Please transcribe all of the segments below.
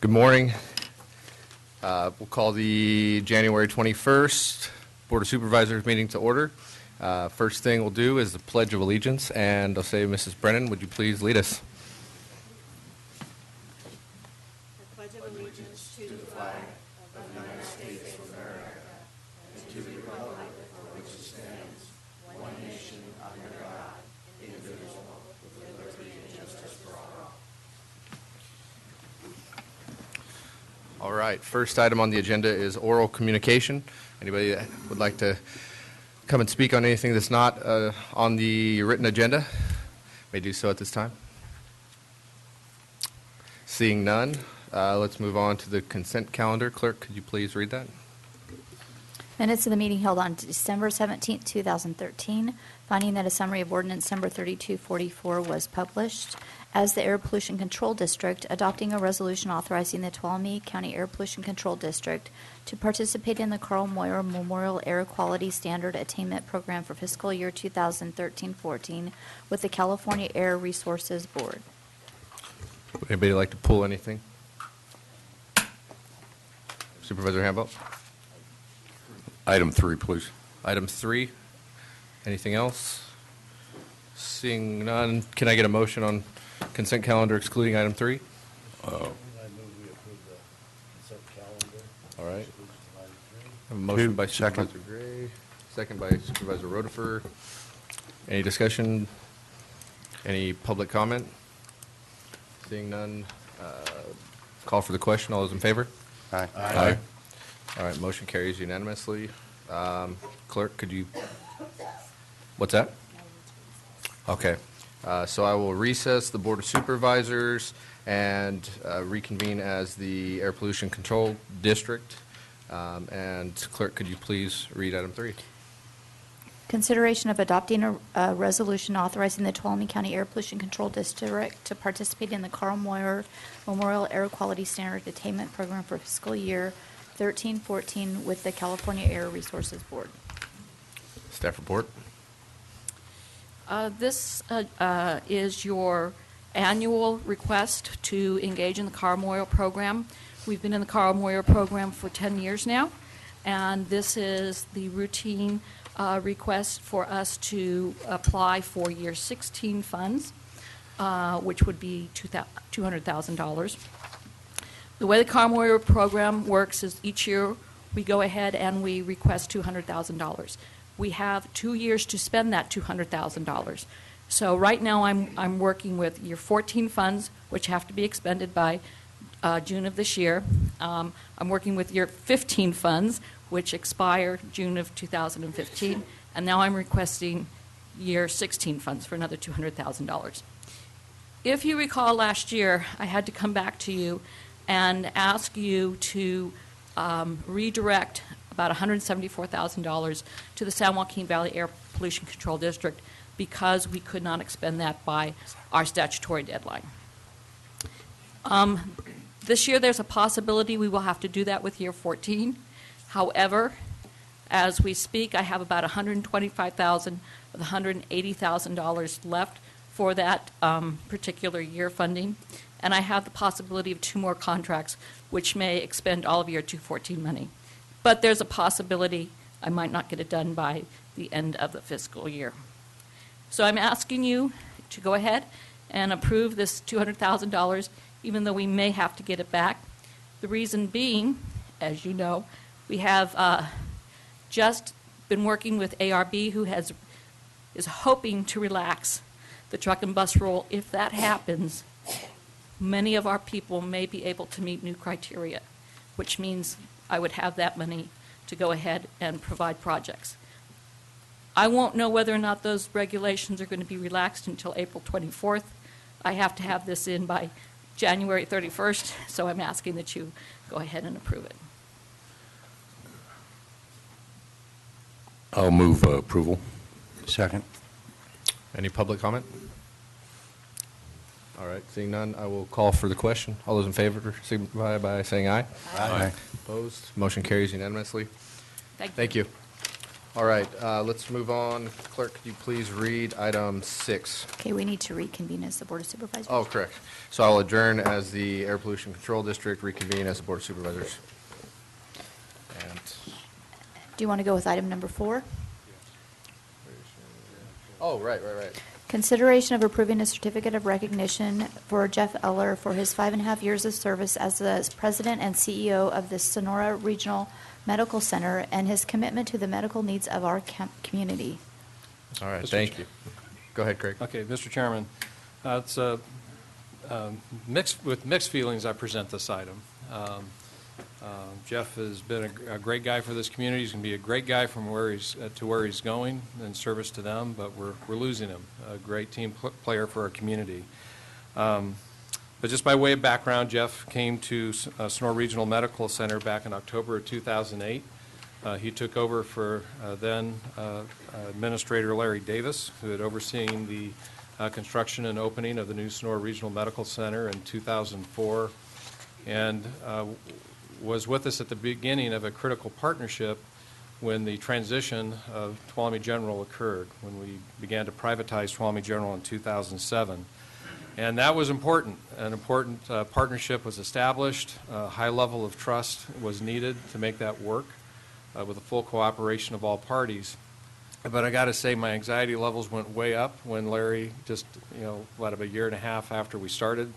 Good morning. We'll call the January 21st Board of Supervisors meeting to order. First thing we'll do is the Pledge of Allegiance, and I'll say, Mrs. Brennan, would you please lead us? I pledge allegiance to the flag of the United States of America and to the republic for which it stands, one nation under God, indivisible, with liberty and justice for all. All right, first item on the agenda is oral communication. Anybody that would like to come and speak on anything that's not on the written agenda may do so at this time. Seeing none, let's move on to the consent calendar. Clerk, could you please read that? Minutes of the meeting held on December 17, 2013, finding that a summary of ordinance number 3244 was published. As the Air Pollution Control District, adopting a resolution authorizing the Tuolumne County Air Pollution Control District to participate in the Carl Moyer Memorial Air Quality Standard Attainment Program for fiscal year 2013-14 with the California Air Resources Board. Would anybody like to pull anything? Supervisor Hamble? Item 3, please. Item 3. Anything else? Seeing none, can I get a motion on consent calendar excluding item 3? I move we approve the consent calendar. All right. Exclusion of item 3. I have a motion by Second. Supervisor Gray, second by Supervisor Rotifer. Any discussion? Any public comment? Seeing none, call for the question. All those in favor? Aye. Aye. All right, motion carries unanimously. Clerk, could you, what's that? Okay, so I will recess the Board of Supervisors and reconvene as the Air Pollution Control District. And Clerk, could you please read item 3? Consideration of adopting a resolution authorizing the Tuolumne County Air Pollution Control District to participate in the Carl Moyer Memorial Air Quality Standard Attainment Program for fiscal year 13-14 with the California Air Resources Board. Staff report. This is your annual request to engage in the Carl Moyer program. We've been in the Carl Moyer program for 10 years now, and this is the routine request for us to apply for year 16 funds, which would be $200,000. The way the Carl Moyer program works is each year we go ahead and we request $200,000. We have 2 years to spend that $200,000. So right now I'm working with year 14 funds, which have to be expended by June of this year. I'm working with year 15 funds, which expire June of 2015. And now I'm requesting year 16 funds for another $200,000. If you recall last year, I had to come back to you and ask you to redirect about $174,000 to the San Joaquin Valley Air Pollution Control District because we could not expend that by our statutory deadline. This year there's a possibility we will have to do that with year 14. However, as we speak, I have about $125,000 of the $180,000 left for that particular year funding. And I have the possibility of 2 more contracts, which may expend all of year 214 money. But there's a possibility I might not get it done by the end of the fiscal year. So I'm asking you to go ahead and approve this $200,000, even though we may have to get it back. The reason being, as you know, we have just been working with ARB, who is hoping to relax the truck and bus rule. If that happens, many of our people may be able to meet new criteria, which means I would have that money to go ahead and provide projects. I won't know whether or not those regulations are going to be relaxed until April 24th. I have to have this in by January 31st, so I'm asking that you go ahead and approve it. I'll move approval. Second. Any public comment? All right, seeing none, I will call for the question. All those in favor signify by saying aye. Aye. Opposed? Motion carries unanimously. Thank you. All right, let's move on. Clerk, could you please read item 6? Okay, we need to reconvene as the Board of Supervisors. Oh, correct. So I'll adjourn as the Air Pollution Control District, reconvene as the Board of Supervisors. And, Do you want to go with item number 4? oh, right. Consideration of approving a certificate of recognition for Jeff Eller for his 5.5 years of service as the President and CEO of the Sonora Regional Medical Center and his commitment to the medical needs of our community. All right, Mr. thank you. Go ahead, Craig. Okay, Mr. Chairman, it's with mixed feelings I present this item. Jeff has been a great guy for this community. He's going to be a great guy from where he's to where he's going in service to them, but we're losing him, a great team player for our community. But just by way of background, Jeff came to Sonora Regional Medical Center back in October of 2008. He took over for then Administrator Larry Davis, who had overseen the construction and opening of the new Sonora Regional Medical Center in 2004, and was with us at the beginning of a critical partnership when the transition of Tuolumne General occurred, when we began to privatize Tuolumne General in 2007. And that was important. An important partnership was established. A high level of trust was needed to make that work with the full cooperation of all parties. But I got to say, my anxiety levels went way up when Larry, just about a year and a half after we started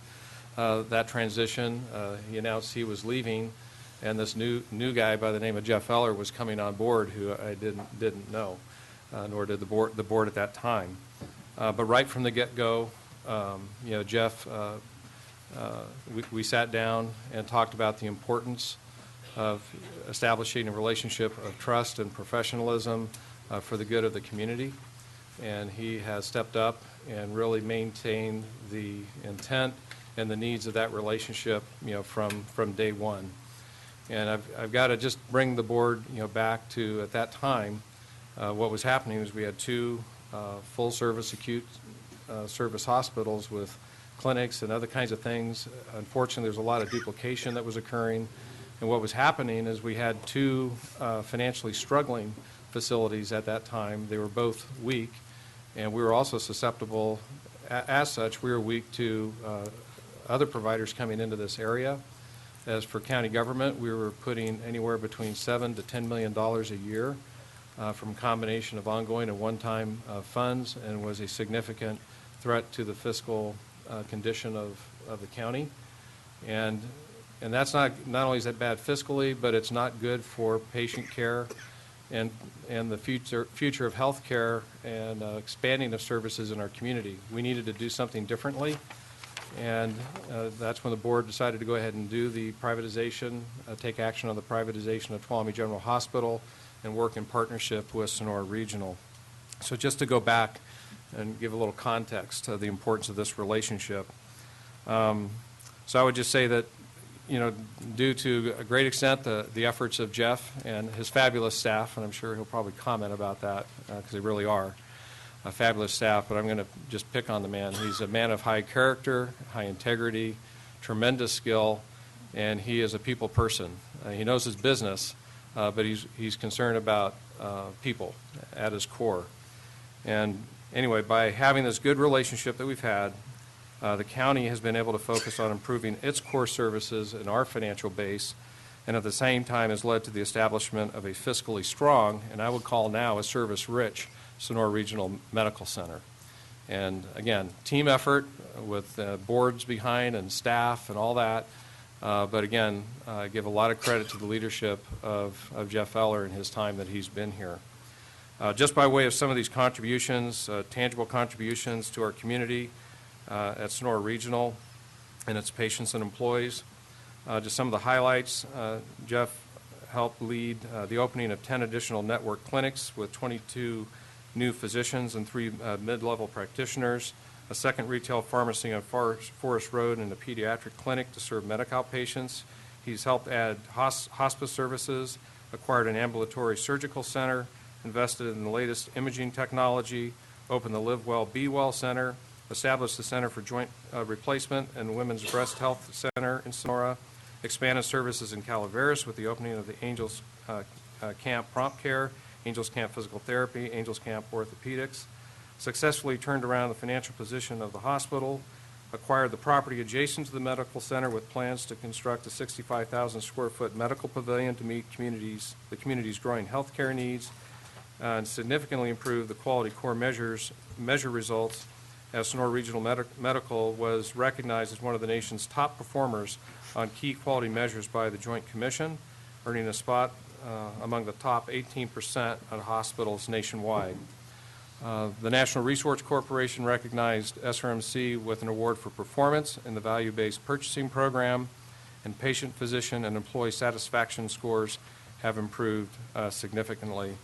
that transition, he announced he was leaving, and this new guy by the name of Jeff Eller was coming on board, who I didn't know, nor did the board at that time. But right from the get-go, Jeff, we sat down and talked about the importance of establishing a relationship of trust and professionalism for the good of the community. And he has stepped up and really maintained the intent and the needs of that relationship, from day one. And I've got to just bring the board, back to, at that time, what was happening was we had 2 full-service acute service hospitals with clinics and other kinds of things. Unfortunately, there's a lot of duplication that was occurring. And what was happening is we had 2 financially struggling facilities at that time. They were both weak, and we were also susceptible. As such, we were weak to other providers coming into this area. As for county government, we were putting anywhere between $7 to $10 million a year from a combination of ongoing and one-time funds, and was a significant threat to the fiscal condition of the county. And that's not only is that bad fiscally, but it's not good for patient care and the future of health care and expanding of services in our community. We needed to do something differently, and that's when the board decided to go ahead and do the privatization, take action on the privatization of Tuolumne General Hospital, and work in partnership with Sonora Regional. So just to go back and give a little context to the importance of this relationship. So I would just say that, due to a great extent the efforts of Jeff and his fabulous staff, and I'm sure he'll probably comment about that because they really are a fabulous staff, but I'm going to just pick on the man. He's a man of high character, high integrity, tremendous skill, and he is a people person. He knows his business, but he's concerned about people at his core. And anyway, by having this good relationship that we've had, the county has been able to focus on improving its core services and our financial base, and at the same time has led to the establishment of a fiscally strong, and I would call now a service-rich, Sonora Regional Medical Center. And again, team effort with boards behind and staff and all that. But again, I give a lot of credit to the leadership of Jeff Eller and his time that he's been here. Just by way of some of these contributions, tangible contributions to our community at Sonora Regional and its patients and employees, just some of the highlights. Jeff helped lead the opening of 10 additional network clinics with 22 new physicians and 3 mid-level practitioners, a second retail pharmacy on Forest Road, and a pediatric clinic to serve Medi-Cal patients. He's helped add hospice services, acquired an ambulatory surgical center, invested in the latest imaging technology, opened the Live Well, Be Well Center, established the Center for Joint Replacement and Women's Breast Health Center in Sonora, expanded services in Calaveras with the opening of the Angels Camp Prompt Care, Angels Camp Physical Therapy, Angels Camp Orthopedics, successfully turned around the financial position of the hospital, acquired the property adjacent to the medical center with plans to construct a 65,000 square foot medical pavilion to meet the community's growing healthcare needs, and significantly improve the quality core measure results, as Sonora Regional Medical was recognized as one of the nation's top performers on key quality measures by the Joint Commission, earning a spot among the top 18% of hospitals nationwide. The National Resource Corporation recognized SRMC with an award for performance in the value-based purchasing program, and patient, physician, and employee satisfaction scores have improved significantly.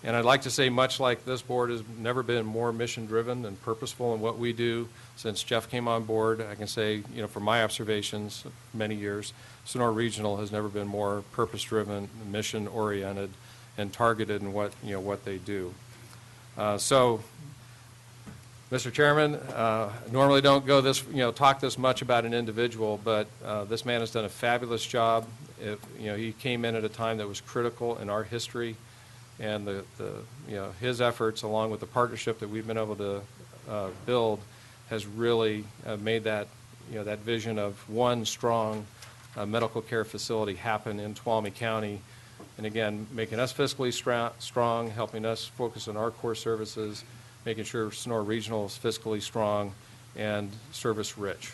And I'd like to say, much like this board has never been more mission-driven and purposeful in what we do since Jeff came on board, I can say, from my observations of many years, Sonora Regional has never been more purpose-driven, mission-oriented, and targeted in what they do. So, Mr. Chairman, normally don't go this, talk this much about an individual, but this man has done a fabulous job. He came in at a time that was critical in our history, and his efforts, along with the partnership that we've been able to build, has really made that that vision of one strong medical care facility happen in Tuolumne County. And again, making us fiscally strong, helping us focus on our core services, making sure Sonora Regional is fiscally strong and service-rich.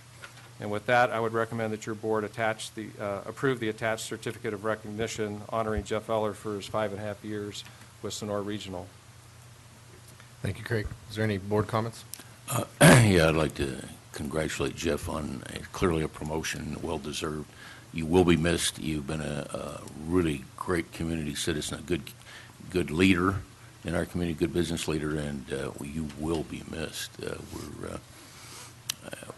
And with that, I would recommend that your board approve the attached certificate of recognition honoring Jeff Eller for his 5.5 years with Sonora Regional. Thank you, Craig. Is there any board comments? Yeah, I'd like to congratulate Jeff on clearly a promotion, well-deserved. You will be missed. You've been a really great community citizen, a good leader in our community, good business leader, and you will be missed.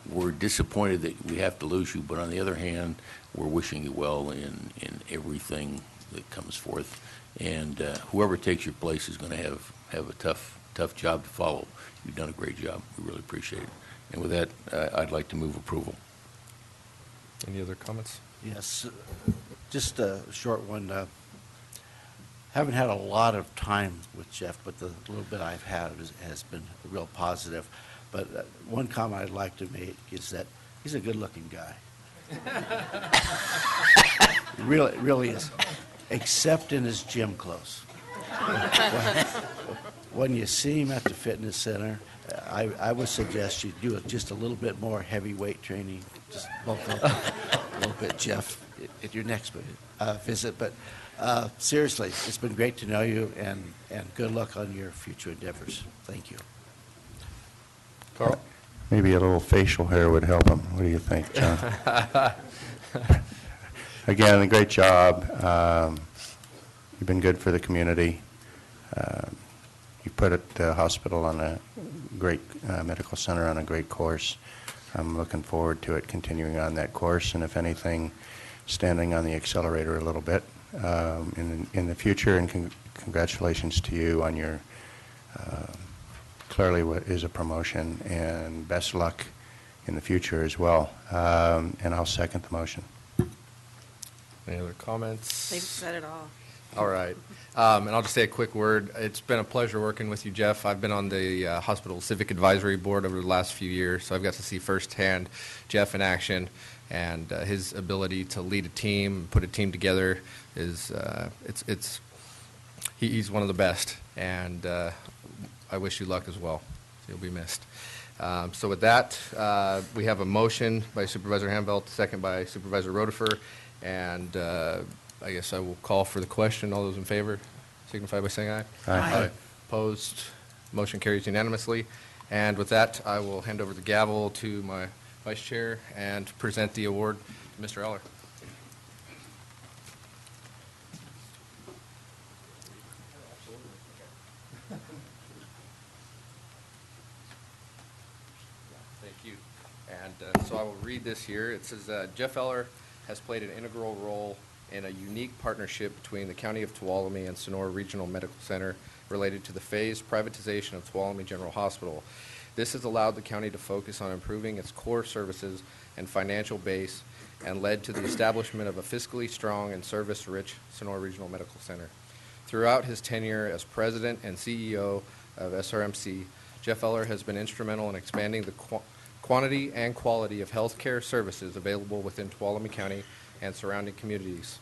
We're disappointed that we have to lose you, but on the other hand, we're wishing you well in everything that comes forth. And whoever takes your place is going to have a tough job to follow. You've done a great job. We really appreciate it. And with that, I'd like to move approval. Any other comments? Yes, just a short one. Haven't had a lot of time with Jeff, but the little bit I've had has been real positive. But one comment I'd like to make is that he's a good-looking guy. Really is, except in his gym clothes. When you see him at the fitness center, I would suggest you do just a little bit more heavyweight training, just bulk up a little bit, Jeff, at your next visit. But seriously, it's been great to know you, and good luck on your future endeavors. Thank you. Carl? Maybe a little facial hair would help him. What do you think, John? Again, a great job. You've been good for the community. You put the hospital on a great medical center on a great course. I'm looking forward to it continuing on that course, and if anything, standing on the accelerator a little bit in the future. And congratulations to you on your clearly what is a promotion, and best luck in the future as well. And I'll second the motion. Any other comments? They've said it all. All right. And I'll just say a quick word. It's been a pleasure working with you, Jeff. I've been on the Hospital Civic Advisory Board over the last few years, so I've got to see firsthand Jeff in action, and his ability to lead a team, put a team together is he's one of the best, and I wish you luck as well. You'll be missed. So with that, we have a motion by Supervisor Hanvelt, second by Supervisor Rotifer, and I guess I will call for the question. All those in favor signify by saying aye. Aye. Opposed? Motion carries unanimously. And with that, I will hand over the gavel to my vice chair and present the award to Mr. Eller. Thank you. And so I will read this here. It says, Jeff Eller has played an integral role in a unique partnership between the County of Tuolumne and Sonora Regional Medical Center related to the phased privatization of Tuolumne General Hospital. This has allowed the county to focus on improving its core services and financial base, and led to the establishment of a fiscally strong and service-rich Sonora Regional Medical Center. Throughout his tenure as president and CEO of SRMC, Jeff Eller has been instrumental in expanding the quantity and quality of healthcare services available within Tuolumne County and surrounding communities.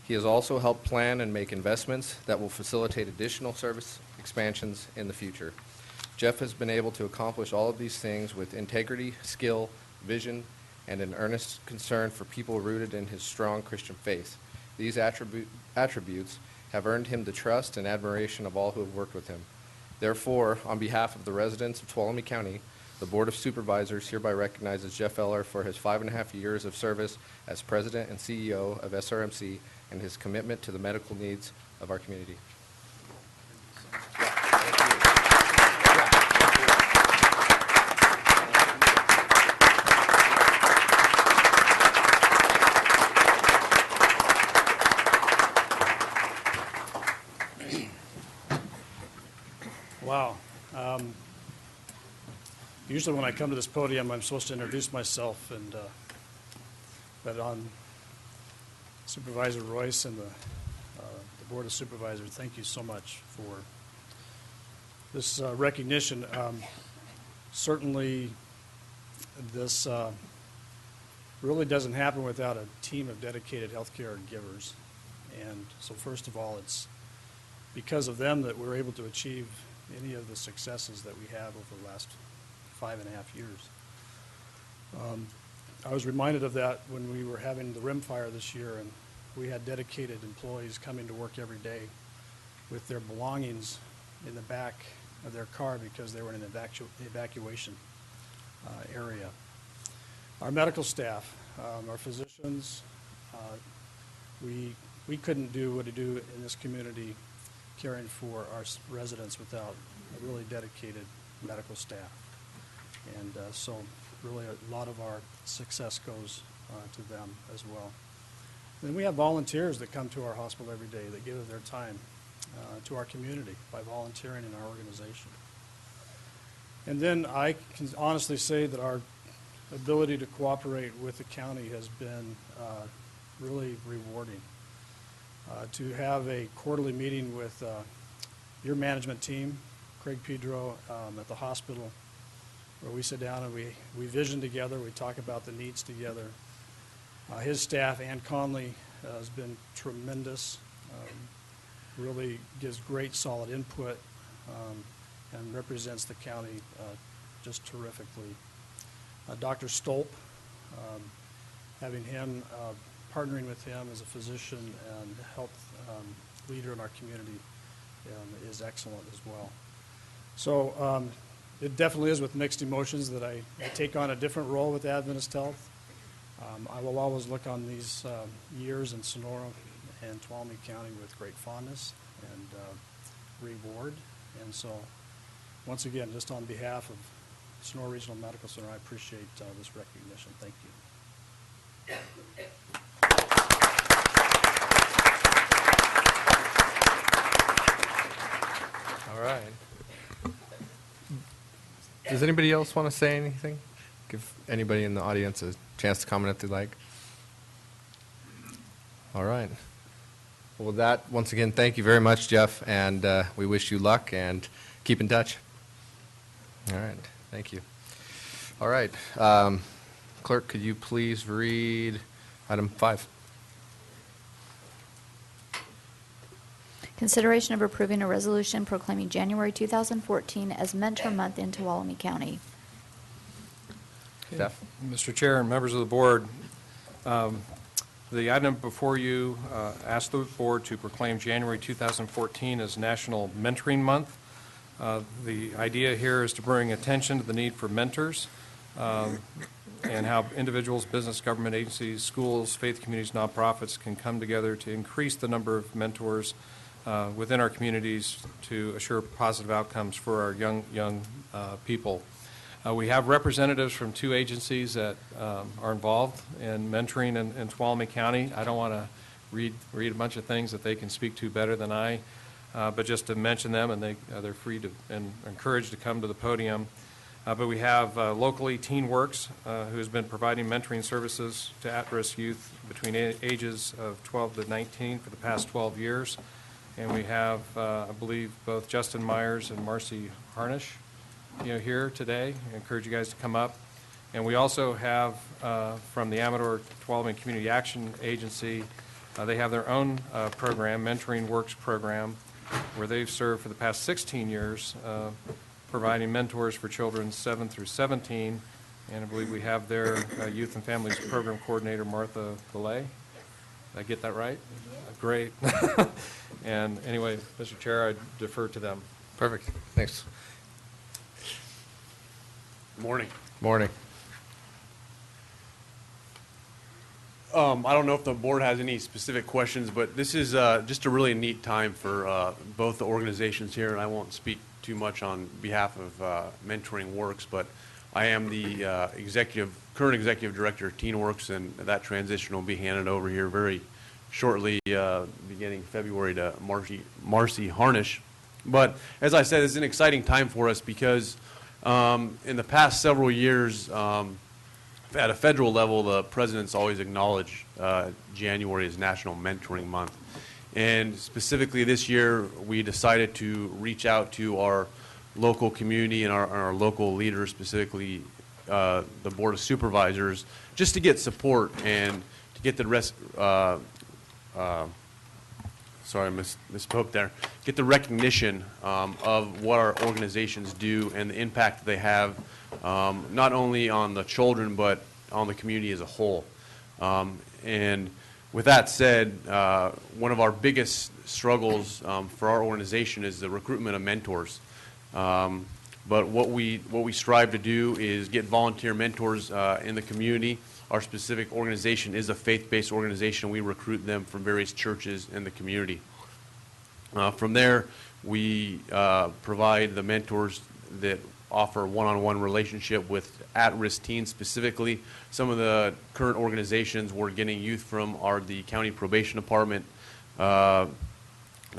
He has also helped plan and make investments that will facilitate additional service expansions in the future. Jeff has been able to accomplish all of these things with integrity, skill, vision, and an earnest concern for people rooted in his strong Christian faith. These attributes have earned him the trust and admiration of all who have worked with him. Therefore, on behalf of the residents of Tuolumne County, the Board of Supervisors hereby recognizes Jeff Eller for his 5.5 years of service as President and CEO of SRMC and his commitment to the medical needs of our community. Wow. Usually when I come to this podium, I'm supposed to introduce myself, but on Supervisor Royce and the Board of Supervisors, thank you so much for this recognition. Certainly, this really doesn't happen without a team of dedicated healthcare givers. And so first of all, it's because of them that we're able to achieve any of the successes that we have over the last 5.5 years. I was reminded of that when we were having the rim fire this year, and we had dedicated employees coming to work every day with their belongings in the back of their car because they were in an evacuation area. Our medical staff, our physicians, we couldn't do what we do in this community caring for our residents without a really dedicated medical staff. And so really a lot of our success goes to them as well. Then we have volunteers that come to our hospital every day that give their time to our community by volunteering in our organization. And then I can honestly say that our ability to cooperate with the county has been really rewarding. To have a quarterly meeting with your management team, Craig Pedro, at the hospital, where we sit down and we vision together, we talk about the needs together. His staff, Ann Conley, has been tremendous, really gives great solid input, and represents the county just terrifically. Dr. Stolp, having him, partnering with him as a physician and health leader in our community is excellent as well. So it definitely is with mixed emotions that I take on a different role with Adventist Health. I will always look on these years in Sonora and Tuolumne County with great fondness and reward. And so, once again, just on behalf of Sonora Regional Medical Center, I appreciate this recognition. Thank you. All right. Does anybody else want to say anything? Give anybody in the audience a chance to comment if they'd like. All right. Well, with that, once again, thank you very much, Jeff, and we wish you luck and keep in touch. All right. Thank you. All right. Clerk, could you please read item 5? Consideration of approving a resolution proclaiming January 2014 as Mentor Month in Tuolumne County. Jeff? Mr. Chair and members of the board, the item before you asks the board to proclaim January 2014 as National Mentoring Month. The idea here is to bring attention to the need for mentors and how individuals, business, government agencies, schools, faith communities, nonprofits can come together to increase the number of mentors within our communities to assure positive outcomes for our young people. We have representatives from 2 agencies that are involved in mentoring in Tuolumne County. I don't want to read a bunch of things that they can speak to better than I, but just to mention them, and they're free to and encouraged to come to the podium. But we have locally Teen Works, who has been providing mentoring services to at-risk youth between ages of 12 to 19 for the past 12 years. And we have, I believe, both Justin Myers and Marcy Harnish, here today. I encourage you guys to come up. And we also have, from the Amador Development Community Action Agency, they have their own program, Mentoring Works program, where they've served for the past 16 years, providing mentors for children 7 through 17. And I believe we have their Youth and Families Program Coordinator, Martha Belay. Did I get that right? Great. And anyway, Mr. Chair, I defer to them. Perfect. Thanks. Morning. Morning. I don't know if the board has any specific questions, but this is just a really neat time for both the organizations here, and I won't speak too much on behalf of Mentoring Works, but I am the current executive director of Teen Works, and that transition will be handed over here very shortly, beginning February, to Marcy Harnish. But as I said, it's an exciting time for us because in the past several years, at a federal level, the president's always acknowledged January as National Mentoring Month. And specifically this year, we decided to reach out to our local community and our local leaders, specifically the Board of Supervisors, just to get support and to get the rest, sorry, I misspoke there, get the recognition of what our organizations do and the impact they have, not only on the children, but on the community as a whole. And with that said, one of our biggest struggles for our organization is the recruitment of mentors. But what we strive to do is get volunteer mentors in the community. Our specific organization is a faith-based organization. We recruit them from various churches in the community. From there, we provide the mentors that offer one-on-one relationship with at-risk teens specifically. Some of the current organizations we're getting youth from are the County Probation Department, the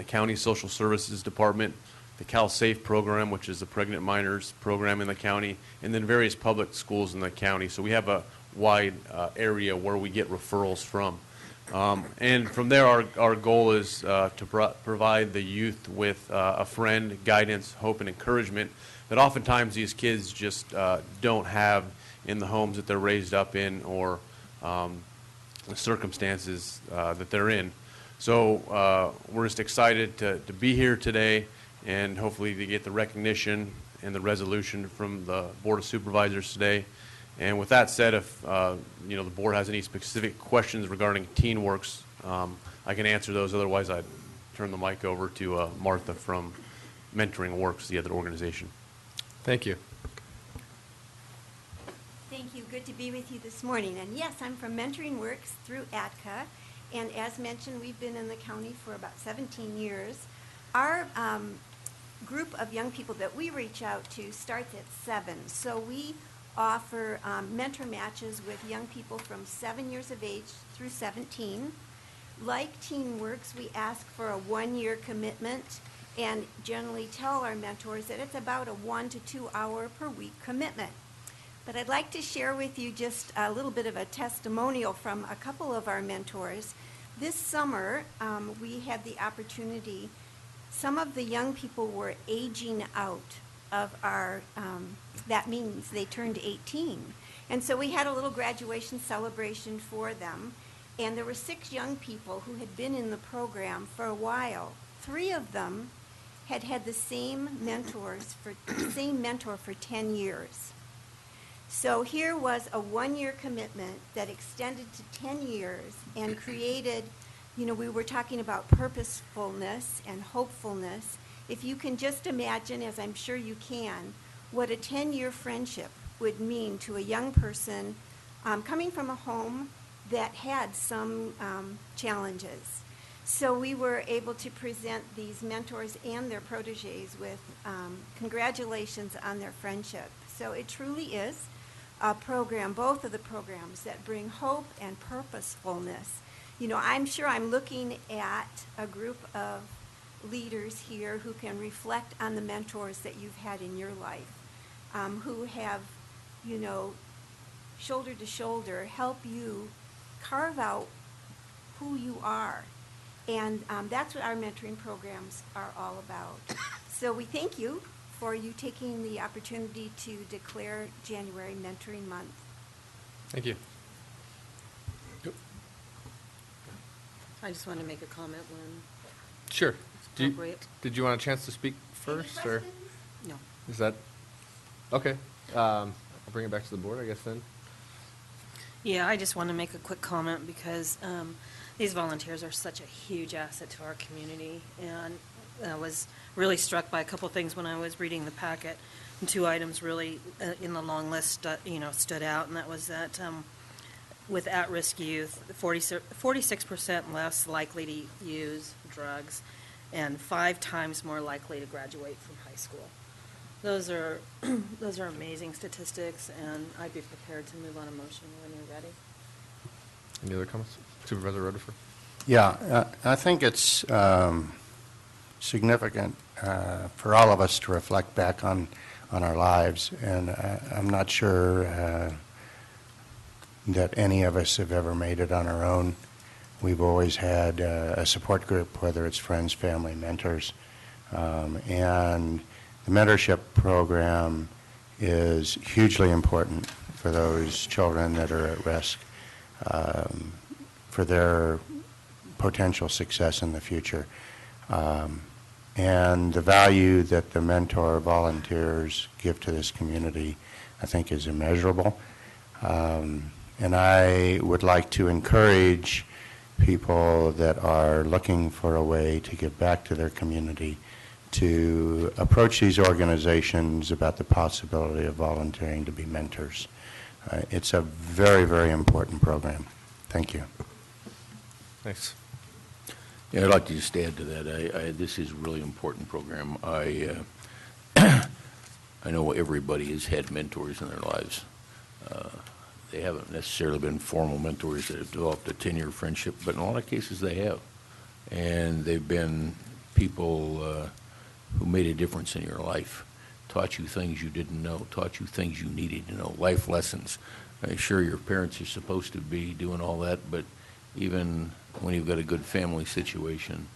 County Social Services Department, the Cal Safe program, which is the pregnant minors program in the county, and then various public schools in the county. So we have a wide area where we get referrals from. And from there, our goal is to provide the youth with a friend, guidance, hope, and encouragement that oftentimes these kids just don't have in the homes that they're raised up in or the circumstances that they're in. So we're just excited to be here today and hopefully to get the recognition and the resolution from the Board of Supervisors today. And with that said, if the board has any specific questions regarding Teen Works, I can answer those. Otherwise, I'd turn the mic over to Martha from Mentoring Works, the other organization. Thank you. Thank you. Good to be with you this morning. And yes, I'm from Mentoring Works through ATCA. And as mentioned, we've been in the county for about 17 years. Our group of young people that we reach out to starts at 7. So we offer mentor matches with young people from 7 years of age through 17. Like Teen Works, we ask for a 1-year commitment and generally tell our mentors that it's about a 1 to 2 hour per week commitment. But I'd like to share with you just a little bit of a testimonial from a couple of our mentors. This summer, we had the opportunity, some of the young people were aging out of our, that means they turned 18. And so we had a little graduation celebration for them. And there were 6 young people who had been in the program for a while. 3 of them had had the same mentor for 10 years. So here was a 1-year commitment that extended to 10 years and created, we were talking about purposefulness and hopefulness. If you can just imagine, as I'm sure you can, what a 10-year friendship would mean to a young person coming from a home that had some challenges. So we were able to present these mentors and their proteges with congratulations on their friendship. So it truly is a program, both of the programs, that bring hope and purposefulness. I'm sure I'm looking at a group of leaders here who can reflect on the mentors that you've had in your life, who have, shoulder to shoulder, help you carve out who you are And that's what our mentoring programs are all about. So we thank you for you taking the opportunity to declare January Mentoring Month. Thank you. I just wanted to make a comment when Sure. it's appropriate. Did you want a chance to speak first, or No. is that, okay. I'll bring it back to the board, I guess, then. Yeah, I just want to make a quick comment because these volunteers are such a huge asset to our community. And I was really struck by a couple things when I was reading the packet. And two items really in the long list, stood out, and that was that with at-risk youth, 46% less likely to use drugs and 5 times more likely to graduate from high school. Those are amazing statistics, and I'd be prepared to move on a motion when you're ready. Any other comments? Supervisor Rutherford? Yeah, I think it's significant for all of us to reflect back on our lives, and I'm not sure that any of us have ever made it on our own. We've always had a support group, whether it's friends, family, mentors, and the mentorship program is hugely important for those children that are at risk for their potential success in the future. And the value that the mentor volunteers give to this community, I think, is immeasurable. And I would like to encourage people that are looking for a way to give back to their community to approach these organizations about the possibility of volunteering to be mentors. It's a very, very important program. Thank you. Thanks. Yeah, I'd like to just add to that. This is a really important program. I know everybody has had mentors in their lives. They haven't necessarily been formal mentors that have developed a 10-year friendship, but in a lot of cases they have. And they've been people who made a difference in your life, taught you things you didn't know, taught you things you needed to know, life lessons. Sure, your parents are supposed to be doing all that, but even when you've got a good family situation,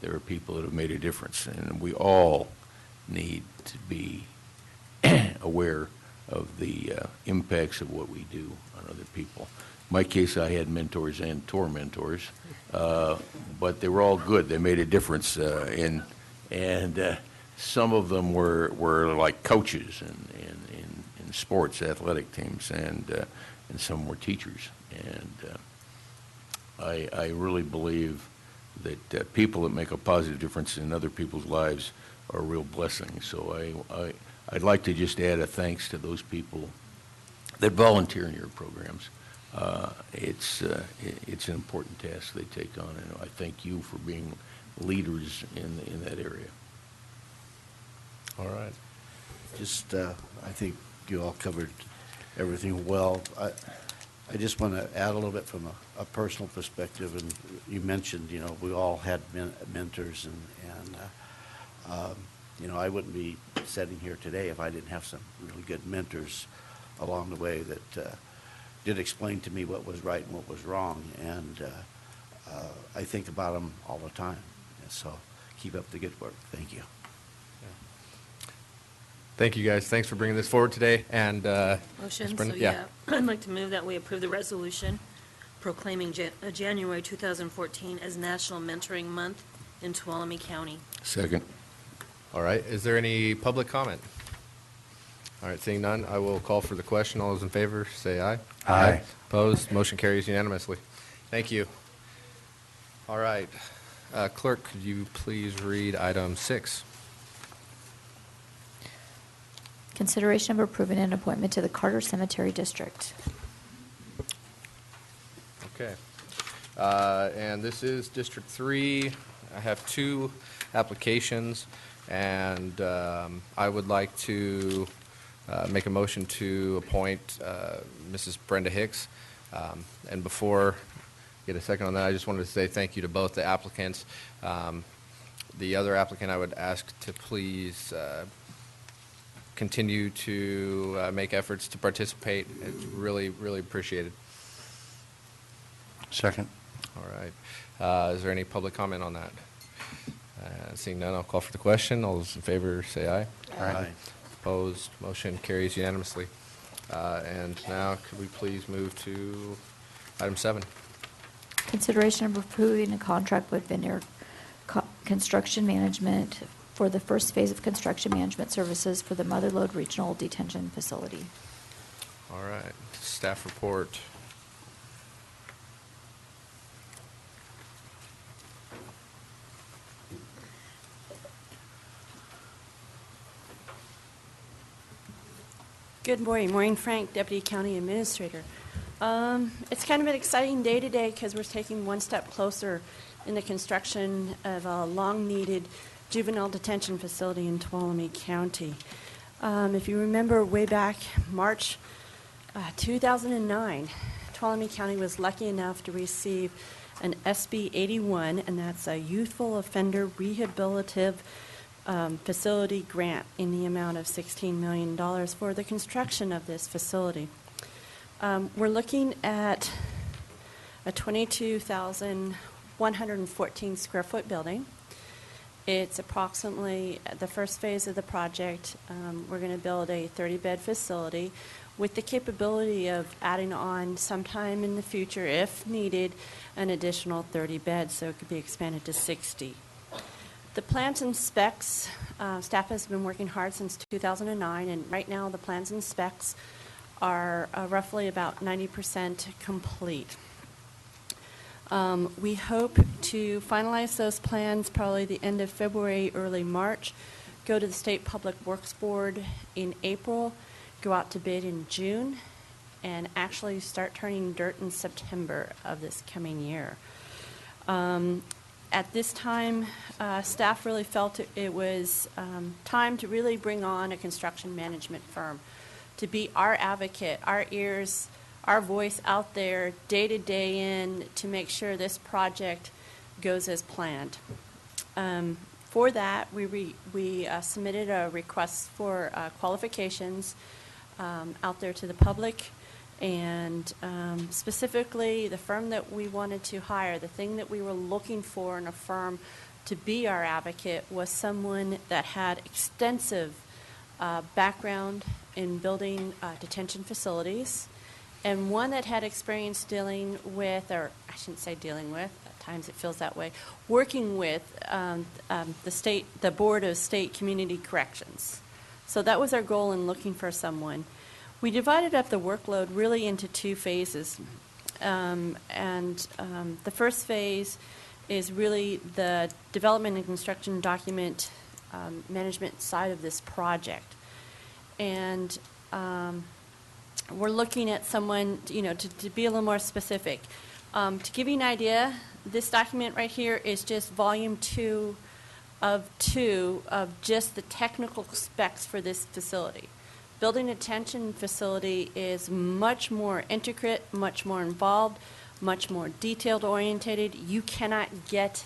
there are people that have made a difference. And we all need to be aware of the impacts of what we do on other people. In my case, I had mentors and tour mentors, but they were all good. They made a difference, and some of them were like coaches in sports, athletic teams, and some were teachers. And I really believe that people that make a positive difference in other people's lives are a real blessing. So I'd like to just add a thanks to those people that volunteer in your programs. It's an important task they take on, and I thank you for being leaders in that area. All right. Just, I think you all covered everything well. I just want to add a little bit from a personal perspective, and you mentioned, we all had mentors, and I wouldn't be sitting here today if I didn't have some really good mentors along the way that did explain to me what was right and what was wrong, and I think about them all the time. So keep up the good work. Thank you. Thank you, guys. Thanks for bringing this forward today. And Motion, Ms. so Brendan? yeah, I'd like to move that we approve the resolution proclaiming January 2014 as National Mentoring Month in Tuolumne County. Second. All right. Is there any public comment? All right. Seeing none, I will call for the question. All those in favor, say aye. Aye. Opposed? Motion carries unanimously. Thank you. All right. Clerk, could you please read item 6? Consideration of approving an appointment to the Carter Cemetery District. Okay. And this is District 3. I have 2 applications, and I would like to make a motion to appoint Mrs. Brenda Hicks. And before I get a second on that, I just wanted to say thank you to both the applicants. The other applicant, I would ask to please continue to make efforts to participate. It's really, really appreciated. Second. All right. Is there any public comment on that? Seeing none, I'll call for the question. All those in favor say aye. Aye. Opposed, motion carries unanimously. And now, could we please move to item 7? Consideration of approving a contract with Veneer Construction Management for the first phase of construction management services for the Mother Lode Regional Detention Facility. All right, staff report. Good morning. Maureen Frank, Deputy County Administrator. It's kind of an exciting day today because we're taking one step closer in the construction of a long-needed juvenile detention facility in Tuolumne County. If you remember way back March 2009, Tuolumne County was lucky enough to receive an SB 81, and that's a Youthful Offender Rehabilitative Facility grant in the amount of $16 million for the construction of this facility. We're looking at a 22,114 square foot building. It's approximately the first phase of the project. We're going to build a 30-bed facility with the capability of adding on sometime in the future, if needed, an additional 30 beds, so it could be expanded to 60. The plans and specs, staff has been working hard since 2009, and right now the plans and specs are roughly about 90% complete. We hope to finalize those plans probably the end of February, early March, go to the State Public Works Board in April, go out to bid in June, and actually start turning dirt in September of this coming year. At this time, staff really felt it was time to really bring on a construction management firm to be our advocate, our ears, our voice out there day to day in to make sure this project goes as planned. For that, we submitted a request for qualifications out there to the public. And specifically, the firm that we wanted to hire, the thing that we were looking for in a firm to be our advocate was someone that had extensive background in building detention facilities, and one that had experience dealing with, or I shouldn't say dealing with, at times it feels that way, working with the Board of State Community Corrections. So that was our goal in looking for someone. We divided up the workload really into 2 phases. The first phase is really the development and construction document management side of this project. And we're looking at someone, to be a little more specific. To give you an idea, this document right here is just volume 2 of just the technical specs for this facility. Building a detention facility is much more intricate, much more involved, much more detailed orientated. You cannot get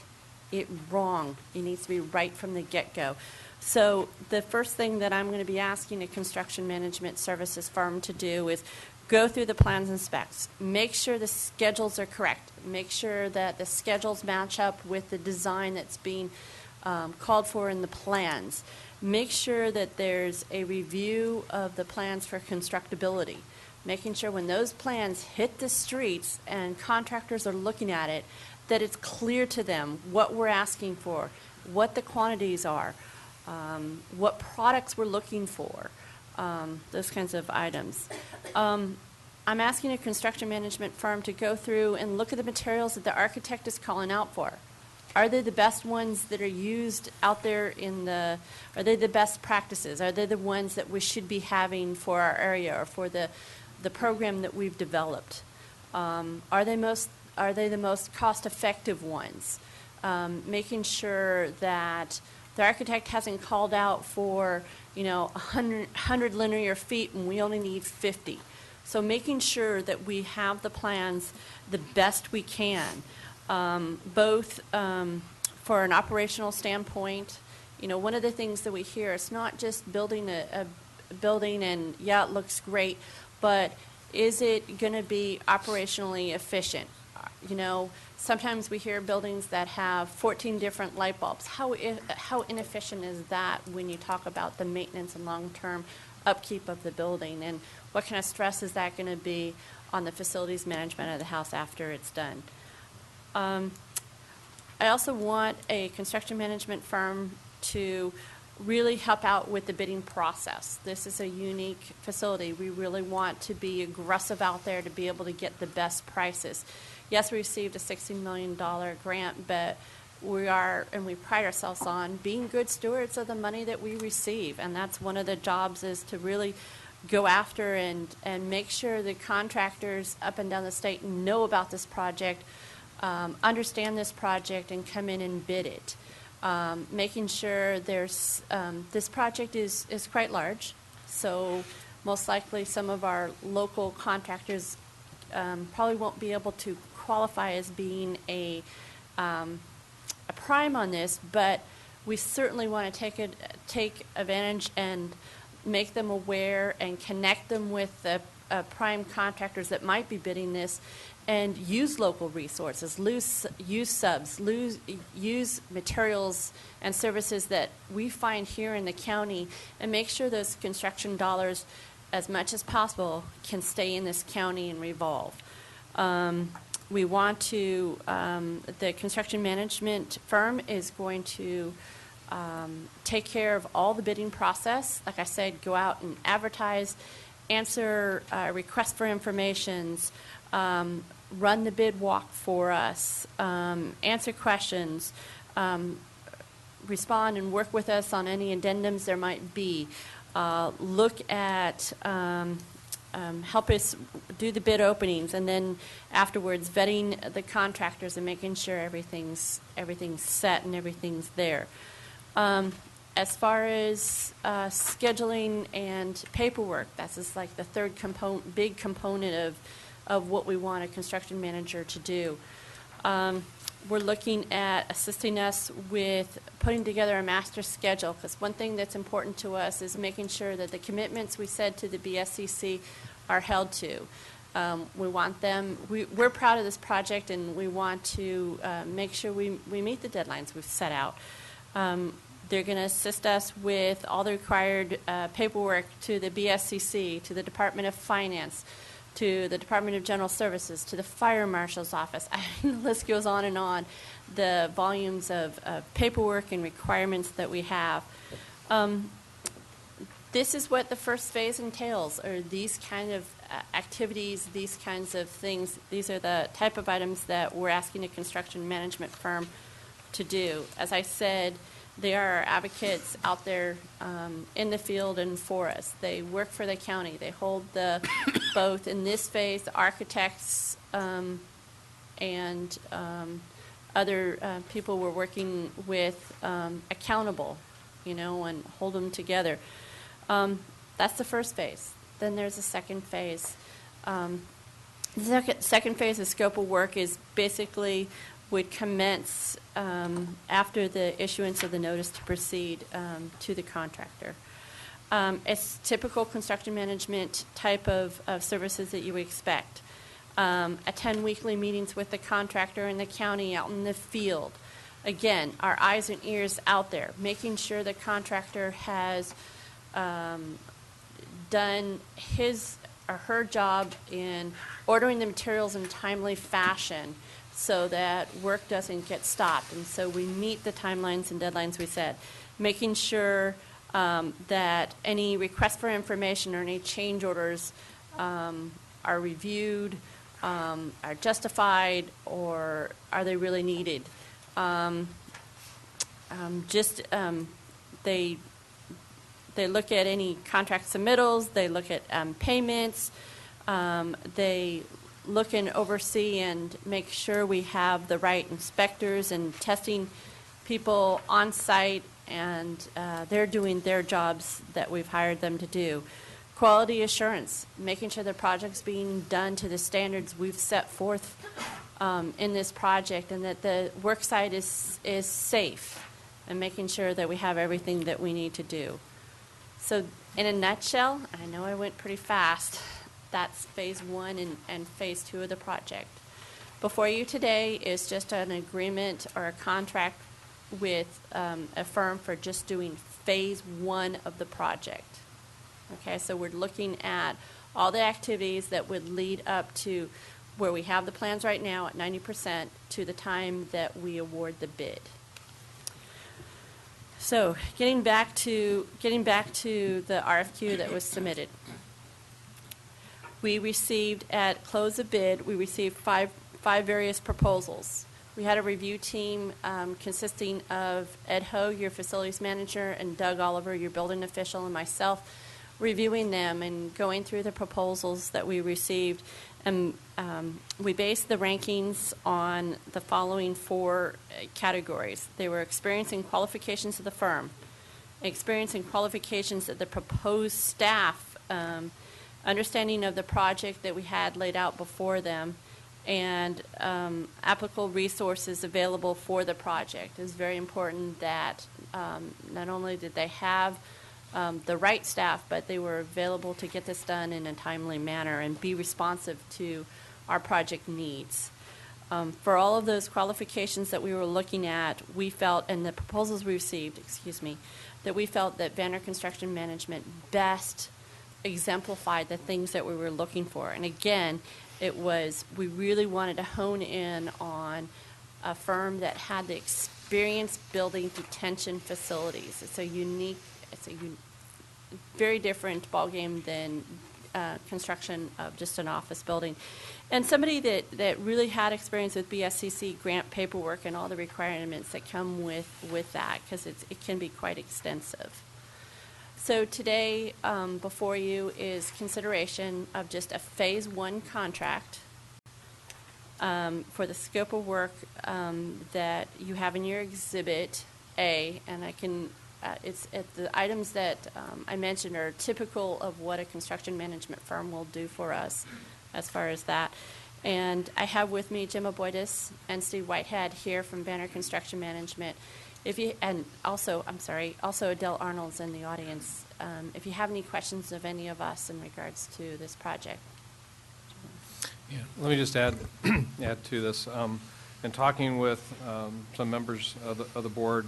it wrong. It needs to be right from the get-go. So the first thing that I'm going to be asking a construction management services firm to do is go through the plans and specs. Make sure the schedules are correct. Make sure that the schedules match up with the design that's being called for in the plans. Make sure that there's a review of the plans for constructability. Making sure when those plans hit the streets and contractors are looking at it, that it's clear to them what we're asking for, what the quantities are, what products we're looking for, those kinds of items. I'm asking a construction management firm to go through and look at the materials that the architect is calling out for. Are they the best ones that are used out there are they the best practices? Are they the ones that we should be having for our area or for the program that we've developed? Are they the most cost-effective ones? Making sure that the architect hasn't called out for 100 linear feet when we only need 50. So making sure that we have the plans the best we can. Both for an operational standpoint, one of the things that we hear, it's not just building a building and, yeah, it looks great, but is it going to be operationally efficient? Sometimes we hear buildings that have 14 different light bulbs. How inefficient is that when you talk about the maintenance and long-term upkeep of the building? And what kind of stress is that going to be on the facilities management of the house after it's done? I also want a construction management firm to really help out with the bidding process. This is a unique facility. We really want to be aggressive out there to be able to get the best prices. Yes, we received a $16 million grant, but we are, and we pride ourselves on being good stewards of the money that we receive. And that's one of the jobs, is to really go after and make sure the contractors up and down the state know about this project, understand this project, and come in and bid it. Making sure there's, this project is quite large, so most likely some of our local contractors probably won't be able to qualify as being a prime on this, but we certainly want to take advantage and make them aware and connect them with the prime contractors that might be bidding this, and use local resources, use subs, use materials and services that we find here in the county, and make sure those construction dollars, as much as possible, can stay in this county and revolve. We want to, the construction management firm is going to take care of all the bidding process. Like I said, go out and advertise, answer requests for informations, run the bid walk for us, answer questions, respond and work with us on any addendums there might be, look at, help us do the bid openings, and then afterwards vetting the contractors and making sure everything's set and everything's there. As far as scheduling and paperwork, that's just like the third big component of what we want a construction manager to do. We're looking at assisting us with putting together a master schedule, because one thing that's important to us is making sure that the commitments we said to the BSCC are held to. We want them, we're proud of this project, and we want to make sure we meet the deadlines we've set out. They're going to assist us with all the required paperwork to the BSCC, to the Department of Finance, to the Department of General Services, to the Fire Marshal's Office. The list goes on and on, the volumes of paperwork and requirements that we have. This is what the first phase entails, or these kind of activities, these kinds of things. These are the type of items that we're asking a construction management firm to do. As I said, they are our advocates out there in the field and for us. They work for the county. They hold the, both in this phase, the architects and other people we're working with accountable, and hold them together. That's the first phase. Then there's a second phase. The second phase of scope of work is basically would commence after the issuance of the notice to proceed to the contractor. It's typical construction management type of services that you would expect. Attend weekly meetings with the contractor and the county out in the field. Again, our eyes and ears out there, making sure the contractor has done his or her job in ordering the materials in a timely fashion, so that work doesn't get stopped. And so we meet the timelines and deadlines we set, making sure that any requests for information or any change orders are reviewed, are justified, or are they really needed. They look at any contract submittals, they look at payments, they look and oversee and make sure we have the right inspectors and testing people on site, and they're doing their jobs that we've hired them to do. Quality assurance, making sure the project's being done to the standards we've set forth in this project, and that the work site is safe, and making sure that we have everything that we need to do. So in a nutshell, I know I went pretty fast, that's phase one and phase two of the project. Before you today is just an agreement or a contract with a firm for just doing phase 1 of the project. Okay, so we're looking at all the activities that would lead up to where we have the plans right now at 90% to the time that we award the bid. So getting back to the RFQ that was submitted. We received, at close of bid, we received five various proposals. We had a review team consisting of Ed Ho, your facilities manager, and Doug Oliver, your building official, and myself, reviewing them and going through the proposals that we received. And we based the rankings on the following 4 categories. They were experience and qualifications of the firm, experience and qualifications of the proposed staff, understanding of the project that we had laid out before them, and applicable resources available for the project. It's very important that not only did they have the right staff, but they were available to get this done in a timely manner and be responsive to our project needs. For all of those qualifications that we were looking at, we felt, and the proposals we received, that we felt that Banner Construction Management best exemplified the things that we were looking for. And again, we really wanted to hone in on a firm that had the experience building detention facilities. It's a very different ballgame than construction of just an office building. And somebody that really had experience with BSCC grant paperwork and all the requirements that come with that, because it can be quite extensive. So today, before you is consideration of just a phase 1 contract for the scope of work that you have in your Exhibit A, and the items that I mentioned are typical of what a construction management firm will do for us as far as that. And I have with me Jim Aboitis and Steve Whitehead here from Banner Construction Management. Also Adele Arnold's in the audience. If you have any questions of any of us in regards to this project. Yeah, let me just add to this. In talking with some members of the board,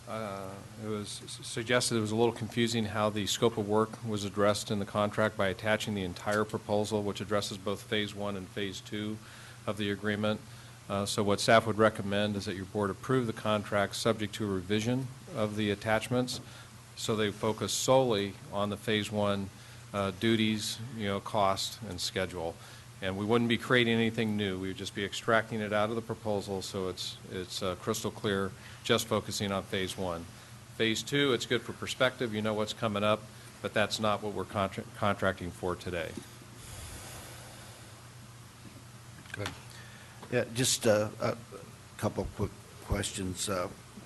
it was suggested it was a little confusing how the scope of work was addressed in the contract by attaching the entire proposal, which addresses both phase 1 and phase 2 of the agreement. So what staff would recommend is that your board approve the contract subject to a revision of the attachments, so they focus solely on the phase 1 duties, cost, and schedule. And we wouldn't be creating anything new. We would just be extracting it out of the proposal so it's crystal clear, just focusing on phase 1. Phase 2, it's good for perspective. You know what's coming up, but that's not what we're contracting for today. Good. Yeah, just a couple quick questions.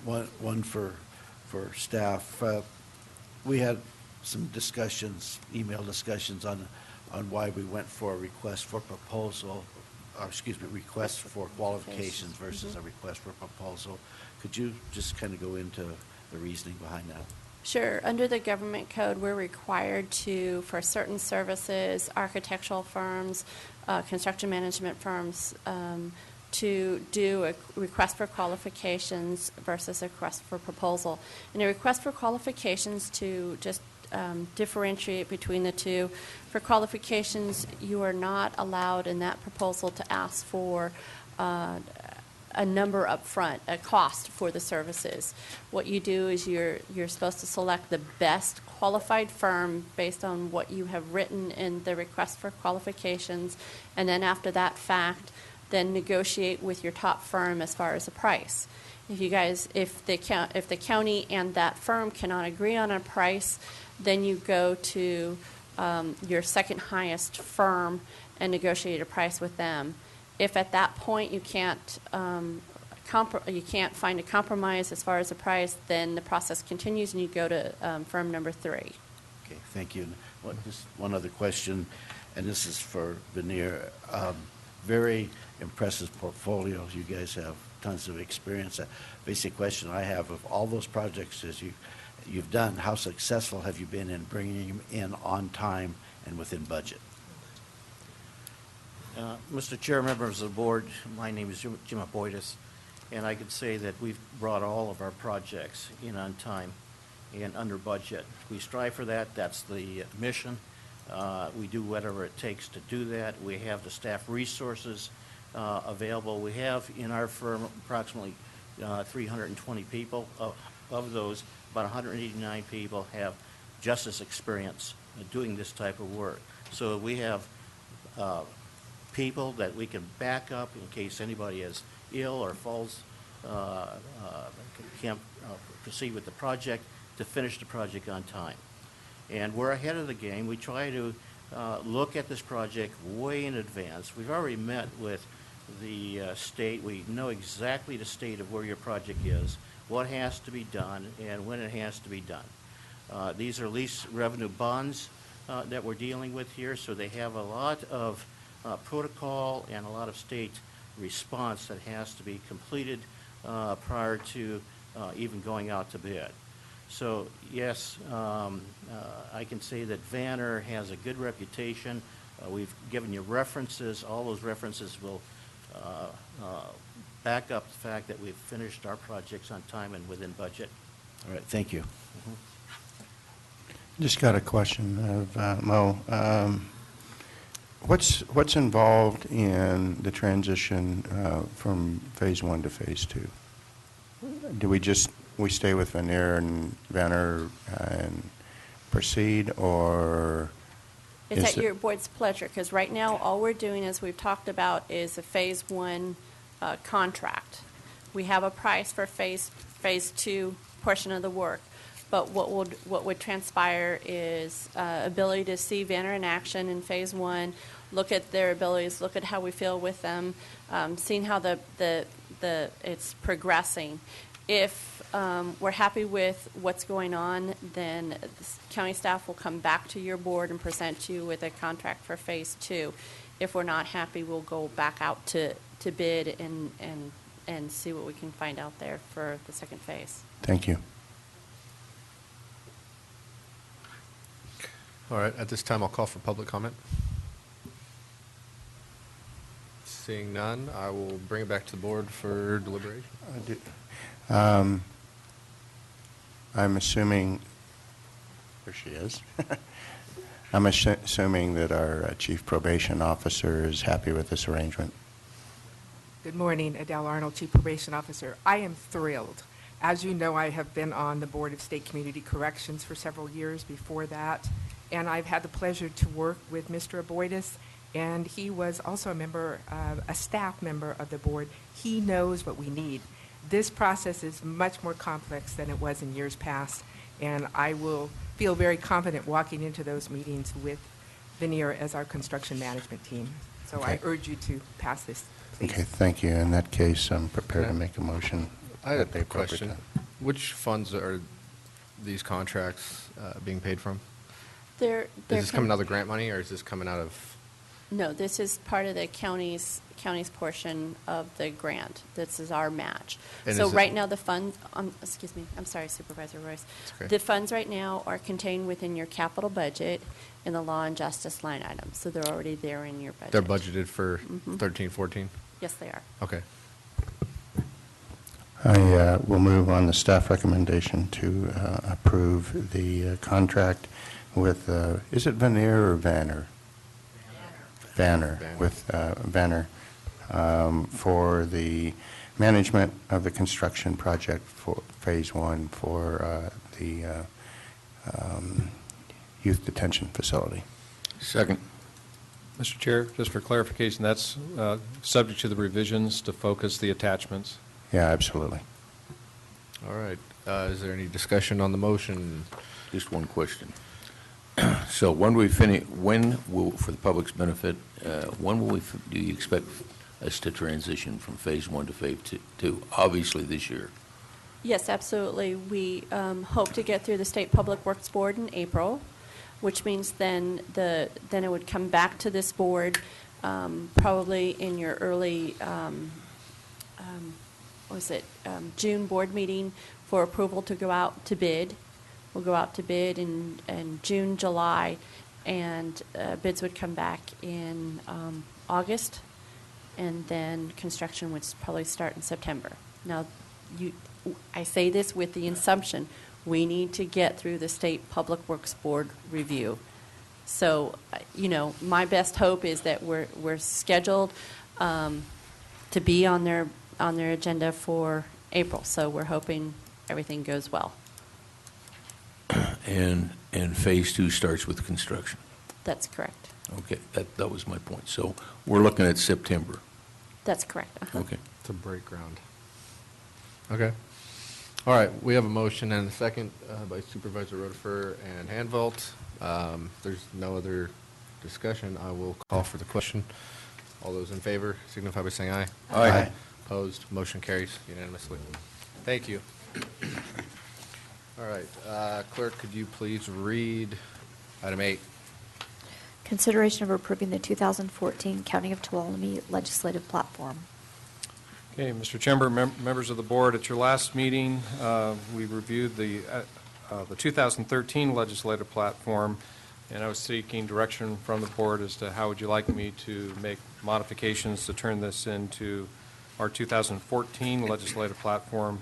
One for staff. We had some discussions, email discussions on why we went for a request for proposal, request for qualifications versus a request for proposal. Could you just kind of go into the reasoning behind that? Sure. Under the government code, we're required to, for certain services, architectural firms, construction management firms, to do a request for qualifications versus a request for proposal. And a request for qualifications, to just differentiate between the two. For qualifications, you are not allowed in that proposal to ask for a number up front, a cost for the services. What you do is you're supposed to select the best qualified firm based on what you have written in the request for qualifications, and then after that fact, then negotiate with your top firm as far as the price. If the county and that firm cannot agree on a price, then you go to your second highest firm and negotiate a price with them. If at that point you can't find a compromise as far as the price, then the process continues and you go to firm number 3. Okay, thank you. Just one other question, and this is for Veneer. Very impressive portfolio. You guys have tons of experience. Basic question I have, of all those projects as you've done, how successful have you been in bringing them in on time and within budget? Mr. Chair, members of the board, my name is Jim Aboitis, and I can say that we've brought all of our projects in on time and under budget. We strive for that. That's the mission. We do whatever it takes to do that. We have the staff resources available. We have in our firm approximately 320 people. Of those, about 189 people have justice experience doing this type of work. So we have people that we can back up in case anybody is ill or falls, can't proceed with the project, to finish the project on time. And we're ahead of the game. We try to look at this project way in advance. We've already met with the state. We know exactly the state of where your project is, what has to be done, and when it has to be done. These are lease revenue bonds that we're dealing with here, so they have a lot of protocol and a lot of state response that has to be completed prior to even going out to bid. So yes, I can say that Vanner has a good reputation. We've given you references. All those references will back up the fact that we've finished our projects on time and within budget. All right, thank you. Just got a question of Mo. What's involved in the transition from Phase 1 to Phase 2? Do we stay with Vanner and proceed, or It's is at your board's pleasure, because right now, all we're doing, as we've talked about, is a Phase 1 contract. We have a price for Phase 2 portion of the work, but what would transpire is ability to see Vanner in action in Phase 1, look at their abilities, look at how we feel with them, seeing how it's progressing. If we're happy with what's going on, then the county staff will come back to your board and present you with a contract for Phase 2. If we're not happy, we'll go back out to bid and see what we can find out there for the second phase. Thank you. All right, at this time, I'll call for public comment. Seeing none, I will bring it back to the board for deliberation. I'm assuming, there she is. I'm assuming that our chief probation officer is happy with this arrangement. Good morning, Adele Arnold, Chief Probation Officer. I am thrilled. As you know, I have been on the Board of State Community Corrections for several years before that, and I've had the pleasure to work with Mr. Aboitis, and he was also a staff member of the board. He knows what we need. This process is much more complex than it was in years past, and I will feel very confident walking into those meetings with Veneer as our construction management team. So Okay. I urge you to pass this, please. Okay, thank you. In that case, I'm prepared to Yeah. make a motion. I had at the a appropriate question. time. Which funds are these contracts being paid from? They're Is this coming out of the grant money, or is this coming out of? No, this is part of the county's portion of the grant. This is our match. And So is it- right now, the funds, excuse me, I'm sorry, Supervisor Royce. It's okay. The funds right now are contained within your capital budget in the law and justice line items, so they're already there in your budget. They're budgeted for Mhm. 13, 14? Yes, they are. Okay. I will move on the staff recommendation to approve the contract with, is it Veneer or Vanner? Vanner, Vanner. with Vanner, for the management of the construction project for Phase 1 for the youth detention facility. Second. Mr. Chair, just for clarification, that's subject to the revisions to focus the attachments. Yeah, absolutely. All right. Is there any discussion on the motion? Just one question. So when we finish, for the public's benefit, do you expect us to transition from Phase 1 to Phase 2? Obviously this year. Yes, absolutely. We hope to get through the State Public Works Board in April, which means then it would come back to this board probably in your early, June board meeting for approval to go out to bid. We'll go out to bid in June, July, and bids would come back in August, and then construction would probably start in September. Now, I say this with the assumption, we need to get through the State Public Works Board review. So, my best hope is that we're scheduled to be on their agenda for April. So we're hoping everything goes well. And Phase 2 starts with construction. That's correct. Okay, that was my point. So we're looking at September. That's correct. Uh-huh. Okay. To break ground. Okay. All right, we have a motion and a second by Supervisor Rotifer and Hanvelt. There's no other discussion. I will call for the question. All those in favor signify by saying aye. Aye. Opposed, motion carries unanimously. Thank you. All right, clerk, could you please read item 8? Consideration of approving the 2014 County of Tuolumne Legislative Platform. Okay, Mr. Chamber, members of the board, at your last meeting, we reviewed the 2013 legislative platform, and I was seeking direction from the board as to how would you like me to make modifications to turn this into our 2014 legislative platform.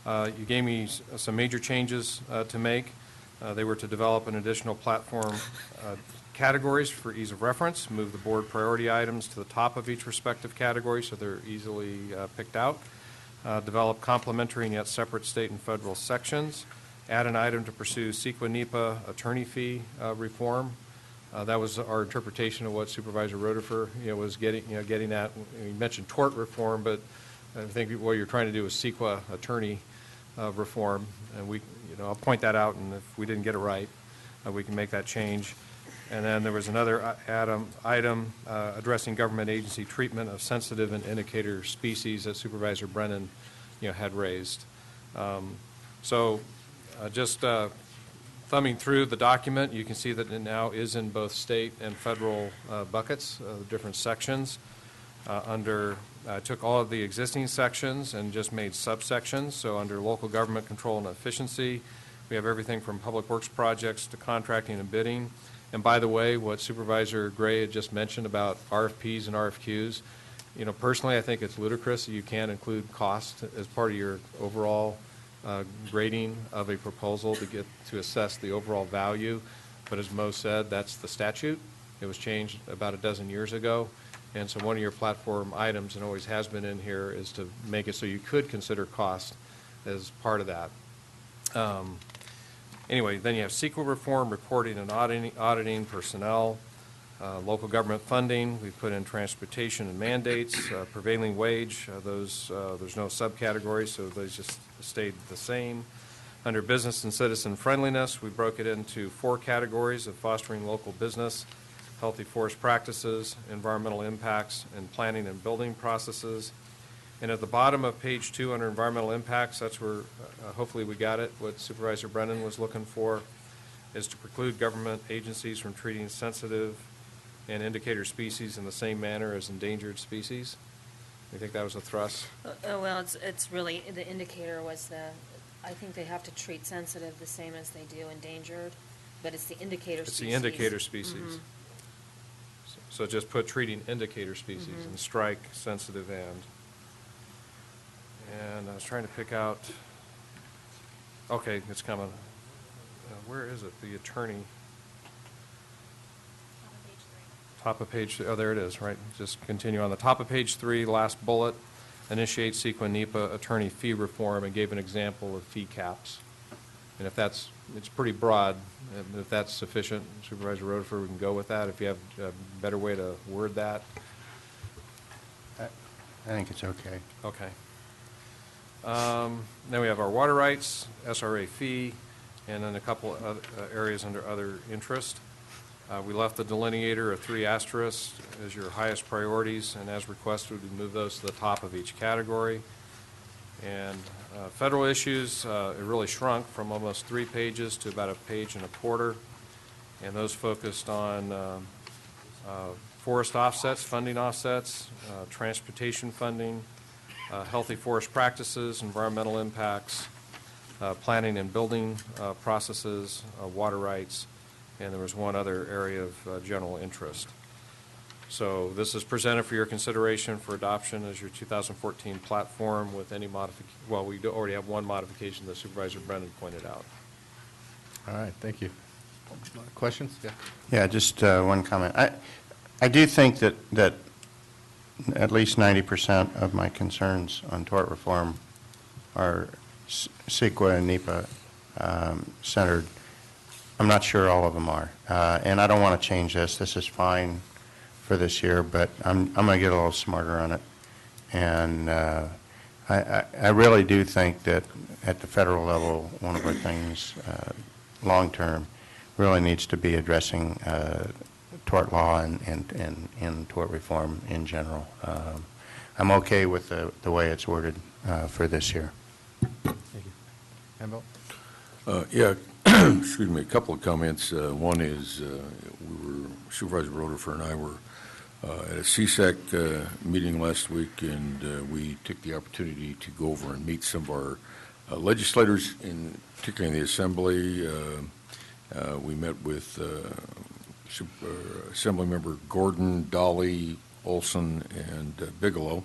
You gave me some major changes to make. They were to develop an additional platform categories for ease of reference, move the board priority items to the top of each respective category so they're easily picked out, develop complementary and yet separate state and federal sections, add an item to pursue CEQA-NEPA attorney fee reform. That was our interpretation of what Supervisor Rotifer was getting at. You mentioned tort reform, but I think what you're trying to do is CEQA attorney reform, and I'll point that out, and if we didn't get it right, we can make that change. And then there was another item addressing government agency treatment of sensitive and indicator species that Supervisor Brennan, had raised. Just thumbing through the document, you can see that it now is in both state and federal buckets, different sections. I took all of the existing sections and just made subsections. So under local government control and efficiency, we have everything from public works projects to contracting and bidding. And by the way, what Supervisor Gray had just mentioned about RFPs and RFQs, personally, I think it's ludicrous that you can't include cost as part of your overall grading of a proposal to assess the overall value. But as Mo said, that's the statute. It was changed about a dozen years ago. And so one of your platform items, and always has been in here, is to make it so you could consider cost as part of that. Anyway, then you have CEQA reform, reporting and auditing personnel, local government funding. We put in transportation and mandates, prevailing wage. There's no subcategories, so those just stayed the same. Under business and citizen friendliness, we broke it into 4 categories of fostering local business, healthy forest practices, environmental impacts, and planning and building processes. And at the bottom of page 2 under environmental impacts, that's where hopefully we got it, what Supervisor Brennan was looking for, is to preclude government agencies from treating sensitive and indicator species in the same manner as endangered species. You think that was a thrust? Well, it's really, the indicator was I think they have to treat sensitive the same as they do endangered, but it's the indicator species. It's the indicator species. Mm-hmm. So just put treating indicator species and strike sensitive and I was trying to pick out, okay, it's coming. Where is it? The attorney. Top of page 3. Oh, there it is, right? Just continue on the top of page 3, last bullet, initiate CEQA-NEPA attorney fee reform, and gave an example of fee caps. And if it's pretty broad, and if that's sufficient, Supervisor Rotifer, we can go with that. If you have a better way to word that. I think it's okay. Okay. Then we have our water rights, SRA fee, and then a couple of areas under other interest. We left the delineator of 3 asterisks as your highest priorities, and as requested, we moved those to the top of each category. And federal issues, it really shrunk from almost 3 pages to about 1.25 pages, and those focused on forest offsets, funding offsets, transportation funding, healthy forest practices, environmental impacts, planning and building processes, water rights, and there was one other area of general interest. So this is presented for your consideration for adoption as your 2014 platform with any well, we already have one modification that Supervisor Brennan pointed out. All right, thank you. Questions? Yeah. Yeah, just one comment. I do think that at least 90% of my concerns on tort reform are CEQA and NEPA centered. I'm not sure all of them are. And I don't want to change this. This is fine for this year, but I'm going to get a little smarter on it. And I really do think that at the federal level, one of our things long-term really needs to be addressing tort law and tort reform in general. I'm okay with the way it's worded for this year. Thank you. Handel? Yeah, excuse me, a couple of comments. One is Supervisor Roderfer and I were at a CSAC meeting last week, and we took the opportunity to go over and meet some of our legislators, particularly in the Assembly. We met with Assemblymember Gordon, Dolly, Olson, and Bigelow.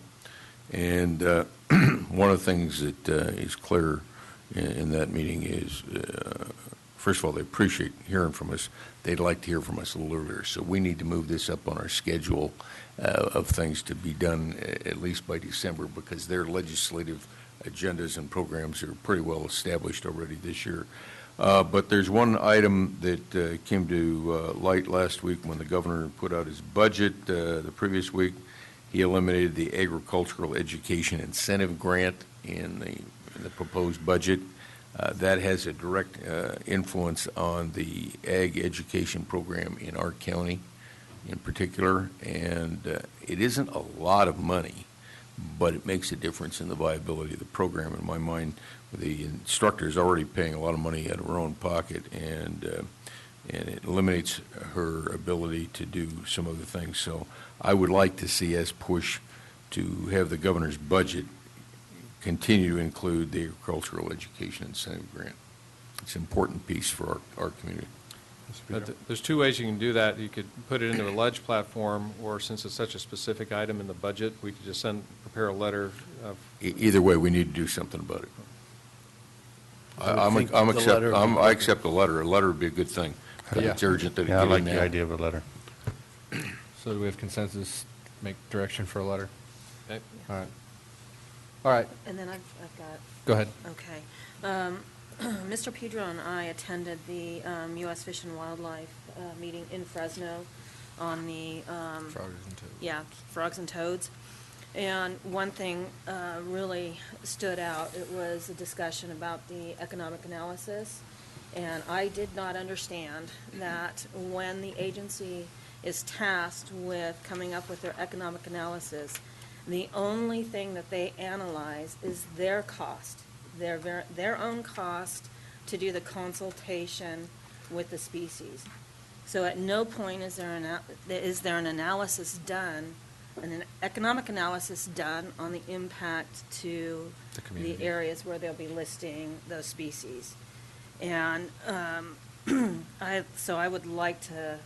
And one of the things that is clear in that meeting is, first of all, they appreciate hearing from us. They'd like to hear from us a little earlier. So we need to move this up on our schedule of things to be done at least by December, because their legislative agendas and programs are pretty well established already this year. But there's one item that came to light last week when the governor put out his budget the previous week. He eliminated the agricultural education incentive grant in the proposed budget. That has a direct influence on the ag education program in our county in particular, and it isn't a lot of money, but it makes a difference in the viability of the program. In my mind, the instructor is already paying a lot of money out of her own pocket, and it eliminates her ability to do some other things. So I would like to see us push to have the governor's budget continue to include the agricultural education incentive grant. It's an important piece for our community. There's two ways you can do that. You could put it into a ledge platform, or since it's such a specific item in the budget, we could just prepare a letter. Either way, we need to do something about it. I accept the letter. A letter would be a good thing. Yeah. It's urgent that it Yeah, I get like in the now. idea of a letter. So do we have consensus, make direction for a letter? Okay. All right. All right, And then I've got, go ahead. okay. Mr. Pedro and I attended the U.S. Fish and Wildlife meeting in Fresno on the, Frogs and toads. yeah, frogs and toads. And one thing really stood out. It was a discussion about the economic analysis. And I did not understand that when the agency is tasked with coming up with their economic analysis, the only thing that they analyze is their cost, their own cost to do the consultation with the species. So at no point is there an analysis done, an economic analysis done on the impact to The community. the areas where they'll be listing those species. And so I would like to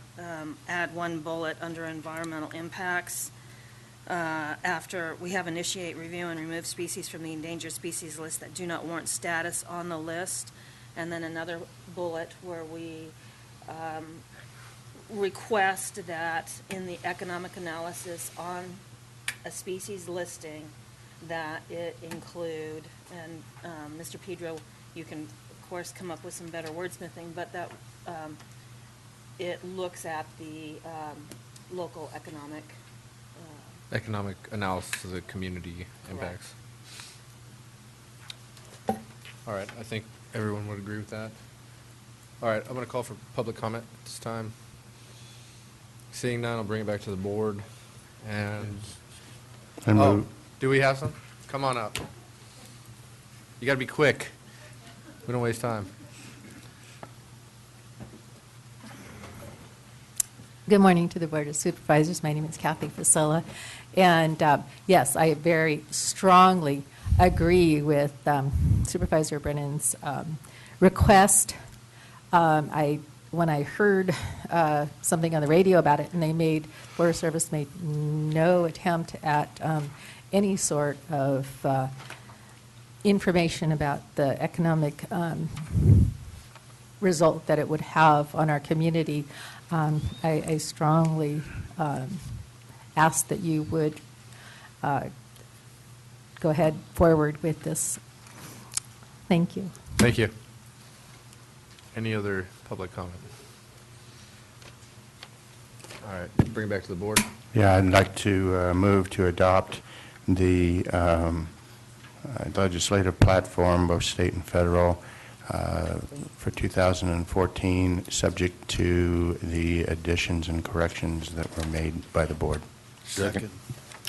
add one bullet under environmental impacts. After we have initiate, review, and remove species from the endangered species list that do not warrant status on the list. And then another bullet where we request that in the economic analysis on a species listing that it include, and Mr. Pedro, you can of course come up with some better wordsmithing, but that it looks at the local economic Economic analysis of the community impacts. All right, I think everyone would agree with that. All right, I'm going to call for public comment at this time. Seeing none, I'll bring it back to the board. And, do we have some? Come on up. You got to be quick. We don't waste time. Good morning to the Board of Supervisors. My name is Kathy Fasola. And yes, I very strongly agree with Supervisor Brennan's request. I when I heard something on the radio about it, and Forest Service made no attempt at any sort of information about the economic result that it would have on our community, I strongly ask that you would go ahead forward with this. Thank you. Thank you. Any other public comment? All right, bring it back to the board. Yeah, I'd like to move to adopt the legislative platform, both state and federal, for 2014, subject to the additions and corrections that were made by the board. Second.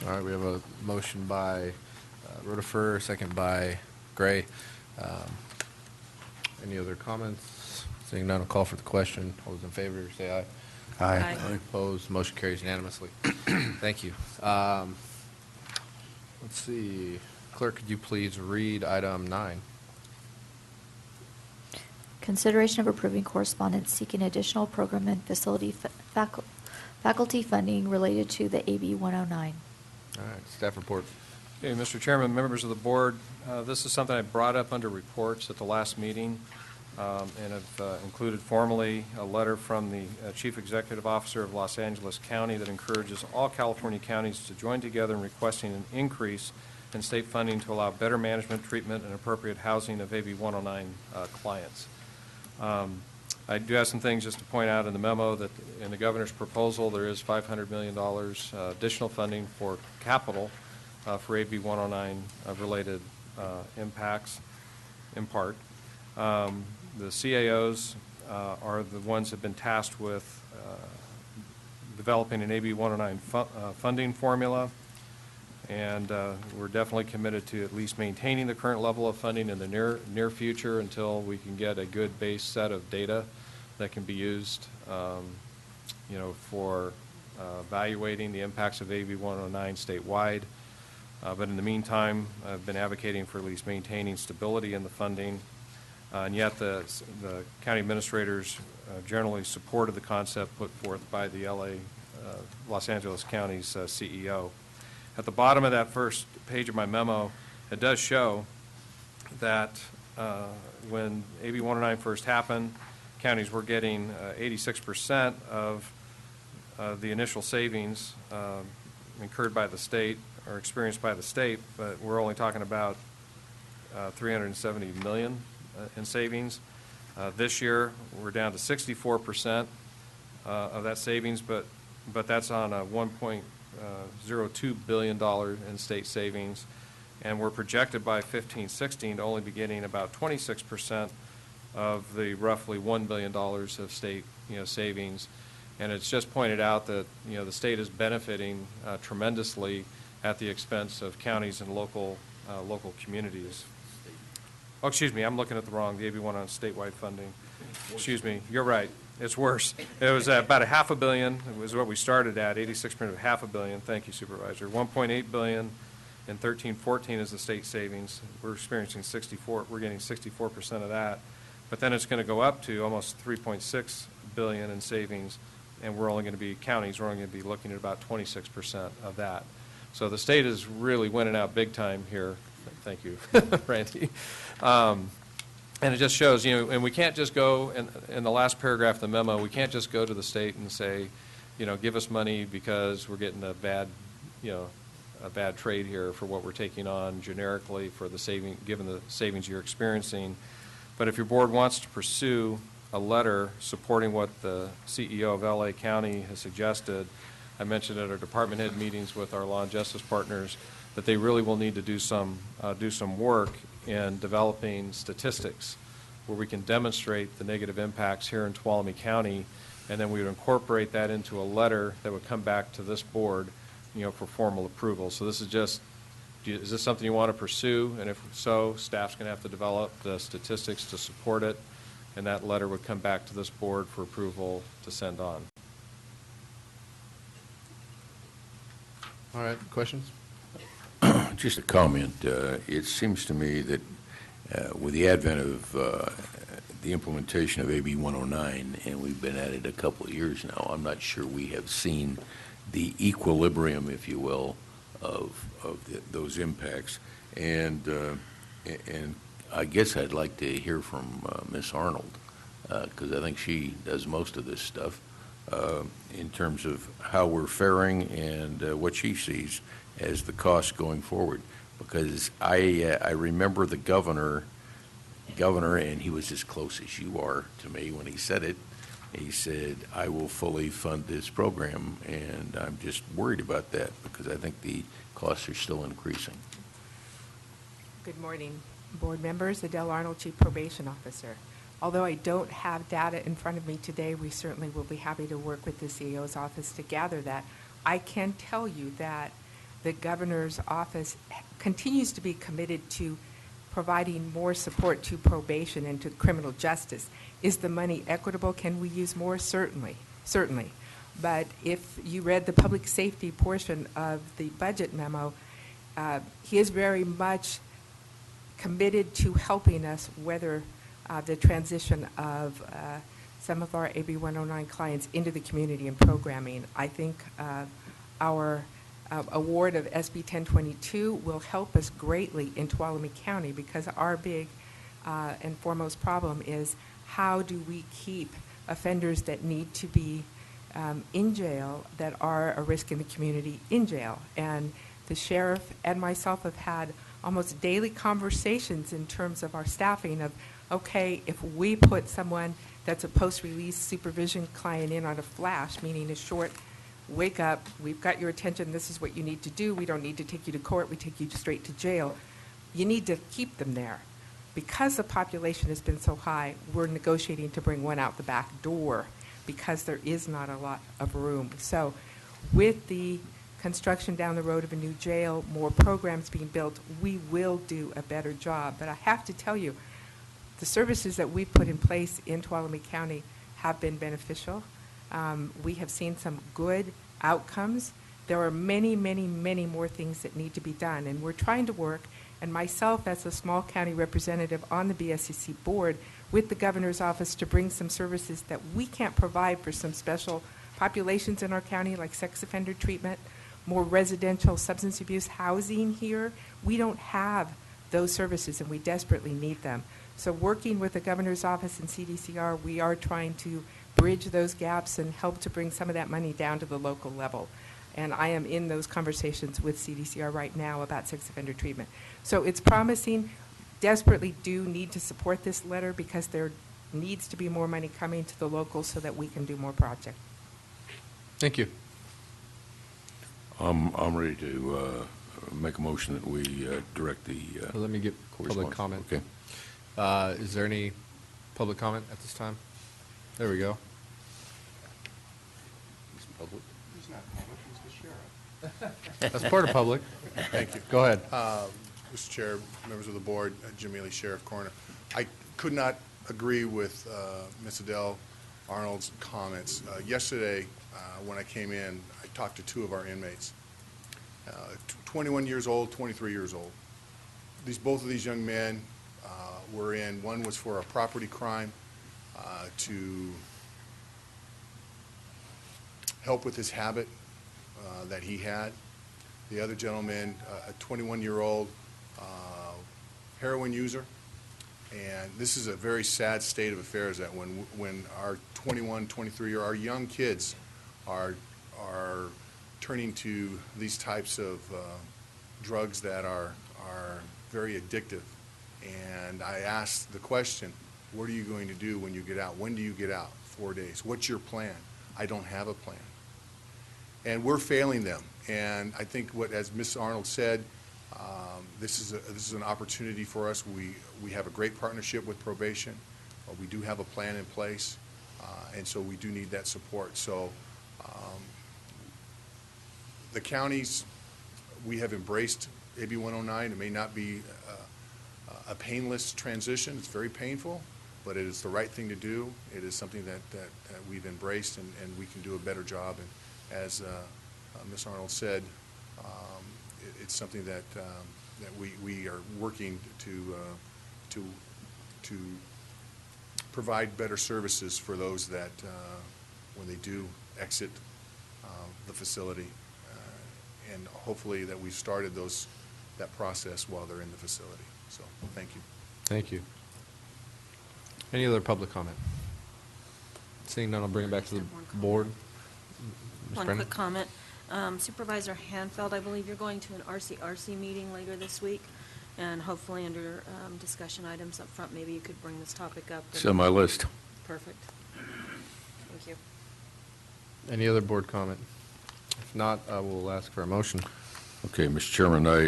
All right, we have a motion by Rotifer, second by Gray. Any other comments? Seeing none, I'll call for the question. All those in favor, say aye. Aye. Aye. Opposed, motion carries unanimously. Thank you. Let's see. Clerk, could you please read item 9? Consideration of approving correspondence seeking additional program and facility faculty funding related to the AB 109. All right, staff report. Okay, Mr. Chairman, members of the board, this is something I brought up under reports at the last meeting, and have included formally a letter from the Chief Executive Officer of Los Angeles County that encourages all California counties to join together in requesting an increase in state funding to allow better management, treatment, and appropriate housing of AB 109 clients. I do have some things just to point out in the memo that in the governor's proposal there is $500 million additional funding for capital for AB 109 related impacts in part. The CAOs are the ones that have been tasked with developing an AB 109 funding formula, and we're definitely committed to at least maintaining the current level of funding in the near future until we can get a good base set of data that can be used for evaluating the impacts of AB 109 statewide. But in the meantime, I've been advocating for at least maintaining stability in the funding, and yet the county administrators generally supported the concept put forth by the Los Angeles County's CEO. At the bottom of that first page of my memo, it does show that when AB 109 first happened, counties were getting 86% of the initial savings incurred by the state or experienced by the state, but we're only talking about $370 million in savings. This year, we're down to 64% of that savings, but that's on a $1.02 billion in state savings, and we're projected by 15-16 to only be getting about 26% of the roughly $1 billion of state savings. And it's just pointed out that the state is benefiting tremendously at the expense of counties and local communities. Oh, excuse me, I'm looking at the AB 109 statewide funding. Excuse me, you're right. It's worse. It was about $500 million. It was what we started at, 86% of $500 million. Thank you, Supervisor. $1.8 billion in 13-14 is the state savings. We're experiencing 64. We're getting 64% of that. But then it's going to go up to almost $3.6 billion in savings, and we're only going to be counties. We're only going to be looking at about 26% of that. So the state is really winning out big time here. Thank you, Randy. And it just shows, and we can't just go, in the last paragraph of the memo, we can't just go to the state and say, give us money because we're getting a bad trade here for what we're taking on generically for the saving, given the savings you're experiencing. But if your board wants to pursue a letter supporting what the CEO of LA County has suggested, I mentioned at our department head meetings with our law and justice partners that they really will need to do some work in developing statistics where we can demonstrate the negative impacts here in Tuolumne County, and then we would incorporate that into a letter that would come back to this board, for formal approval. So this is just, is this something you want to pursue? And if so, staff's going to have to develop the statistics to support it, and that letter would come back to this board for approval to send on. All right, questions? Just a comment. It seems to me that with the advent of the implementation of AB 109, and we've been at it a couple of years now. I'm not sure we have seen the equilibrium, if you will, of those impacts. And I guess I'd like to hear from Ms. Arnold, because I think she does most of this stuff, in terms of how we're faring and what she sees as the cost going forward. Because I remember the governor, and he was as close as you are to me when he said it. He said, I will fully fund this program, and I'm just worried about that because I think the costs are still increasing. Good morning, board members. Adele Arnold, Chief Probation Officer. Although I don't have data in front of me today, we certainly will be happy to work with the CEO's office to gather that. I can tell you that the governor's office continues to be committed to providing more support to probation and to criminal justice. Is the money equitable? Can we use more? Certainly, certainly. But if you read the public safety portion of the budget memo, he is very much committed to helping us weather the transition of some of our AB 109 clients into the community and programming. I think our award of SB 1022 will help us greatly in Tuolumne County, because our big and foremost problem is how do we keep offenders that need to be in jail, that are a risk in the community, in jail. And the sheriff and myself have had almost daily conversations in terms of our staffing of, okay, if we put someone that's a post-release supervision client in on a flash, meaning a short wake up, we've got your attention, this is what you need to do, we don't need to take you to court, we take you straight to jail. You need to keep them there. Because the population has been so high, we're negotiating to bring one out the back door because there is not a lot of room. So with the construction down the road of a new jail, more programs being built, we will do a better job. But I have to tell you, the services that we've put in place in Tuolumne County have been beneficial. We have seen some good outcomes. There are many, many, many more things that need to be done, and we're trying to work, and myself as a small county representative on the BSCC board with the governor's office, to bring some services that we can't provide for some special populations in our county, like sex offender treatment, more residential substance abuse housing here. We don't have those services, and we desperately need them. So working with the governor's office and CDCR, we are trying to bridge those gaps and help to bring some of that money down to the local level. And I am in those conversations with CDCR right now about sex offender treatment. So it's promising. Desperately do need to support this letter, because there needs to be more money coming to the locals so that we can do more projects. Thank you. I'm ready to make a motion that we direct the Let me get public correspondence. comment. Okay. Is there any public comment at this time? There we go. Is it public? He's not public, he's the sheriff. That's part of public. Thank you. Go ahead. Mr. Chair, members of the board, Jim Ely, Sheriff Coroner. I could not agree with Ms. Adele Arnold's comments. Yesterday, when I came in, I talked to two of our inmates, 21 years old, 23 years old. Both of these young men were in, one was for a property crime to help with his habit that he had. The other gentleman, a 21-year-old heroin user. And this is a very sad state of affairs, that when our 21, 23-year, our young kids are turning to these types of drugs that are very addictive. And I asked the question, what are you going to do when you get out? When do you get out? 4 days. What's your plan? I don't have a plan. And we're failing them. And I think as Ms. Arnold said, this is an opportunity for us. We have a great partnership with probation. We do have a plan in place, and so we do need that support. So the counties, we have embraced AB 109. It may not be a painless transition. It's very painful, but it is the right thing to do. It is something that we've embraced, and we can do a better job. And as Ms. Arnold said, it's something that we are working to provide better services for those that, when they do exit the facility. And hopefully that we've started that process while they're in the facility. So, thank you. Thank you. Any other public comment? Seeing none, I'll bring it back to the board. Ms. One Brennan? quick comment. Supervisor Hanfeld, I believe you're going to an RCRC meeting later this week, and hopefully under discussion items up front, maybe you could bring this topic up. It's on my list. Perfect. Thank you. Any other board comment? If not, I will ask for a motion. Okay, Mr. Chairman, I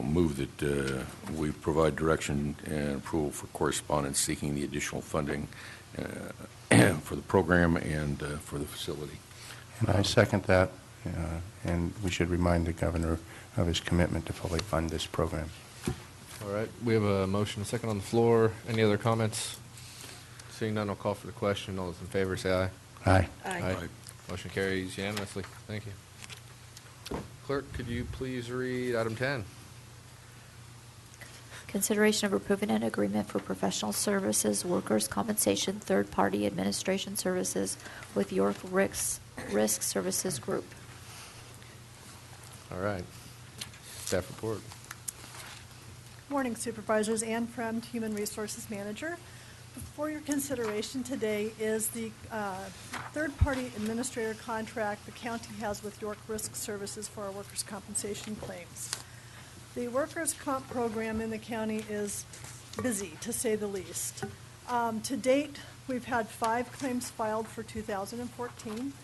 move that we provide direction and approval for correspondence seeking the additional funding for the program and for the facility. And I second that, and we should remind the governor of his commitment to fully fund this program. All right, we have a motion, a second on the floor. Any other comments? Seeing none, I'll call for the question. All those in favor say aye. Aye. Aye. Motion carries unanimously. Thank you. Clerk, could you please read item 10? Consideration of approving an agreement for professional services, workers' compensation, third-party administration services with York Risk Services Group. All right. Staff report. Morning Supervisors, Ann Fremd, Human Resources Manager. For your consideration today is the third-party administrator contract the county has with York Risk Services for our workers' compensation claims. The workers' comp program in the county is busy, to say the least. To date, we've had 5 claims filed for 2014.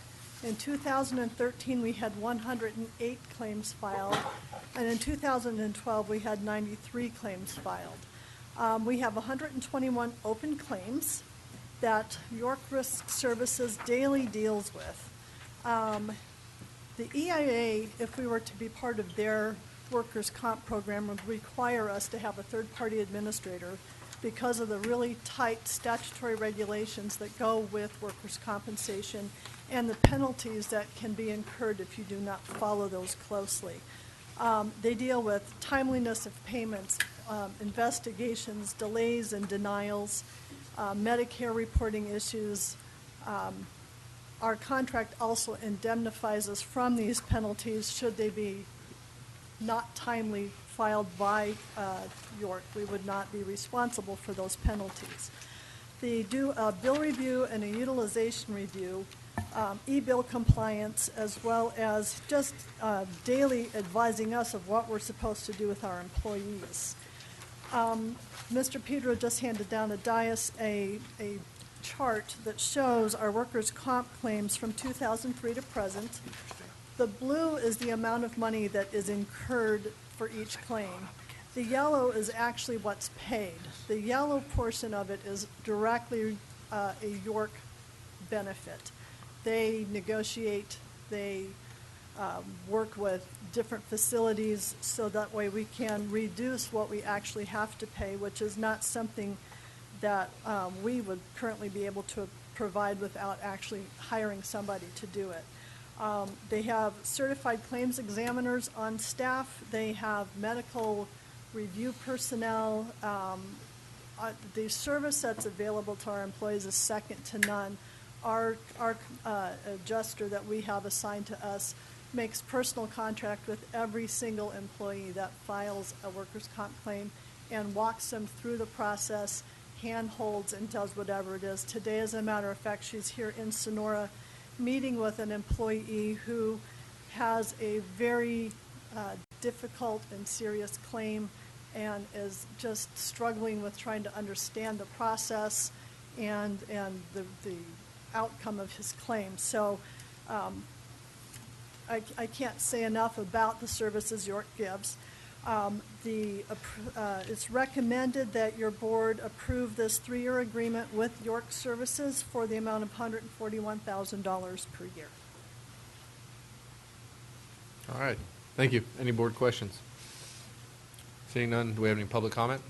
In 2013, we had 108 claims filed, and in 2012, we had 93 claims filed. We have 121 open claims that York Risk Services daily deals with. The EIA, if we were to be part of their workers' comp program, would require us to have a third-party administrator because of the really tight statutory regulations that go with workers' compensation and the penalties that can be incurred if you do not follow those closely. They deal with timeliness of payments, investigations, delays and denials, Medicare reporting issues. Our contract also indemnifies us from these penalties should they be not timely filed by York. We would not be responsible for those penalties. They do a bill review and a utilization review, e-bill compliance, as well as just daily advising us of what we're supposed to do with our employees. Mr. Pedro just handed down a dais a chart that shows our workers' comp claims from 2003 to present. The blue is the amount of money that is incurred for each claim. The yellow is actually what's paid. The yellow portion of it is directly a York benefit. They negotiate, they work with different facilities so that way we can reduce what we actually have to pay, which is not something that we would currently be able to provide without actually hiring somebody to do it. They have certified claims examiners on staff. They have medical review personnel. The service that's available to our employees is second to none. Our adjuster that we have assigned to us makes personal contact with every single employee that files a workers' comp claim and walks them through the process, handholds, and does whatever it is. Today, as a matter of fact, she's here in Sonora meeting with an employee who has a very difficult and serious claim and is just struggling with trying to understand the process and the outcome of his claim. So I can't say enough about the services York gives. It's recommended that your board approve this 3-year agreement with York Services for the amount of $141,000 per year. All right. Thank you. Any board questions? Seeing none, do we have any public comment?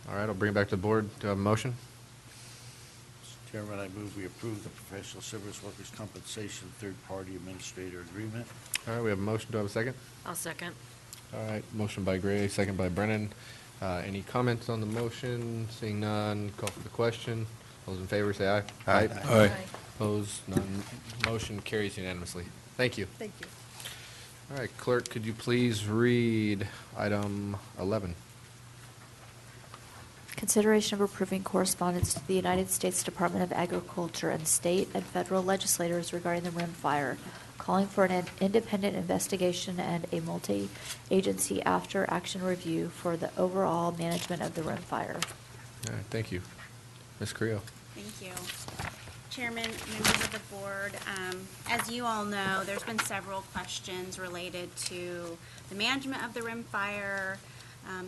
All right, I'll bring it back to the board. Do I have a motion? Mr. Chairman, I move we approve the professional service workers' compensation third-party administrator agreement. All right, we have a motion. Do I have a second? I'll second. All right, motion by Gray, second by Brennan. Any comments on the motion? Seeing none, call for the question. All those in favor say aye. Aye. Aye. Opposed? None. Motion carries unanimously. Thank you. Thank you. All right, clerk, could you please read item 11? Consideration of approving correspondence to the United States Department of Agriculture and state and federal legislators regarding the Rim Fire, calling for an independent investigation and a multi-agency after-action review for the overall management of the Rim Fire. All right, thank you. Ms. Creel. Thank you. Chairman, members of the board, as you all know, there's been several questions related to the management of the Rim Fire,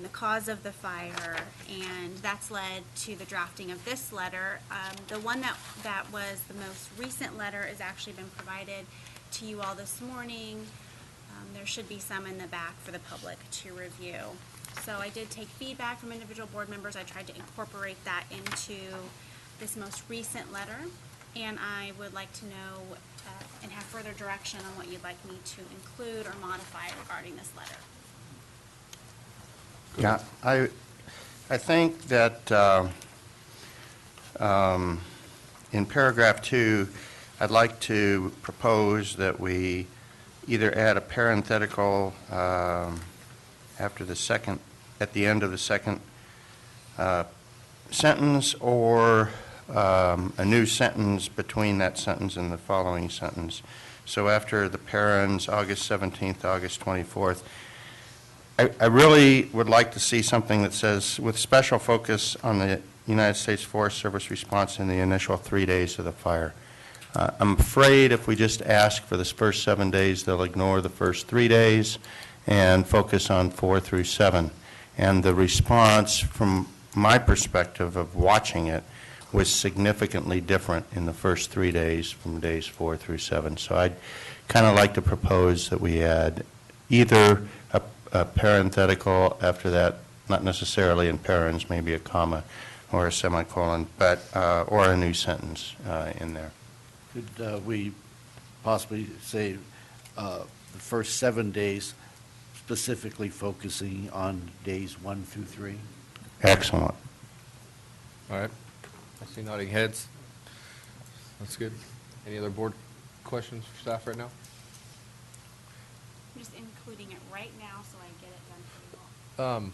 the cause of the fire, and that's led to the drafting of this letter. The one that was the most recent letter has actually been provided to you all this morning. There should be some in the back for the public to review. So I did take feedback from individual board members. I tried to incorporate that into this most recent letter, and I would like to know and have further direction on what you'd like me to include or modify regarding this letter. Yeah, I think that in paragraph 2, I'd like to propose that we either add a parenthetical after the second, at the end of the second sentence, or a new sentence between that sentence and the following sentence. So after the parens, August 17th, August 24th, I really would like to see something that says, with special focus on the United States Forest Service response in the initial 3 days of the fire. I'm afraid if we just ask for the first 7 days, they'll ignore the first 3 days and focus on 4 through 7. And the response, from my perspective of watching it, was significantly different in the first 3 days from days 4 through 7. So I'd kind of like to propose that we add either a parenthetical after that, not necessarily in parens, maybe a comma or a semicolon, but or a new sentence in there. Could we possibly say the first 7 days, specifically focusing on days 1 through 3? Excellent. All right. I see nodding heads. That's good. Any other board questions for staff right now? I'm just including it right now so I get it done for you all.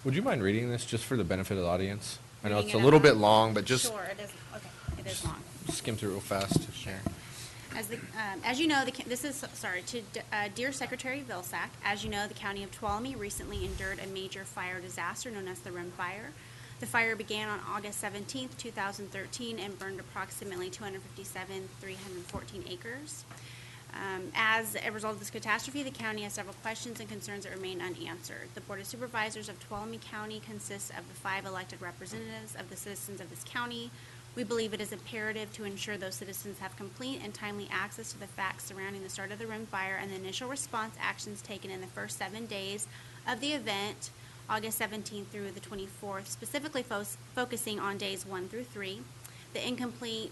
Would you mind reading this just for the benefit of the audience? I know Reading it's a it little out bit loud? long, but just Sure, it is, okay, it is long. skim through real fast. Sure. As you know, this is, sorry, to Dear Secretary Vilsack, as you know, the County of Tuolumne recently endured a major fire disaster known as the Rim Fire. The fire began on August 17th, 2013, and burned approximately 257,314 acres. As a result of this catastrophe, the county has several questions and concerns that remain unanswered. The Board of Supervisors of Tuolumne County consists of the 5 elected representatives of the citizens of this county. We believe it is imperative to ensure those citizens have complete and timely access to the facts surrounding the start of the Rim Fire and the initial response actions taken in the first 7 days of the event, August 17th through the 24th, specifically focusing on days 1 through 3. The incomplete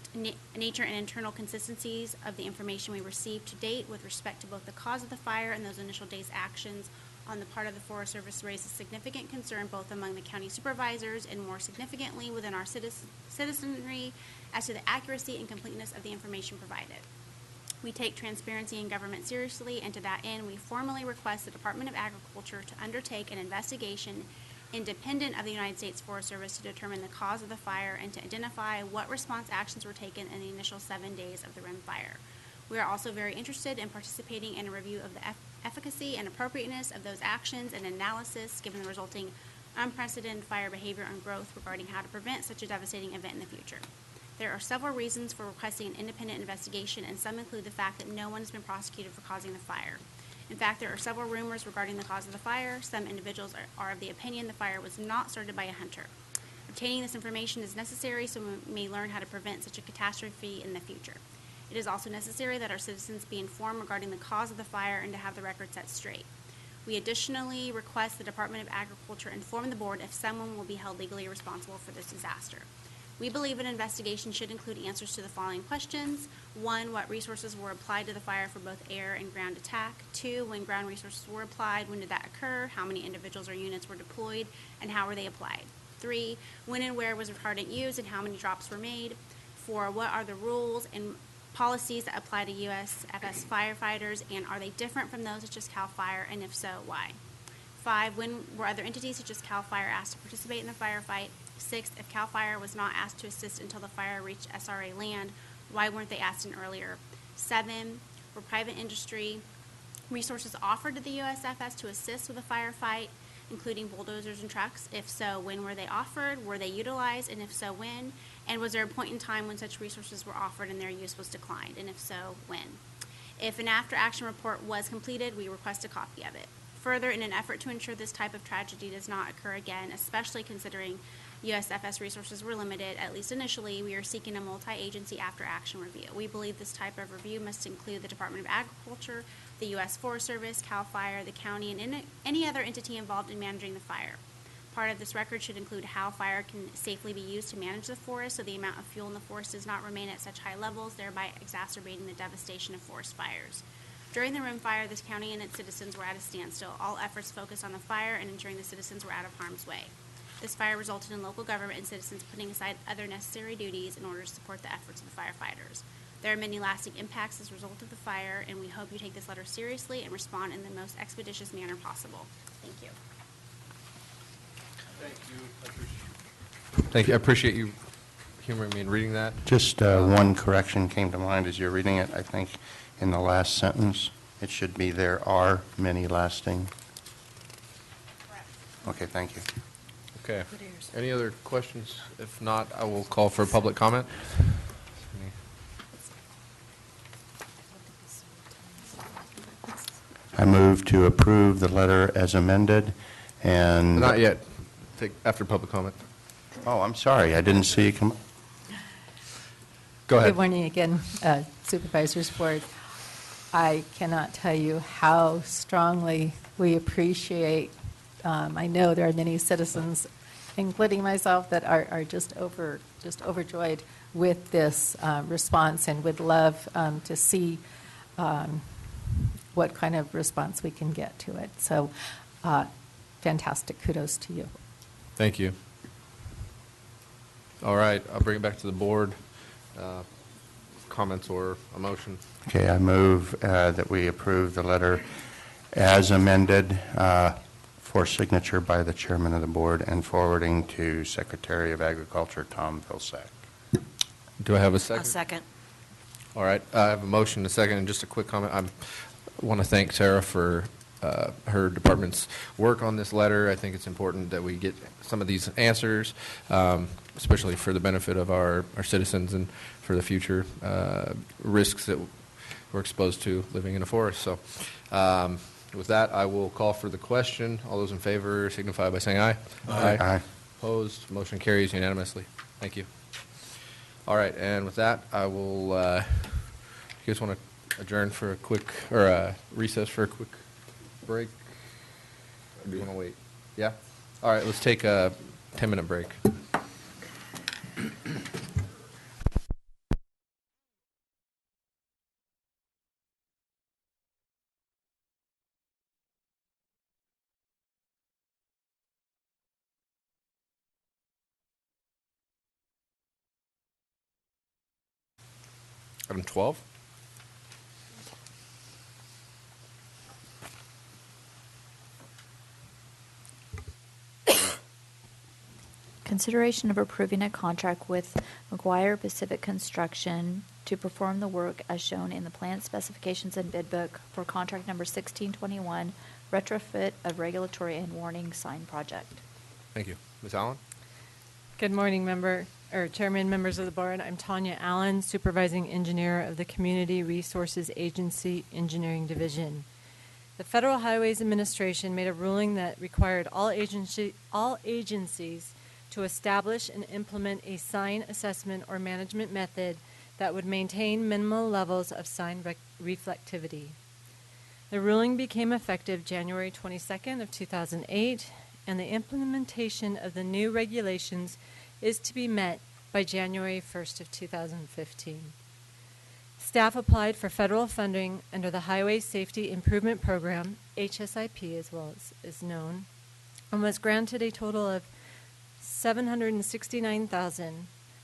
nature and internal consistencies of the information we received to date with respect to both the cause of the fire and those initial days' actions on the part of the Forest Service raises significant concern both among the county supervisors and more significantly within our citizenry as to the accuracy and completeness of the information provided. We take transparency in government seriously, and to that end, we formally request the Department of Agriculture to undertake an investigation independent of the United States Forest Service to determine the cause of the fire and to identify what response actions were taken in the initial 7 days of the Rim Fire. We are also very interested in participating in a review of the efficacy and appropriateness of those actions and analysis given the resulting unprecedented fire behavior and growth regarding how to prevent such a devastating event in the future. There are several reasons for requesting an independent investigation, and some include the fact that no one has been prosecuted for causing the fire. In fact, there are several rumors regarding the cause of the fire. Some individuals are of the opinion the fire was not started by a hunter. Obtaining this information is necessary so we may learn how to prevent such a catastrophe in the future. It is also necessary that our citizens be informed regarding the cause of the fire and to have the record set straight. We additionally request the Department of Agriculture inform the board if someone will be held legally responsible for this disaster. We believe an investigation should include answers to the following questions. 1, what resources were applied to the fire for both air and ground attack? 2, when ground resources were applied, when did that occur? How many individuals or units were deployed, and how were they applied? 3, when and where was retardant used, and how many drops were made? 4, what are the rules and policies that apply to USFS firefighters, and are they different from those such as CAL FIRE, and if so, why? 5, when were other entities such as CAL FIRE asked to participate in the firefight? 6, if CAL FIRE was not asked to assist until the fire reached SRA land, why weren't they asked in earlier? 7, were private industry resources offered to the USFS to assist with a firefight, including bulldozers and trucks? If so, when were they offered? Were they utilized? And if so, when? And was there a point in time when such resources were offered and their use was declined? And if so, when? If an after-action report was completed, we request a copy of it. Further, in an effort to ensure this type of tragedy does not occur again, especially considering USFS resources were limited, at least initially, we are seeking a multi-agency after-action review. We believe this type of review must include the Department of Agriculture, the U.S. Forest Service, CAL FIRE, the county, and any other entity involved in managing the fire. Part of this record should include how fire can safely be used to manage the forest so the amount of fuel in the forest does not remain at such high levels, thereby exacerbating the devastation of forest fires. During the rim fire, this county and its citizens were at a standstill. All efforts focused on the fire and ensuring the citizens were out of harm's way. This fire resulted in local government and citizens putting aside other necessary duties in order to support the efforts of the firefighters. There are many lasting impacts as a result of the fire, and we hope you take this letter seriously and respond in the most expeditious manner possible. Thank you. Thank you. I appreciate you humoring me in reading that. Just one correction came to mind as you're reading it. I think in the last sentence, it should be, there are many lasting. Okay, thank you. Okay. Any other questions? If not, I will call for public comment. I move to approve the letter as amended and... Not yet. Take after public comment. Oh, I'm sorry. I didn't see you come. Go ahead. Good morning again, Supervisors Board. I cannot tell you how strongly we appreciate, I know there are many citizens, including myself, that are just overjoyed with this response and would love to see what kind of response we can get to it. So fantastic. Kudos to you. Thank you. All right, I'll bring it back to the board. Comments or a motion? Okay, I move that we approve the letter as amended for signature by the chairman of the board and forwarding to Secretary of Agriculture Tom Vilsack. Do I have a second? A second. All right, I have a motion, a second, and just a quick comment. I want to thank Sarah for her department's work on this letter. I think it's important that we get some of these answers, especially for the benefit of our citizens and for the future risks that we're exposed to living in a forest. So with that, I will call for the question. All those in favor signify by saying aye. Aye. Aye. Opposed? Motion carries unanimously. Thank you. All right, and with that, I will, you guys want to adjourn for a quick, or recess for a quick break? Or do you want to wait? Yeah? All right, let's take a 10-minute break. Item 12? Consideration of approving a contract with McGuire Pacific Construction to perform the work as shown in the plant specifications and bid book for contract number 1621, retrofit of regulatory and warning sign project. Thank you. Ms. Allen? Good morning, Chairman, members of the board. I'm Tanya Allen, Supervising Engineer of the Community Resources Agency Engineering Division. The Federal Highways Administration made a ruling that required all agencies to establish and implement a sign assessment or management method that would maintain minimal levels of sign reflectivity. The ruling became effective January 22nd of 2008, and the implementation of the new regulations is to be met by January 1st of 2015. Staff applied for federal funding under the Highway Safety Improvement Program, HSIP as well as is known, and was granted a total of $769,000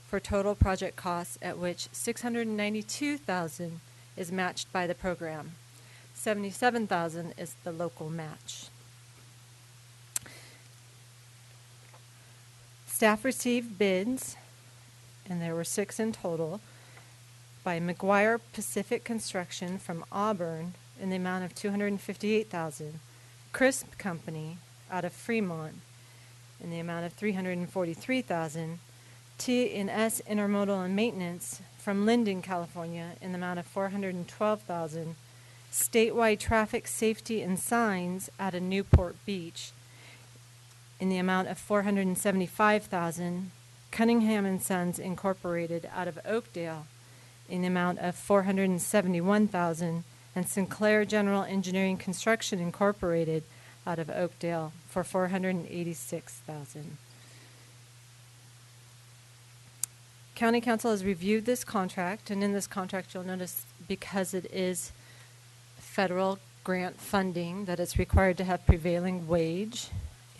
for total project costs, at which $692,000 is matched by the program. $77,000 is the local match. Staff received bids, and there were 6 in total, by McGuire Pacific Construction from Auburn in the amount of $258,000, Crisp Company out of Fremont in the amount of $343,000, T&S Intermodal and Maintenance from Linden, California in the amount of $412,000, Statewide Traffic Safety and Signs out of Newport Beach in the amount of $475,000, Cunningham and Sons Incorporated out of Oakdale in the amount of $471,000, and Sinclair General Engineering Construction Incorporated out of Oakdale for $486,000. County Council has reviewed this contract, and in this contract you'll notice, because it is federal grant funding, that it's required to have prevailing wage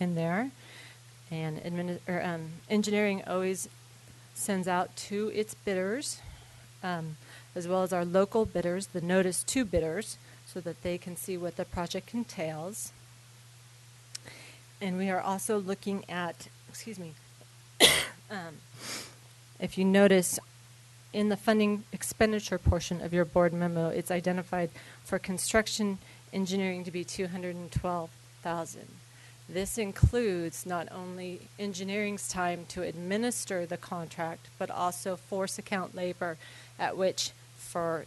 in there, and engineering always sends out to its bidders, as well as our local bidders, the notice to bidders, so that they can see what the project entails. And we are also looking at, if you notice in the funding expenditure portion of your board memo, it's identified for construction engineering to be $212,000. This includes not only engineering's time to administer the contract, but also force account labor, at which for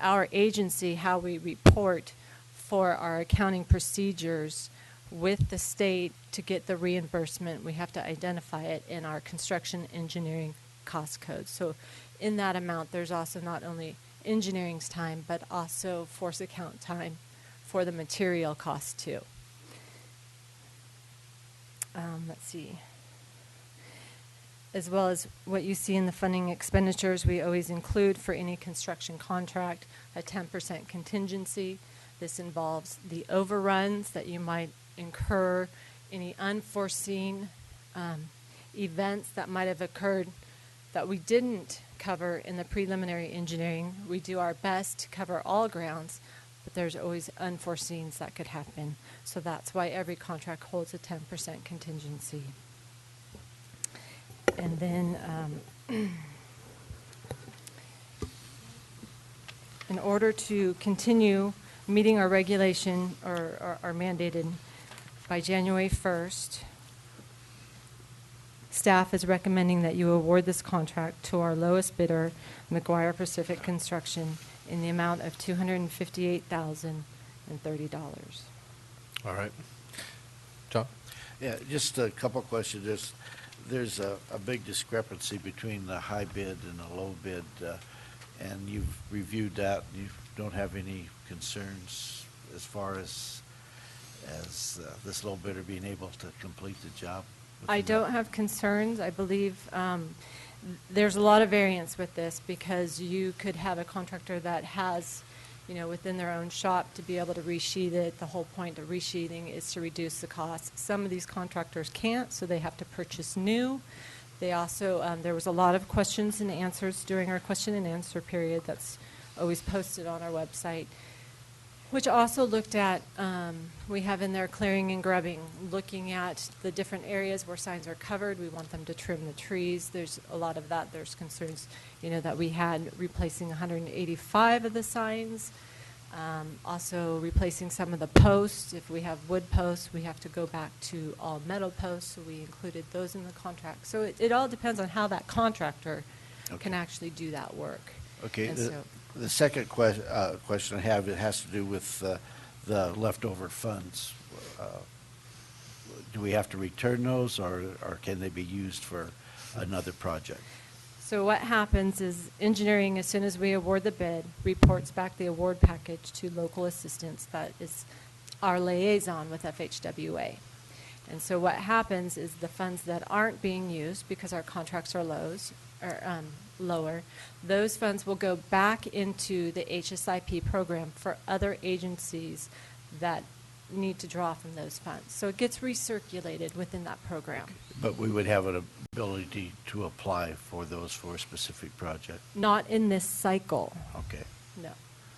our agency, how we report for our accounting procedures with the state to get the reimbursement, we have to identify it in our construction engineering cost code. So in that amount, there's also not only engineering's time, but also force account time for the material cost too. Let's see. As well as what you see in the funding expenditures, we always include for any construction contract a 10% contingency. This involves the overruns that you might incur, any unforeseen events that might have occurred that we didn't cover in the preliminary engineering. We do our best to cover all grounds, but there's always unforeseens that could happen. So that's why every contract holds a 10% contingency. And then in order to continue meeting our regulation or our mandated by January 1st, staff is recommending that you award this contract to our lowest bidder, McGuire Pacific Construction, in the amount of $258,030. All right. John? Yeah, just a couple of questions. There's a big discrepancy between the high bid and the low bid, and you've reviewed that. You don't have any concerns as far as this low bidder being able to complete the job? I don't have concerns. I believe there's a lot of variance with this, because you could have a contractor that has, within their own shop to be able to resheet it. The whole point of resheeting is to reduce the cost. Some of these contractors can't, so they have to purchase new. They also, there was a lot of questions and answers during our question and answer period that's always posted on our website, which also looked at, we have in there clearing and grubbing, looking at the different areas where signs are covered. We want them to trim the trees. There's a lot of that. There's concerns, that we had replacing 185 of the signs. Also replacing some of the posts. If we have wood posts, we have to go back to all metal posts, so we included those in the contract. So it all depends on how that contractor can actually do that work. Okay. And The second question I have, it has to do with the leftover funds. Do we have to return those, or can they be used for another project? So what happens is engineering, as soon as we award the bid, reports back the award package to local assistance. That is our liaison with FHWA. And so what happens is the funds that aren't being used because our contracts are lower, those funds will go back into the HSIP program for other agencies that need to draw from those funds. So it gets recirculated within that program. But we would have an ability to apply for those for a specific project? Not in this cycle. Okay. No.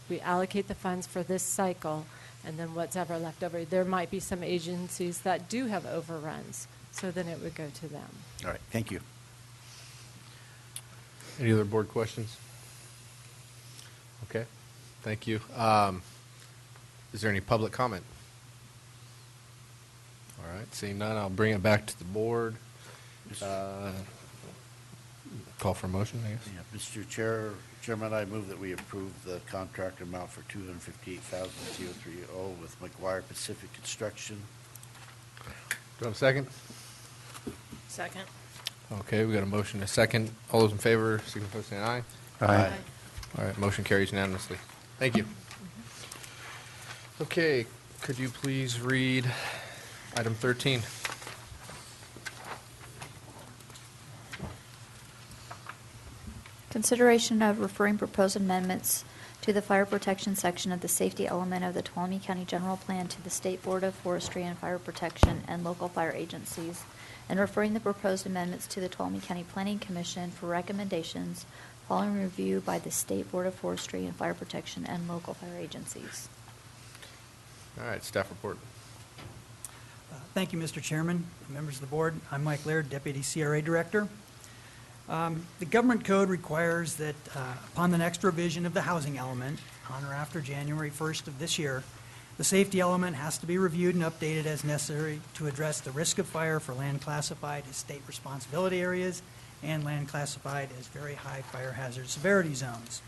We allocate the funds for this cycle, and then what's ever left over. There might be some agencies that do have overruns, so then it would go to them. All right, thank you. Any other board questions? Okay, thank you. Is there any public comment? All right, seeing none, I'll bring it back to the board. Call for a motion, I guess. Yeah, Mr. Chairman, I move that we approve the contract amount for $258,030 with McGuire Pacific Construction. Do I have a second? Second. Okay, we got a motion, a second. All those in favor, signify by saying aye. Aye. All right, motion carries unanimously. Thank you. Okay, could you please read item 13? Consideration of referring proposed amendments to the fire protection section of the safety element of the Tuolumne County General Plan to the State Board of Forestry and Fire Protection and local fire agencies, and referring the proposed amendments to the Tuolumne County Planning Commission for recommendations following review by the State Board of Forestry and Fire Protection and local fire agencies. All right, staff report. Thank you, Mr. Chairman, members of the board. I'm Mike Laird, Deputy CRA Director. The government code requires that upon the next revision of the housing element on or after January 1st of this year, the safety element has to be reviewed and updated as necessary to address the risk of fire for land classified as state responsibility areas and land classified as very high fire hazard severity zones.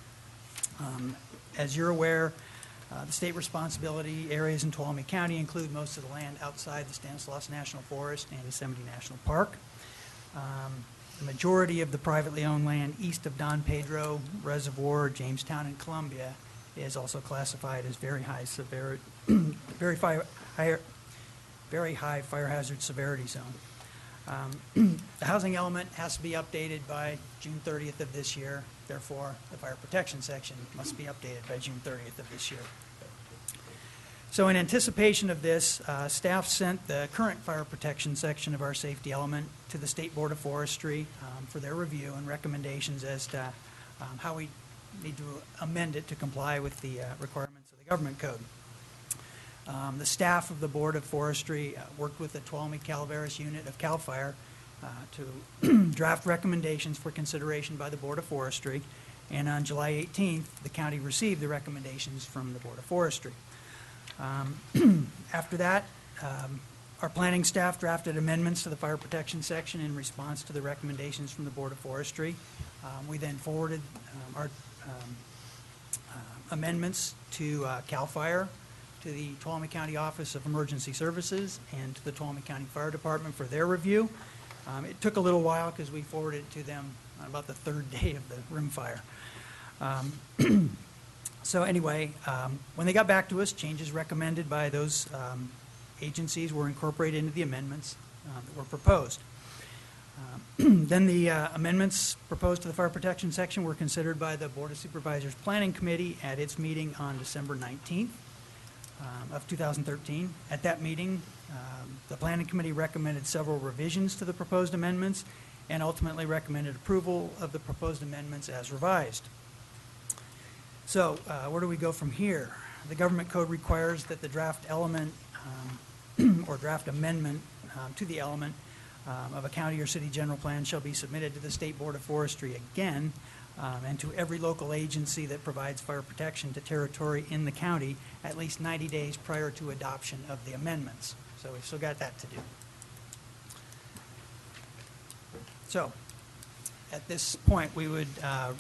As you're aware, the state responsibility areas in Tuolumne County include most of the land outside the Stanislaus National Forest and Yosemite National Park. The majority of the privately owned land east of Don Pedro Reservoir, Jamestown, and Columbia is also classified as very high fire hazard severity zone. The housing element has to be updated by June 30th of this year. Therefore, the fire protection section must be updated by June 30th of this year. So in anticipation of this, staff sent the current fire protection section of our safety element to the State Board of Forestry for their review and recommendations as to how we need to amend it to comply with the requirements of the government code. The staff of the Board of Forestry worked with the Tuolumne Calaveras unit of CAL FIRE to draft recommendations for consideration by the Board of Forestry, and on July 18th, the county received the recommendations from the Board of Forestry. After that, our planning staff drafted amendments to the fire protection section in response to the recommendations from the Board of Forestry. We then forwarded our amendments to CAL FIRE, to the Tuolumne County Office of Emergency Services, and to the Tuolumne County Fire Department for their review. It took a little while because we forwarded it to them on about the third day of the rim fire. So anyway, when they got back to us, changes recommended by those agencies were incorporated into the amendments that were proposed. Then the amendments proposed to the fire protection section were considered by the Board of Supervisors Planning Committee at its meeting on December 19th of 2013. At that meeting, the Planning Committee recommended several revisions to the proposed amendments and ultimately recommended approval of the proposed amendments as revised. So where do we go from here? The government code requires that the draft element or draft amendment to the element of a county or city general plan shall be submitted to the State Board of Forestry again and to every local agency that provides fire protection to territory in the county at least 90 days prior to adoption of the amendments. So we've still got that to do. So at this point, we would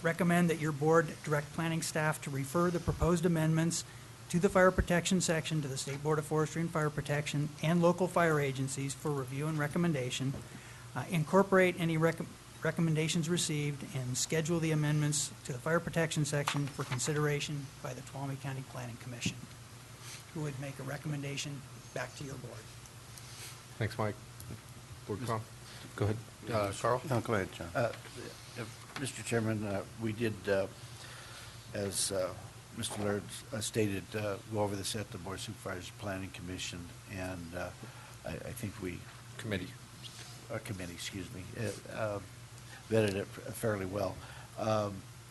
recommend that your board direct planning staff to refer the proposed amendments to the fire protection section to the State Board of Forestry and Fire Protection and local fire agencies for review and recommendation, incorporate any recommendations received, and schedule the amendments to the fire protection section for consideration by the Tuolumne County Planning Commission, who would make a recommendation back to your board. Thanks, Mike. Board com? Go ahead. Carl? No, go ahead, John. Mr. Chairman, we did, as Mr. Laird stated, go over this at the Board of Supervisors Planning Commission, and I think we... Committee. Committee, excuse me, vetted it fairly well.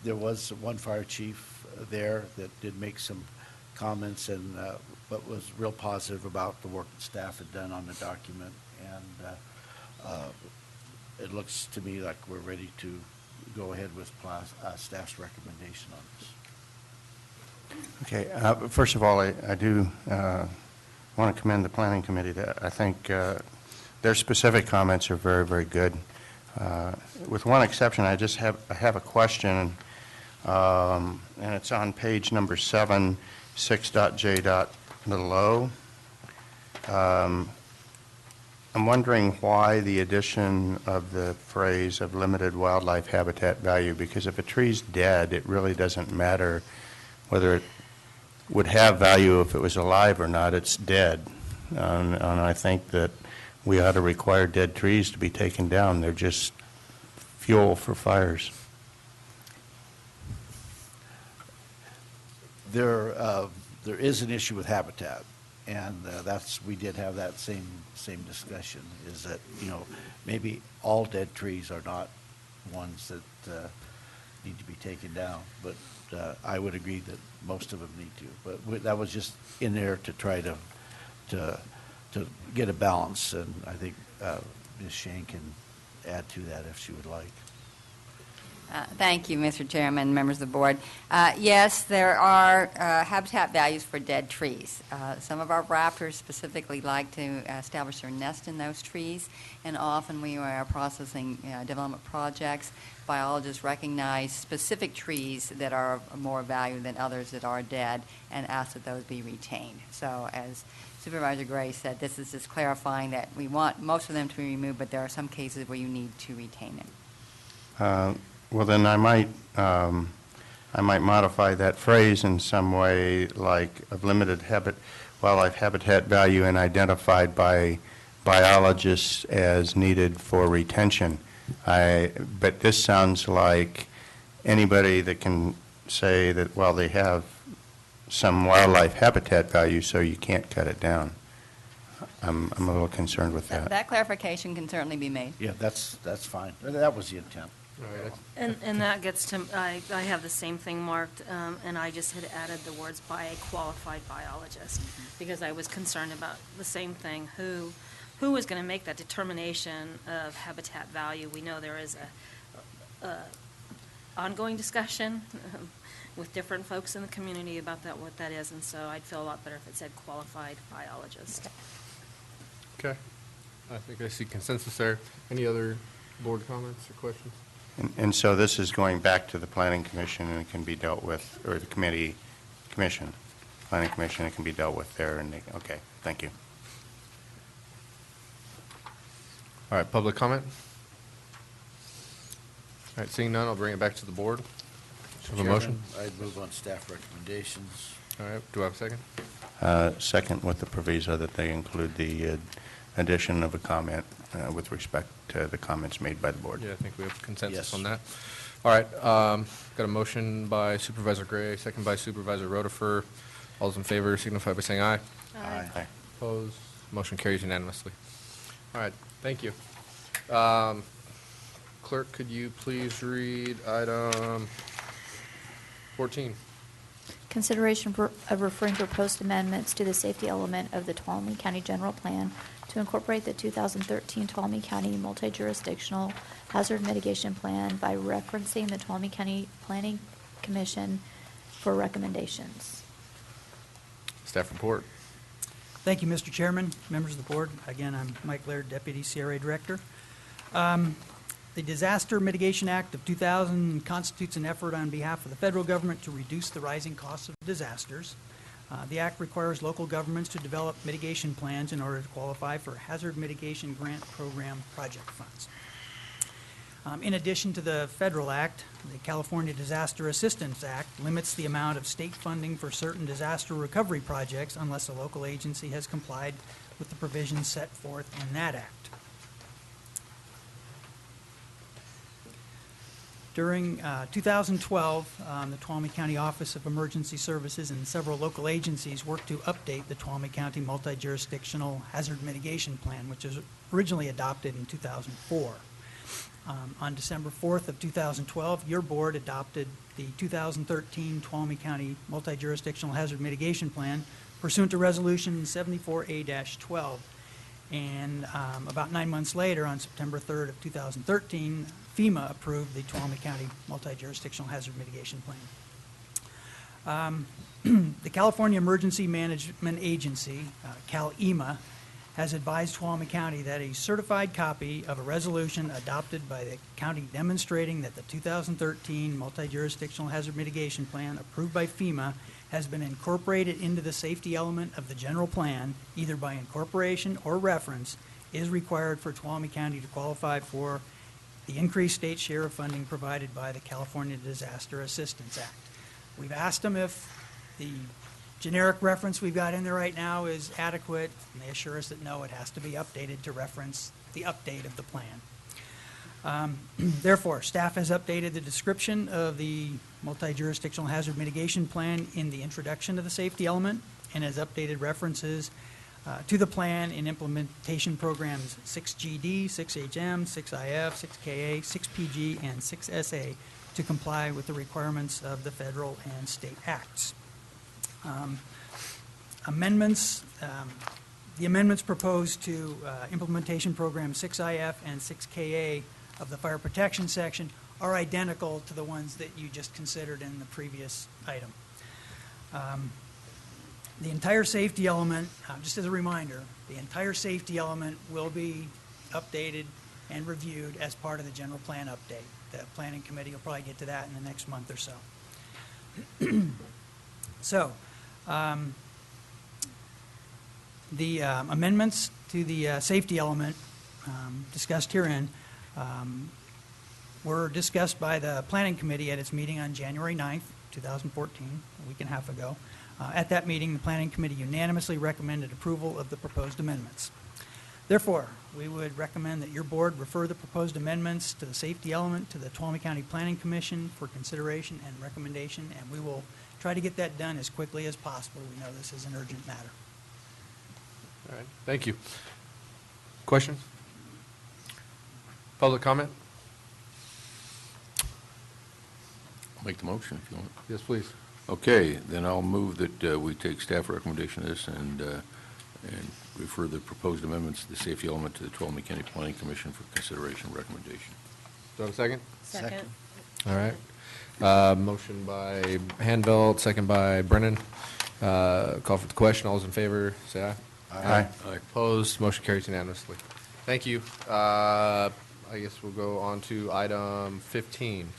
There was one fire chief there that did make some comments and but was real positive about the work that staff had done on the document, and it looks to me like we're ready to go ahead with staff's recommendation on this. Okay, first of all, I do want to commend the planning committee. I think their specific comments are very, very good. With one exception, I have a question, and it's on page number 7, 6.j.o. I'm wondering why the addition of the phrase of limited wildlife habitat value, because if a tree's dead, it really doesn't matter whether it would have value if it was alive or not. It's dead. And I think that we ought to require dead trees to be taken down. They're just fuel for fires. There is an issue with habitat, and we did have that same discussion, is that, maybe all dead trees are not ones that need to be taken down, but I would agree that most of them need to. But that was just in there to try to get a balance, and I think Ms. Shane can add to that if she would like. Thank you, Mr. Chairman, members of the board. Yes, there are habitat values for dead trees. Some of our raptors specifically like to establish their nest in those trees, and often when we are processing development projects, biologists recognize specific trees that are more valued than others that are dead and ask that those be retained. So as Supervisor Gray said, this is just clarifying that we want most of them to be removed, but there are some cases where you need to retain them. Well, then I might modify that phrase in some way, like of limited wildlife habitat value and identified by biologists as needed for retention. But this sounds like anybody that can say that, well, they have some wildlife habitat value, so you can't cut it down. I'm a little concerned with that. That clarification can certainly be made. Yeah, that's fine. That was the intent. And that gets to, I have the same thing marked, and I just had added the words by a qualified biologist, because I was concerned about the same thing. Who is going to make that determination of habitat value? We know there is a ongoing discussion with different folks in the community about what that is, and so I'd feel a lot better if it said qualified biologist. Okay. I think I see consensus there. Any other board comments or questions? And so this is going back to the Planning Commission, and it can be dealt with, or the Planning Commission, it can be dealt with there. And okay, thank you. All right, public comment? All right, seeing none, I'll bring it back to the board. Have a motion? I'd move on staff recommendations. All right, do I have a second? Second, with the proviso that they include the addition of a comment with respect to the comments made by the board. Yeah, I think we have consensus Yes. on that. All right, got a motion by Supervisor Gray, second by Supervisor Rotifer. All those in favor signify by saying aye. Aye. Opposed? Motion carries unanimously. All right, thank you. Clerk, could you please read item 14? Consideration of referring proposed amendments to the safety element of the Tuolumne County General Plan to incorporate the 2013 Tuolumne County Multi-Jurisdictional Hazard Mitigation Plan by referencing the Tuolumne County Planning Commission for recommendations. Staff report. Thank you, Mr. Chairman, members of the board. Again, I'm Mike Laird, Deputy CRA Director. The Disaster Mitigation Act of 2000 constitutes an effort on behalf of the federal government to reduce the rising costs of disasters. The act requires local governments to develop mitigation plans in order to qualify for Hazard Mitigation Grant Program project funds. In addition to the federal act, the California Disaster Assistance Act limits the amount of state funding for certain disaster recovery projects unless a local agency has complied with the provisions set forth in that act. During 2012, the Tuolumne County Office of Emergency Services and several local agencies worked to update the Tuolumne County Multi-Jurisdictional Hazard Mitigation Plan, which was originally adopted in 2004. On December 4th of 2012, your board adopted the 2013 Tuolumne County Multi-Jurisdictional Hazard Mitigation Plan pursuant to Resolution 74A-12. And about 9 months later, on September 3rd of 2013, FEMA approved the Tuolumne County Multi-Jurisdictional Hazard Mitigation Plan. The California Emergency Management Agency, CalEMA, has advised Tuolumne County that a certified copy of a resolution adopted by the county demonstrating that the 2013 Multi-Jurisdictional Hazard Mitigation Plan approved by FEMA has been incorporated into the safety element of the general plan, either by incorporation or reference, is required for Tuolumne County to qualify for the increased state share of funding provided by the California Disaster Assistance Act. We've asked them if the generic reference we've got in there right now is adequate, and they assure us that no, it has to be updated to reference the update of the plan. Therefore, staff has updated the description of the multi-jurisdictional hazard mitigation plan in the introduction of the safety element and has updated references to the plan in implementation programs 6GD, 6HM, 6IF, 6KA, 6PG, and 6SA to comply with the requirements of the federal and state acts. Amendments, the amendments proposed to implementation program 6IF and 6KA of the fire protection section are identical to the ones that you just considered in the previous item. The entire safety element, just as a reminder, the entire safety element will be updated and reviewed as part of the general plan update. The planning committee will probably get to that in the next month or so. So, the amendments to the safety element discussed herein were discussed by the planning committee at its meeting on January 9th, 2014, a week and a half ago. At that meeting, the planning committee unanimously recommended approval of the proposed amendments. Therefore, we would recommend that your board refer the proposed amendments to the safety element to the Tuolumne County Planning Commission for consideration and recommendation, and we will try to get that done as quickly as possible. We know this is an urgent matter. All right, thank you. Questions? Public comment? Make the motion if you want. Yes, please. Okay, then I'll move that we take staff recommendation of this and refer the proposed amendments to the safety element to the Tuolumne County Planning Commission for consideration and recommendation. Do I have a second? Second. All right. Motion by Hanveld, second by Brennan. Call for the question. All those in favor, say aye. Aye. Aye. Opposed? Motion carries unanimously. Thank you. I guess we'll go on to item 15.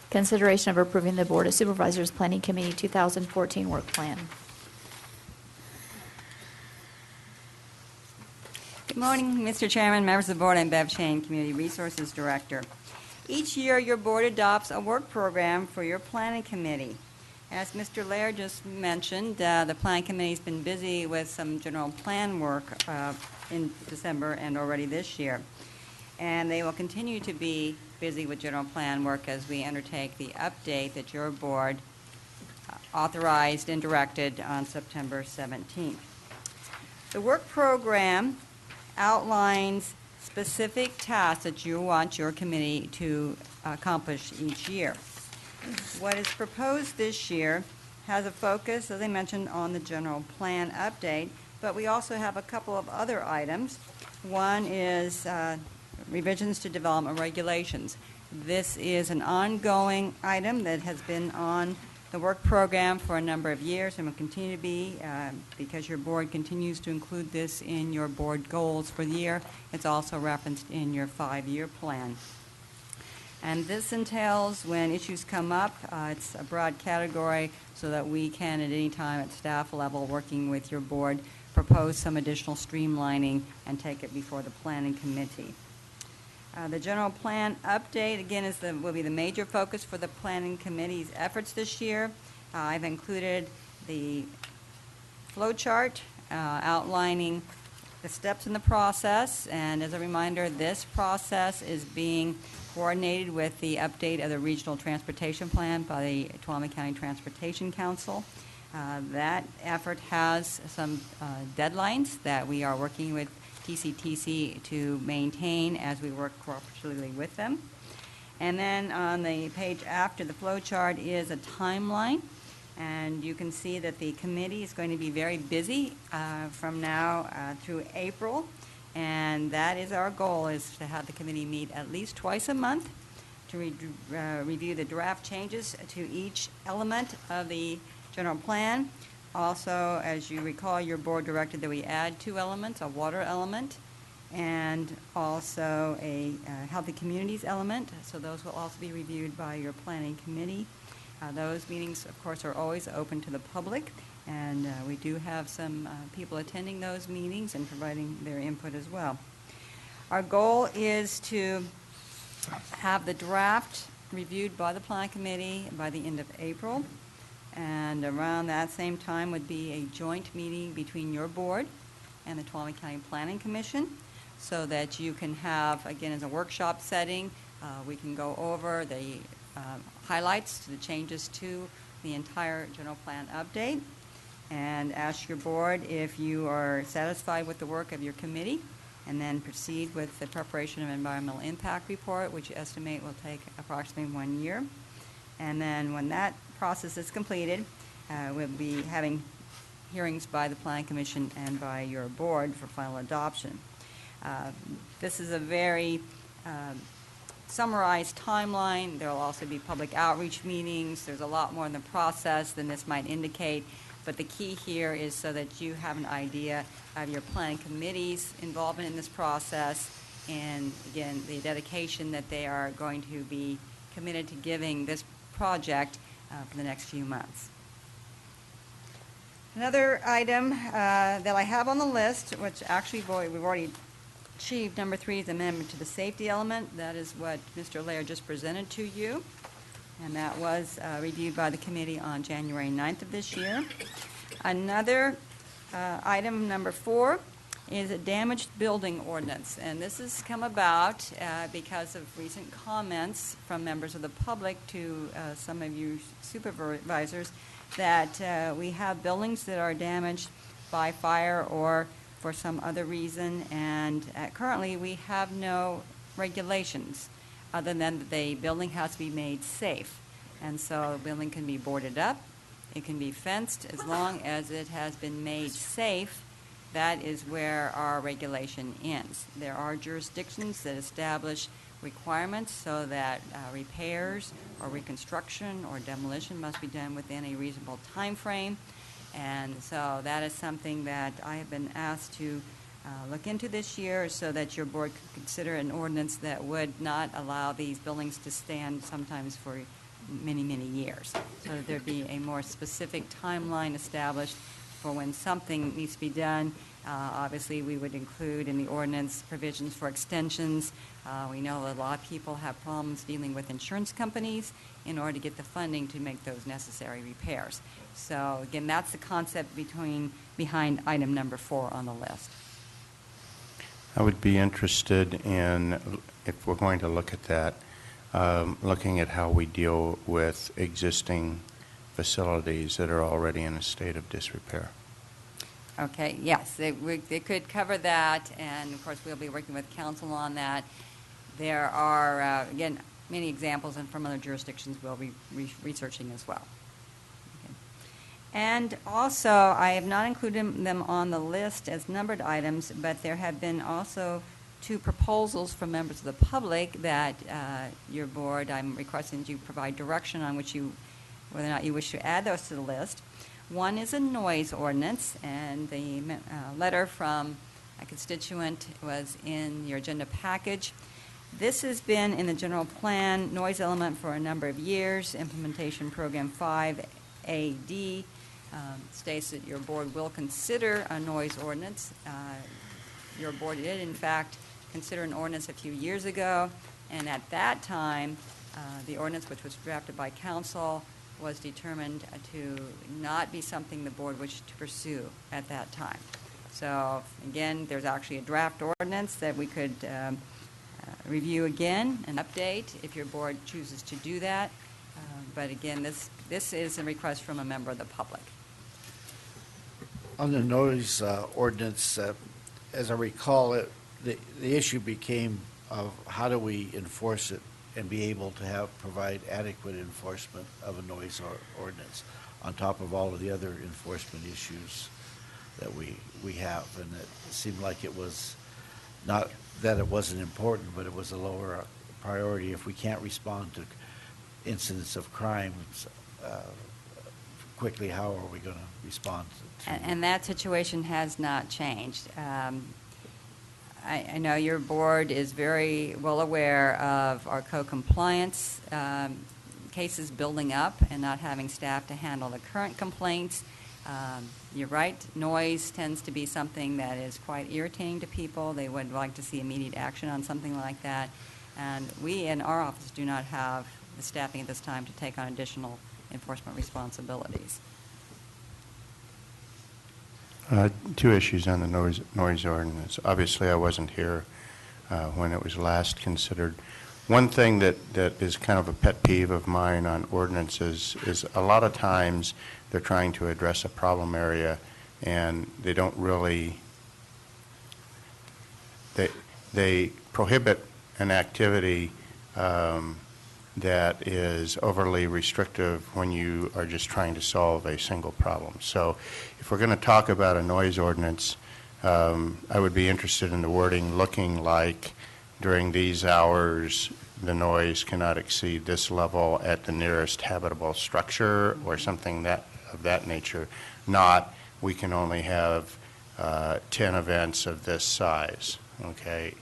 Consideration of approving the Board of Supervisors Planning Committee 2014 work plan. Good morning, Mr. Chairman, members of the board. I'm Bev Shane, Community Resources Director. Each year, your board adopts a work program for your planning committee. As Mr. Laird just mentioned, the planning committee's been busy with some general plan work in December and already this year. And they will continue to be busy with general plan work as we undertake the update that your board authorized and directed on September 17th. The work program outlines specific tasks that you want your committee to accomplish each year. What is proposed this year has a focus, as I mentioned, on the general plan update, but we also have a couple of other items. One is revisions to development regulations. This is an ongoing item that has been on the work program for a number of years and will continue to be because your board continues to include this in your board goals for the year. It's also referenced in your 5-year plan. And this entails when issues come up, it's a broad category so that we can at any time at staff level working with your board propose some additional streamlining and take it before the planning committee. The general plan update, again, will be the major focus for the planning committee's efforts this year. I've included the flow chart outlining the steps in the process, and as a reminder, this process is being coordinated with the update of the regional transportation plan by the Tuolumne County Transportation Council. That effort has some deadlines that we are working with TCTC to maintain as we work cooperatively with them. And then on the page after the flow chart is a timeline, and you can see that the committee is going to be very busy from now through April, and that is our goal, is to have the committee meet at least twice a month to review the draft changes to each element of the general plan. Also, as you recall, your board directed that we add 2 elements, a water element and also a healthy communities element. So those will also be reviewed by your planning committee. Those meetings, of course, are always open to the public, and we do have some people attending those meetings and providing their input as well. Our goal is to have the draft reviewed by the planning committee by the end of April. And around that same time would be a joint meeting between your board and the Tuolumne County Planning Commission, so that you can have, again, as a workshop setting, we can go over the highlights to the changes to the entire general plan update, and ask your board if you are satisfied with the work of your committee, and then proceed with the preparation of environmental impact report, which you estimate will take approximately 1 year. And then when that process is completed, we'll be having hearings by the Planning Commission and by your board for final adoption. This is a very summarized timeline. There will also be public outreach meetings. There's a lot more in the process than this might indicate, but the key here is so that you have an idea of your planning committee's involvement in this process, and again, the dedication that they are going to be committed to giving this project for the next few months. Another item that I have on the list, which actually we've already achieved, number 3, is amendment to the safety element. That is what Mr. Lair just presented to you, and that was reviewed by the committee on January 9th of this year. Another item, number 4, is a damaged building ordinance, and this has come about because of recent comments from members of the public to some of you supervisors that we have buildings that are damaged by fire or for some other reason, and currently we have no regulations other than that the building has to be made safe. And so the building can be boarded up, it can be fenced, as long as it has been made safe. That is where our regulation ends. There are jurisdictions that establish requirements so that repairs or reconstruction or demolition must be done within a reasonable time frame. And so that is something that I have been asked to look into this year, so that your board could consider an ordinance that would not allow these buildings to stand sometimes for many, many years. So that there'd be a more specific timeline established for when something needs to be done. Obviously, we would include in the ordinance provisions for extensions. We know a lot of people have problems dealing with insurance companies in order to get the funding to make those necessary repairs. So again, that's the concept behind item number 4 on the list. I would be interested in, if we're going to look at that, looking at how we deal with existing facilities that are already in a state of disrepair. Okay, yes, they could cover that, and of course, we'll be working with council on that. There are, again, many examples, and from other jurisdictions we'll be researching as well. Okay. And also, I have not included them on the list as numbered items, but there have been also 2 proposals from members of the public that your board, I'm requesting that you provide direction on whether or not you wish to add those to the list. One is a noise ordinance, and the letter from a constituent was in your agenda package. This has been in the general plan noise element for a number of years. Implementation Program 5AD states that your board will consider a noise ordinance. Your board did, in fact, consider an ordinance a few years ago, and at that time, the ordinance, which was drafted by council, was determined to not be something the board wished to pursue at that time. So again, there's actually a draft ordinance that we could review again and update if your board chooses to do that. But again, this is a request from a member of the public. On the noise ordinance, as I recall it, the issue became of how do we enforce it and be able to provide adequate enforcement of a noise ordinance on top of all of the other enforcement issues that we have. And it seemed like it was not that it wasn't important, but it was a lower priority. If we can't respond to incidents of crime quickly, how are we going to respond to And that situation has not changed. I know your board is very well aware of our co-compliance cases building up and not having staff to handle the current complaints. You're right, noise tends to be something that is quite irritating to people. They would like to see immediate action on something like that. And we in our office do not have the staffing at this time to take on additional enforcement responsibilities. Two issues on the noise ordinance. Obviously, I wasn't here when it was last considered. One thing that is kind of a pet peeve of mine on ordinances is a lot of times they're trying to address a problem area and they don't really, they prohibit an activity that is overly restrictive when you are just trying to solve a single problem. So if we're going to talk about a noise ordinance, I would be interested in the wording looking like during these hours the noise cannot exceed this level at the nearest habitable structure or something of that nature, not we can only have 10 events of this size, okay?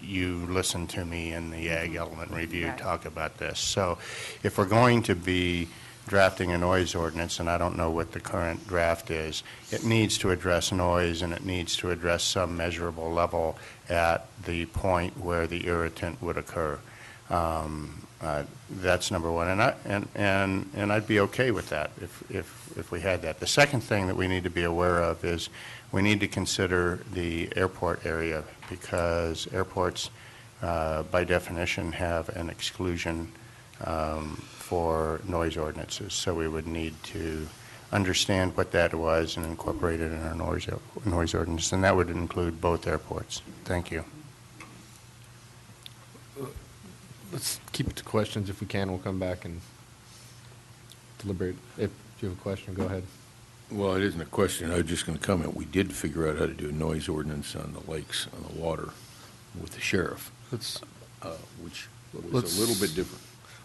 You listened to me in the Ag Element Review talk about this. So if we're going to be drafting a noise ordinance, and I don't know what the current draft is, it needs to address noise and it needs to address some measurable level at the point where the irritant would occur. That's number one, and I'd be okay with that if we had that. The second thing that we need to be aware of is we need to consider the airport area, because airports, by definition, have an exclusion for noise ordinances. So we would need to understand what that was and incorporate it in our noise ordinance, and that would include both airports. Thank you. Let's keep it to questions if we can. We'll come back and deliberate. If you have a question, go ahead. Well, it isn't a question. I was just going to comment. We did figure out how to do a noise ordinance on the lakes, on the water, with the sheriff, which was a little bit different.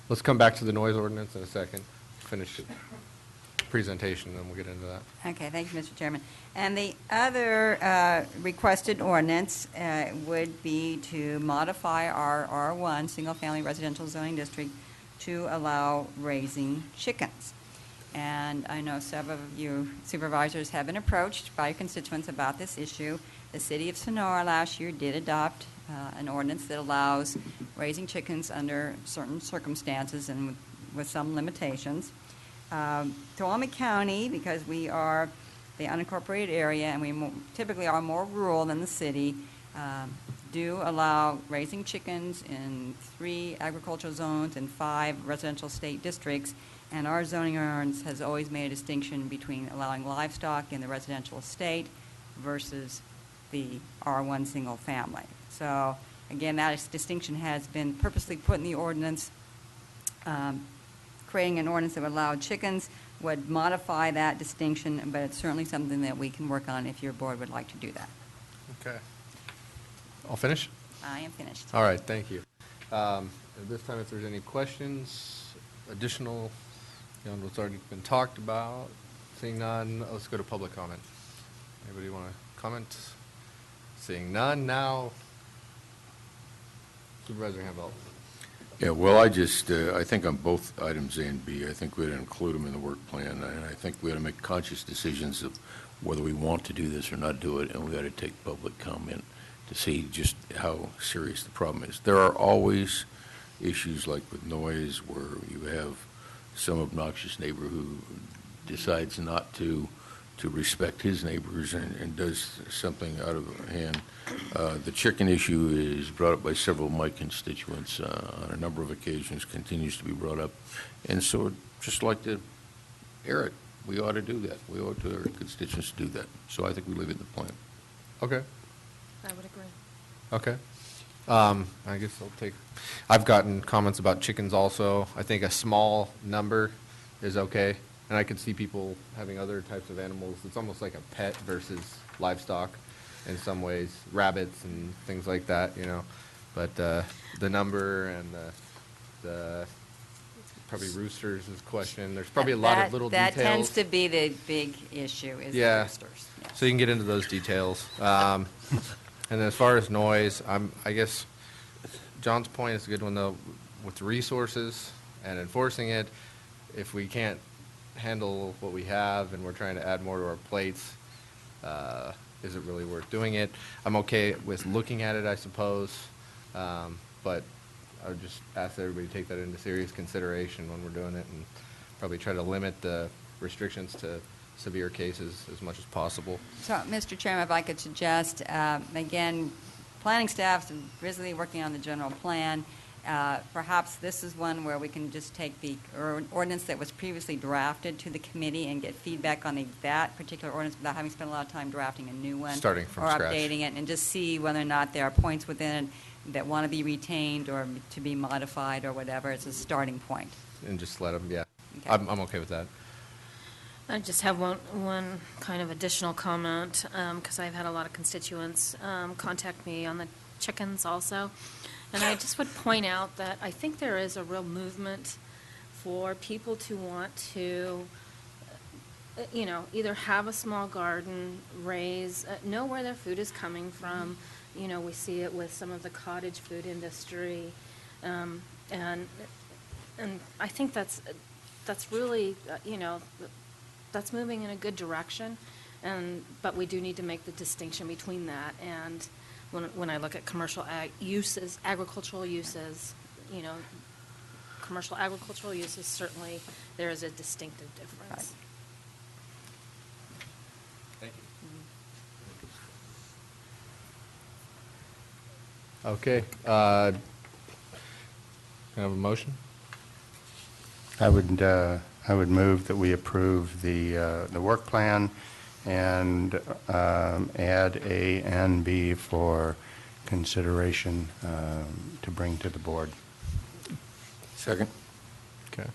Let's come back to the noise ordinance in a second. Finish the presentation, and then we'll get into that. Okay, thank you, Mr. Chairman. And the other requested ordinance would be to modify our R1, single-family residential zoning district, to allow raising chickens. And I know several of you supervisors have been approached by constituents about this issue. The city of Sonora last year did adopt an ordinance that allows raising chickens under certain circumstances and with some limitations. Tuolumne County, because we are the unincorporated area and we typically are more rural than the city, do allow raising chickens in 3 agricultural zones and 5 residential state districts. And our zoning ordinance has always made a distinction between allowing livestock in the residential estate versus the R1 single family. So again, that distinction has been purposely put in the ordinance. Creating an ordinance that would allow chickens would modify that distinction, but it's certainly something that we can work on if your board would like to do that. Okay. All finished? I am finished. All right, thank you. At this time, if there's any questions, additional, beyond what's already been talked about, seeing none, let's go to public comment. Anybody want to comment? Seeing none, now Supervisor Hanvelt. Yeah, well, I think on both items A and B, I think we ought to include them in the work plan, and I think we ought to make conscious decisions of whether we want to do this or not do it, and we ought to take public comment see just how serious the problem is. There are always issues like with noise where you have some obnoxious neighbor who decides not to respect his neighbors and does something out of hand. The chicken issue is brought up by several of my constituents on a number of occasions, continues to be brought up. And so I'd just like to air it. We ought to do that. We ought to our constituents do that. So I think we leave it in the plan. Okay. I would agree. Okay. I guess I've gotten comments about chickens also. I think a small number is okay. And I could see people having other types of animals. It's almost like a pet versus livestock in some ways, rabbits and things like that, But the number and the probably roosters is question. There's probably a lot of little details. That tends to be the big issue, is the roosters. Yeah. So you can get into those details. And then as far as noise, I guess John's point is a good one, though, with the resources and enforcing it. If we can't handle what we have and we're trying to add more to our plates, is it really worth doing it? I'm okay with looking at it, I suppose, but I would just ask everybody to take that into serious consideration when we're doing it and probably try to limit the restrictions to severe cases as much as possible. So, Mr. Chairman, if I could suggest, again, planning staff's busily working on the general plan. Perhaps this is one where we can just take the ordinance that was previously drafted to the committee and get feedback on that particular ordinance without having spent a lot of time drafting a new one. Starting from or scratch. Updating it, and just see whether or not there are points within it that want to be retained or to be modified or whatever. It's a starting point. And just let them, yeah. Okay. I'm okay with that. I just have one kind of additional comment, because I've had a lot of constituents contact me on the chickens also. And I just would point out that I think there is a real movement for people to want to, either have a small garden, raise, know where their food is coming from. We see it with some of the cottage food industry. And I think that's really, that's moving in a good direction. But we do need to make the distinction between that and when I look at commercial uses, agricultural uses, commercial agricultural uses, certainly there is a distinctive difference. Thank you. Okay. Can I have a motion? I would move that we approve the work plan and add A and B for consideration to bring to the board. Second. Okay.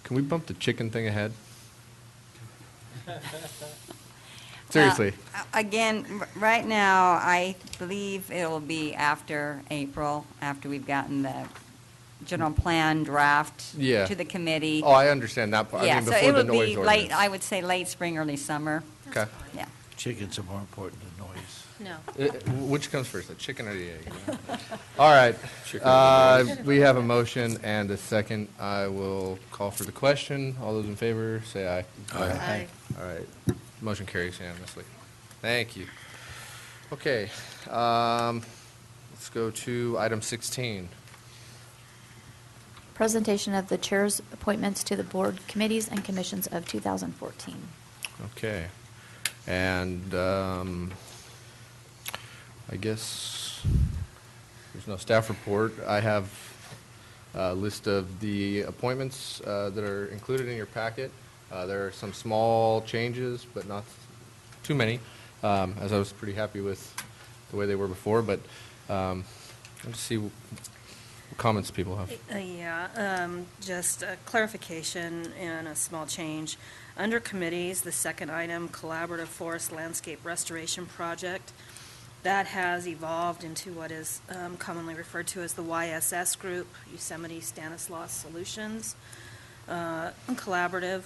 Can we bump the chicken thing ahead? Seriously. Again, right now, I believe it will be after April, after we've gotten the general plan draft Yeah. to the committee. Oh, I understand that part. Yeah, I mean, so before it the would noise be ordinance. late, I would say late spring, early summer. Okay. Yeah. Chickens are more important than noise. No. Which comes first, the chicken or the egg? All right. Chicken or the We have a motion and a second. I will call for the question. All those in favor, say aye. Aye. All right. Motion carries unanimously. Thank you. Okay. Let's go to item 16. Presentation of the chair's appointments to the board committees and commissions of 2014. Okay. And I guess there's no staff report. I have a list of the appointments that are included in your packet. There are some small changes, but not too many, as I was pretty happy with the way they were before. But let's see what comments people have. Just a clarification and a small change. Under committees, the second item, Collaborative Forest Landscape Restoration Project, that has evolved into what is commonly referred to as the YSS Group, Yosemite Stanislaus Solutions Collaborative.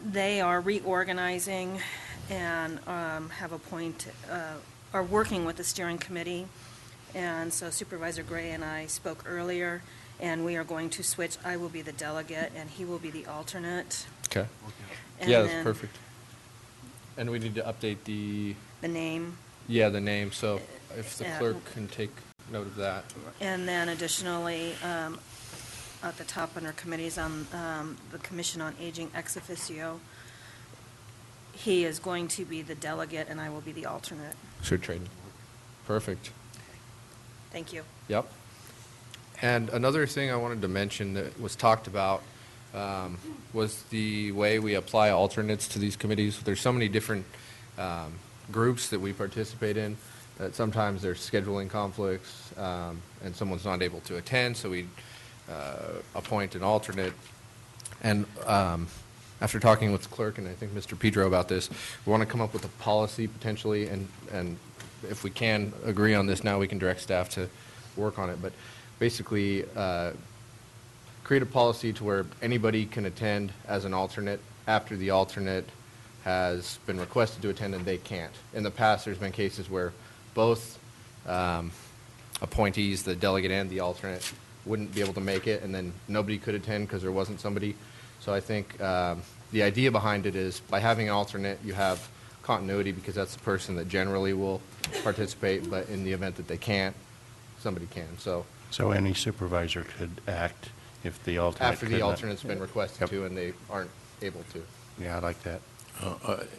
They are reorganizing and are working with the steering committee. And so Supervisor Gray and I spoke earlier, and we are going to switch. I will be the delegate, and he will be the alternate. Okay. And Yeah, that's then perfect. And we need to update the name. Yeah, the name, so if the Yeah. clerk can take note of that. And then additionally, at the top under committees on the Commission on Aging ex officio, he is going to be the delegate and I will be the alternate. Should trade. Perfect. Thank you. Yep. And another thing I wanted to mention that was talked about was the way we apply alternates to these committees. There's so many different groups that we participate in that sometimes there's scheduling conflicts and someone's not able to attend, so we appoint an alternate. And after talking with the clerk and I think Mr. Pedro about this, we want to come up with a policy potentially, and if we can agree on this now, we can direct staff to work on it. But basically, create a policy to where anybody can attend as an alternate after the alternate has been requested to attend and they can't. In the past, there's been cases where both appointees, the delegate and the alternate, wouldn't be able to make it, and then nobody could attend because there wasn't somebody. So I think the idea behind it is by having an alternate, you have continuity because that's the person that generally will participate, but in the event that they can't, somebody can. So any supervisor could act if the alternate after the could not- alternate's been requested Yep. to and they aren't able to. Yeah, I like that.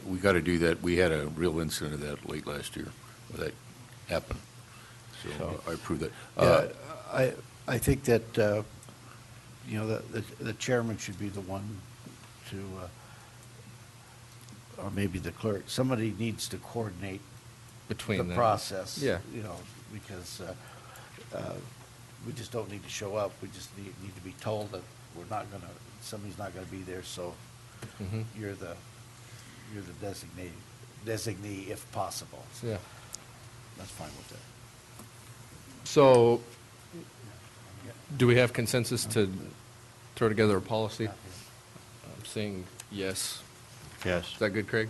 We got to do that. We had a real incident of that late last year. That happened. So I approve that. Yeah, I think that, you know, the chairman should be the one to, or maybe the clerk, somebody needs to coordinate Between the them. process. Yeah. You know, because we just don't need to show up. We just need to be told that we're not going to, somebody's not going to be there, so Mhm. you're the designee if possible. Yeah. That's fine with that. So do we have consensus to throw together a policy? I'm saying yes. Yes. Is that good, Craig?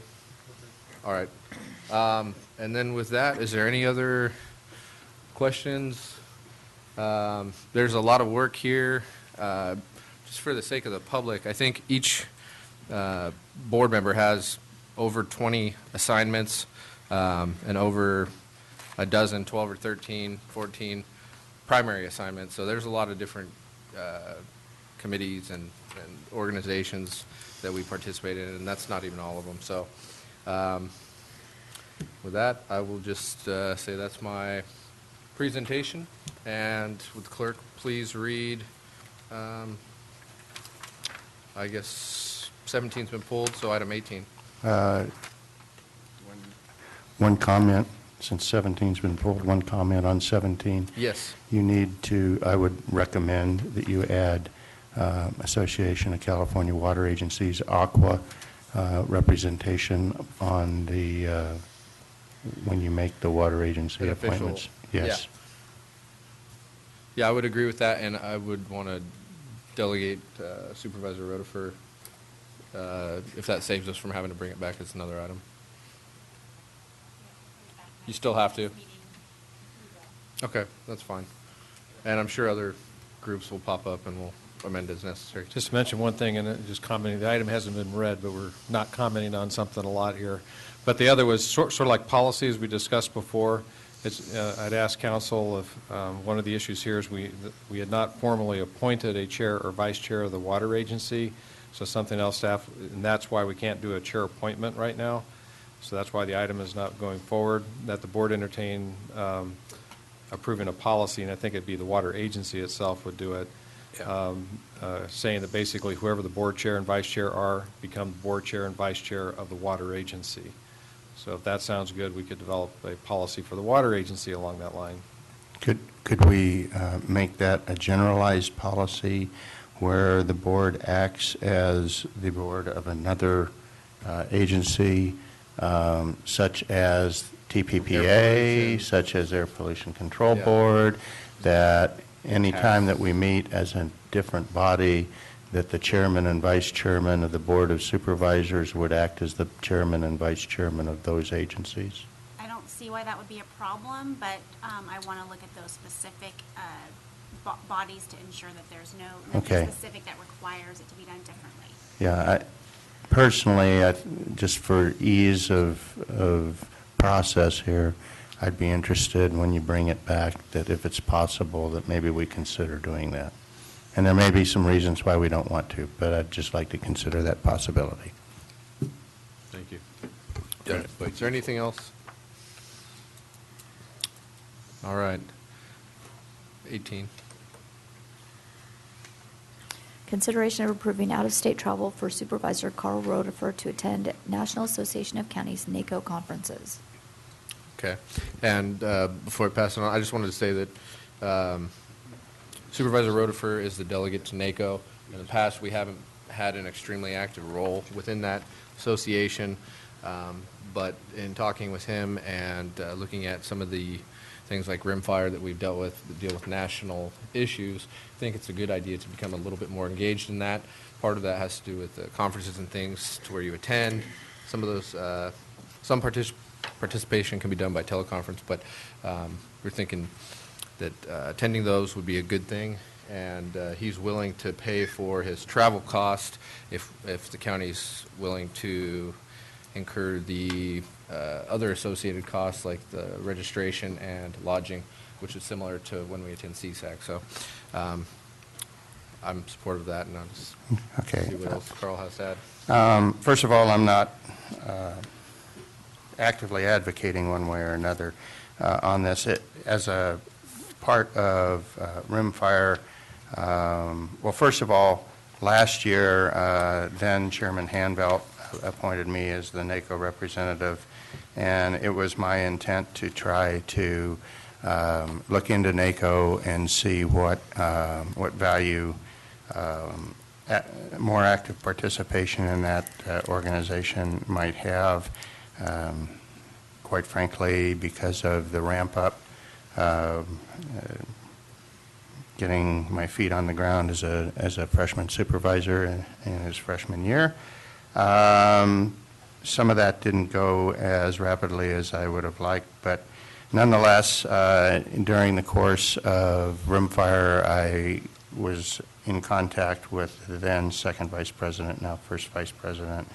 All right. And then with that, is there any other questions? There's a lot of work here. Just for the sake of the public, I think each board member has over 20 assignments and over a dozen, 12 or 13, 14 primary assignments. So there's a lot of different committees and organizations that we participate in, and that's not even all of them. So with that, I will just say that's my presentation. And would the clerk please read, I guess 17's been pulled, so item 18. One comment, since 17's been pulled, one comment on 17. Yes. You need to, I would recommend that you add Association of California Water Agencies, AQUA, representation on the, when you make the water agency An official- appointments. Yes. Yeah, I would agree with that, and I would want to delegate Supervisor Rotifer, if that saves us from having to bring it back as another item. You still have to? Okay, that's fine. And I'm sure other groups will pop up and we'll amend as necessary. Just to mention one thing, and just commenting, the item hasn't been read, but we're not commenting on something a lot here. But the other was sort of like policies we discussed before. It's, I'd ask council if one of the issues here is we had not formally appointed a chair or vice chair of the water agency, so something else staff, and that's why we can't do a chair appointment right now. So that's why the item is not going forward, that the board entertain approving a policy, and I think it'd be the water agency itself would do it, saying that basically whoever the board chair and vice chair are become the board chair and vice chair of the water agency. So if that sounds good, we could develop a policy for the water agency along that line. Could we make that a generalized policy where the board acts as the board of another agency, such as TPPA, such as Air Pollution Control Yeah. Board, that any time that we meet as a different body, that the chairman and vice chairman of the Board of Supervisors would act as the chairman and vice chairman of those agencies? I don't see why that would be a problem, but I want to look at those specific bodies to ensure that there's nothing Okay. specific that requires it to be done differently. Yeah, personally, just for ease of process here, I'd be interested when you bring it back, that if it's possible, that maybe we consider doing that. And there may be some reasons why we don't want to, but I'd just like to consider that possibility. Thank you. Is there anything else? All right. 18. Consideration of approving out-of-state travel for Supervisor Carl Rodefer to attend National Association of Counties NACO conferences. Okay. And before I pass it on, I just wanted to say that Supervisor Rodefer is the delegate to NACO. In the past, we haven't had an extremely active role within that association, but in talking with him and looking at some of the things like rimfire that we've dealt with, that deal with national issues, I think it's a good idea to become a little bit more engaged in that. Part of that has to do with the conferences and things to where you attend. Some of those, some participation can be done by teleconference, but we're thinking that attending those would be a good thing, and he's willing to pay for his travel cost if the county's willing to incur the other associated costs like the registration and lodging, which is similar to when we attend CSAC. So I'm supportive of that, and I'll just see what else Carl has to add. First of all, I'm not actively advocating one way or another on this. As a part of rimfire, well, first of all, last year, then Chairman Hanvelt appointed me as the NACO representative, and it was my intent to try to look into NACO and see what value more active participation in that organization might have. Quite frankly, because of the ramp up, getting my feet on the ground as a freshman supervisor in his freshman year. Some of that didn't go as rapidly as I would have liked, but nonetheless, during the course of rimfire, I was in contact with the then second vice president, now first vice president,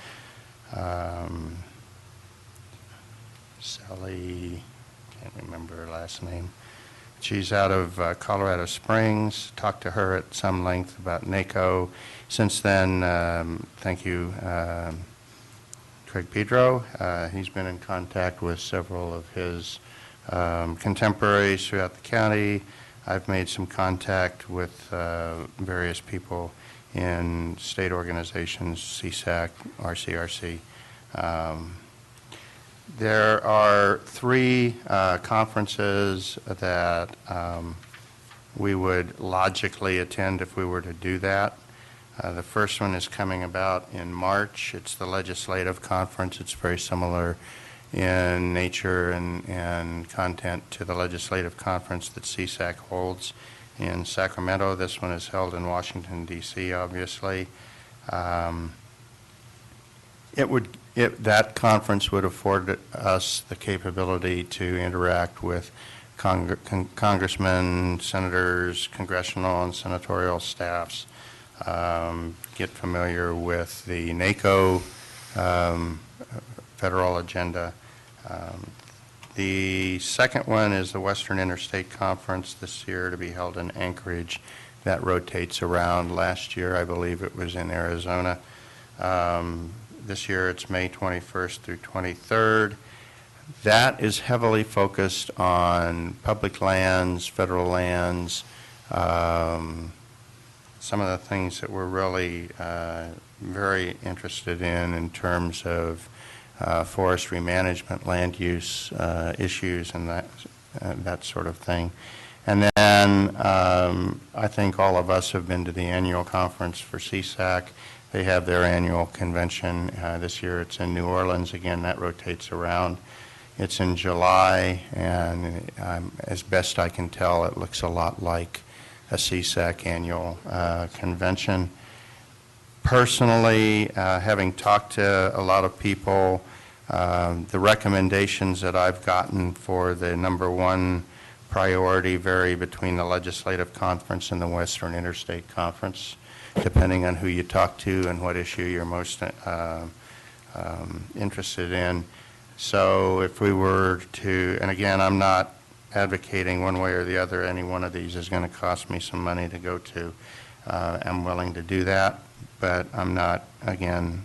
Sally, can't remember her last name. She's out of Colorado Springs. Talked to her at some length about NACO. Since then, thank you, Craig Pedro. He's been in contact with several of his contemporaries throughout the county. I've made some contact with various people in state organizations, CSAC, RCRC. There are 3 conferences that we would logically attend if we were to do that. The first one is coming about in March. It's the legislative conference. It's very similar in nature and content to the legislative conference that CSAC holds in Sacramento. This one is held in Washington, D.C., obviously. That conference would afford us the capability to interact with congressmen, senators, congressional and senatorial staffs, get familiar with the NACO federal agenda. The second one is the Western Interstate Conference this year to be held in Anchorage. That rotates around. Last year, I believe it was in Arizona. This year, it's May 21st through 23rd. That is heavily focused on public lands, federal lands, some of the things that we're really very interested in terms of forestry management, land use issues, and that sort of thing. And then I think all of us have been to the annual conference for CSAC. They have their annual convention. This year it's in New Orleans. Again, that rotates around. It's in July, and as best I can tell, it looks a lot like a CSAC annual convention. Personally, having talked to a lot of people, the recommendations that I've gotten for the number 1 priority vary between the Legislative Conference and the Western Interstate Conference, depending on who you talk to and what issue you're most interested in. So if we were to, and again, I'm not advocating one way or the other, any one of these is going to cost me some money to go to. I'm willing to do that, but I'm not, again,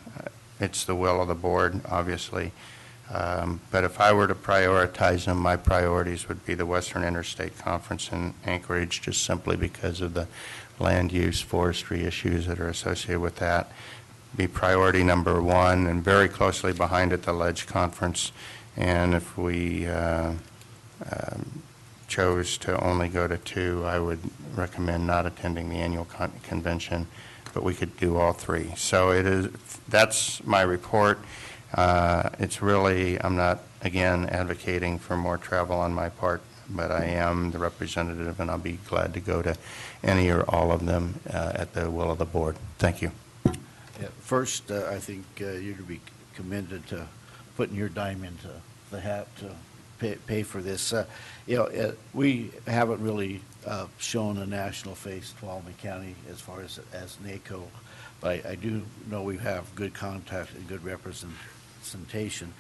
it's the will of the board, obviously. But if I were to prioritize them, my priorities would be the Western Interstate Conference in Anchorage, just simply because of the land use, forestry issues that are associated with that. Be priority number one, and very closely behind it, the Ledge Conference. And if we chose to only go to two, I would recommend not attending the annual convention, but we could do all three. So that's my report. It's really, I'm not, again, advocating for more travel on my part, but I am the representative, and I'll be glad to go to any or all of them at the will of the board. Thank you. Yeah, first, I think you're to be commended to putting your dime into the hat to pay for this. We haven't really shown a national face, Tuolumne County, as far as NACO, but I do know we have good contact and good representation.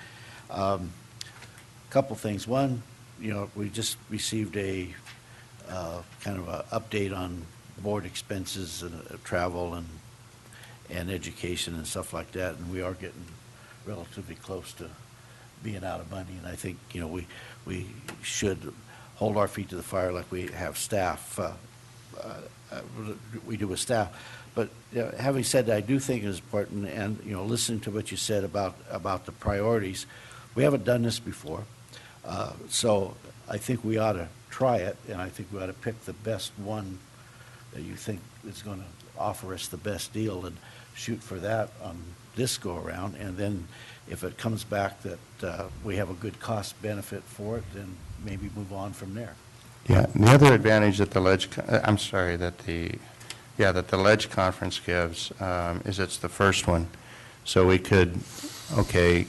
Couple things. One, we just received a kind of an update on board expenses and travel and education and stuff like that, and we are getting relatively close to being out of money. And I think we should hold our feet to the fire like we have staff. We do with staff. But having said that, I do think it is important, and listening to what you said about the priorities, we haven't done this before, so I think we ought to try it, and I think we ought to pick the best one that you think is going to offer us the best deal and shoot for that on this go around. And then if it comes back that we have a good cost benefit for it, then maybe move on from there. Yeah, the other advantage that the Ledge, that the Ledge Conference gives is it's the first one. So we could,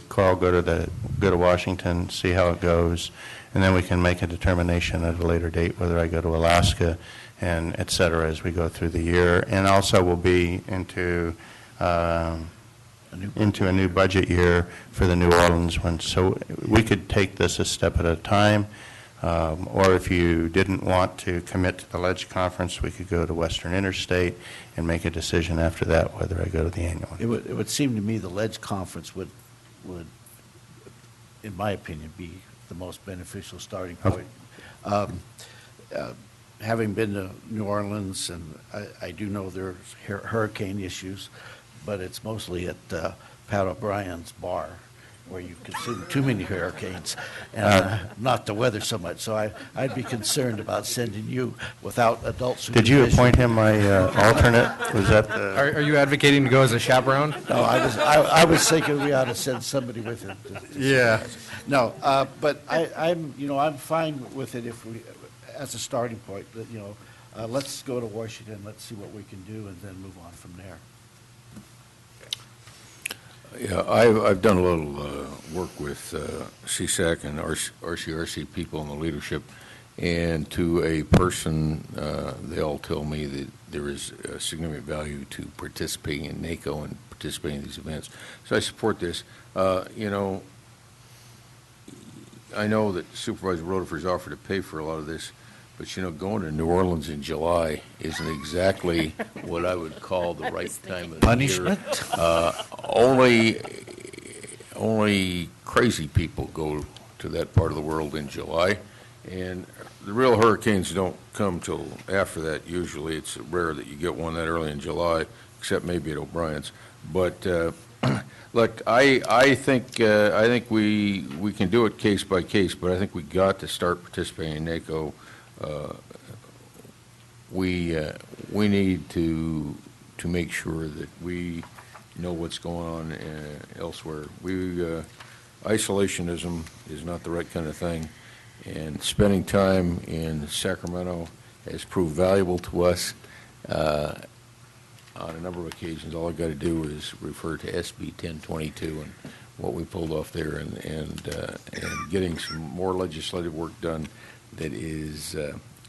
Carl, go to Washington, see how it goes, and then we can make a determination at a later date whether I go to Alaska and et cetera as we go through the year. And also we'll be into a new budget year for the New Orleans one. So we could take this a step at a time. Or if you didn't want to commit to the Ledge Conference, we could go to Western Interstate and make a decision after that whether I go to the annual one. It would seem to me the Ledge Conference would, in my opinion, be the most beneficial starting point. Having been to New Orleans, and I do know there's hurricane issues, but it's mostly at Pat O'Brien's bar, where you consume too many hurricanes, and not the weather so much. So I'd be concerned about sending you without adult supervision. Did you appoint him my alternate? Was that the... Are you advocating to go as a chaperone? No, I was thinking we ought to send somebody with him. Yeah. No, but I'm fine with it if we, as a starting point. Let's go to Washington. Let's see what we can do, and then move on from there. Yeah, I've done a little work with CSAC and RCRC people in the leadership, and to a person, they all tell me that there is a significant value to participating in NACO and participating in these events. So I support this. I know that Supervisor Rotifer's offered to pay for a lot of this, but going to New Orleans in July isn't exactly what I would call the right time of the punishment. Year. Only crazy people go to that part of the world in July, and the real hurricanes don't come till after that. Usually, it's rare that you get one that early in July, except maybe at O'Brien's. But look, I think we can do it case by case, but I think we got to start participating in NACO. We need to make sure that we know what's going on elsewhere. Isolationism is not the right kind of thing, and spending time in Sacramento has proved valuable to us on a number of occasions. All I got to do is refer to SB 1022 and what we pulled off there, and getting some more legislative work done that is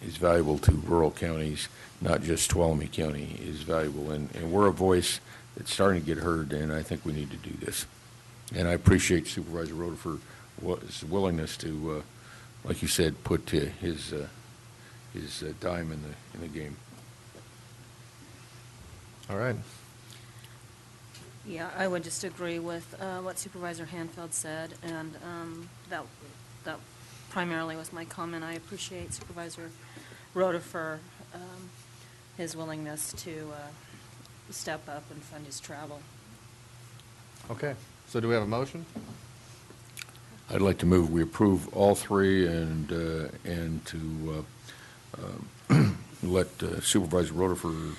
valuable to rural counties, not just Tuolumne County, is valuable. And we're a voice that's starting to get heard, and I think we need to do this. And I appreciate Supervisor Rotifer his willingness to, like you said, put his dime in the game. All right. Yeah, I would just agree with what Supervisor Hanfeld said, and that primarily was my comment. I appreciate Supervisor Rhoda for his willingness to step up and fund his travel. Okay. So do we have a motion? I'd like to move, we approve all three and to let Supervisor Rutherford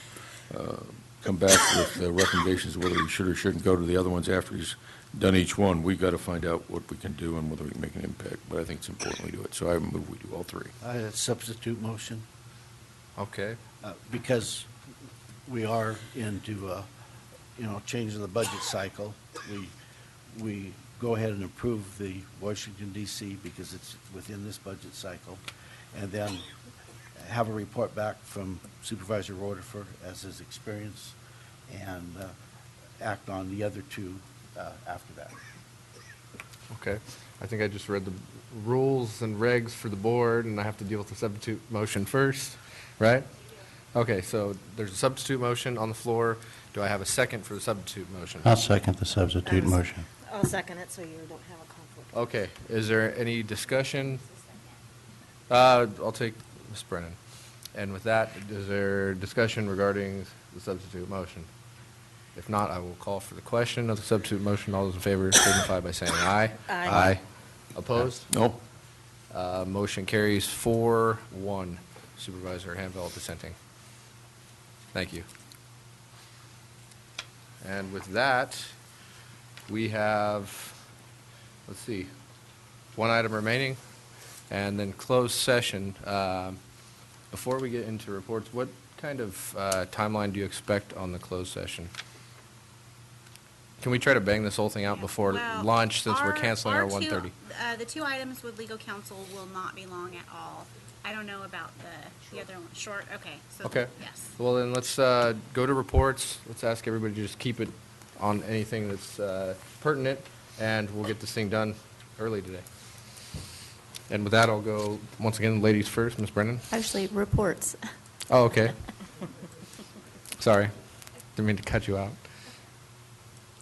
come back with recommendations whether he should or shouldn't go to the other ones after he's done each one. We've got to find out what we can do and whether we can make an impact, but I think it's important we do it. So I move we do all three. Substitute motion, Okay. because we are into, changing the budget cycle. We go ahead and approve the Washington DC because it's within this budget cycle, and then have a report back from Supervisor Rutherford as his experience, and act on the other two after that. Okay. I think I just read the rules and regs for the board, and I have to deal with the substitute motion first, right? Okay, so there's a substitute motion on the floor. Do I have a second for the substitute motion? I'll second the substitute motion. I'll second it so you don't have a conflict. Okay. Is there any discussion? I'll take Ms. Brennan. And with that, is there discussion regarding the substitute motion? If not, I will call for the question of the substitute motion. All those in favor signify by saying aye. Aye. Opposed? No? Motion carries 4-1. Supervisor Hanveld dissenting. Thank you. And with that, we have, let's see, one item remaining, and then closed session. Before we get into reports, what kind of timeline do you expect on the closed session? Can we try to bang this whole thing out before Well, lunch, since we're canceling our two- 1:30? The two items with legal counsel will not be long at all. I don't know about the other one. Short, okay. So Okay. yes. Well, then let's go to reports. Let's ask everybody to just keep it on anything that's pertinent, and we'll get this thing done early today. And with that, I'll go, once again, ladies first. Ms. Brennan? Actually, reports. Oh, okay. Sorry. Didn't mean to cut you out.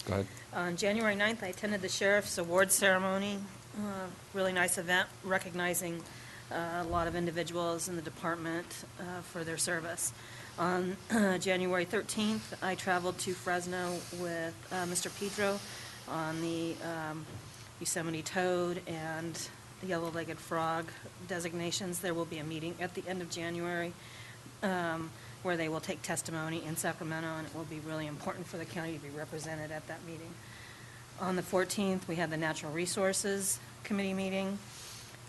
Go ahead. On January 9th, I attended the Sheriff's Award Ceremony. Really nice event, recognizing a lot of individuals in the department for their service. On January 13th, I traveled to Fresno with Mr. Pedro on the Yosemite toad and the yellow-legged frog designations. There will be a meeting at the end of January where they will take testimony in Sacramento, and it will be really important for the county to be represented at that meeting. On the 14th, we had the Natural Resources Committee meeting.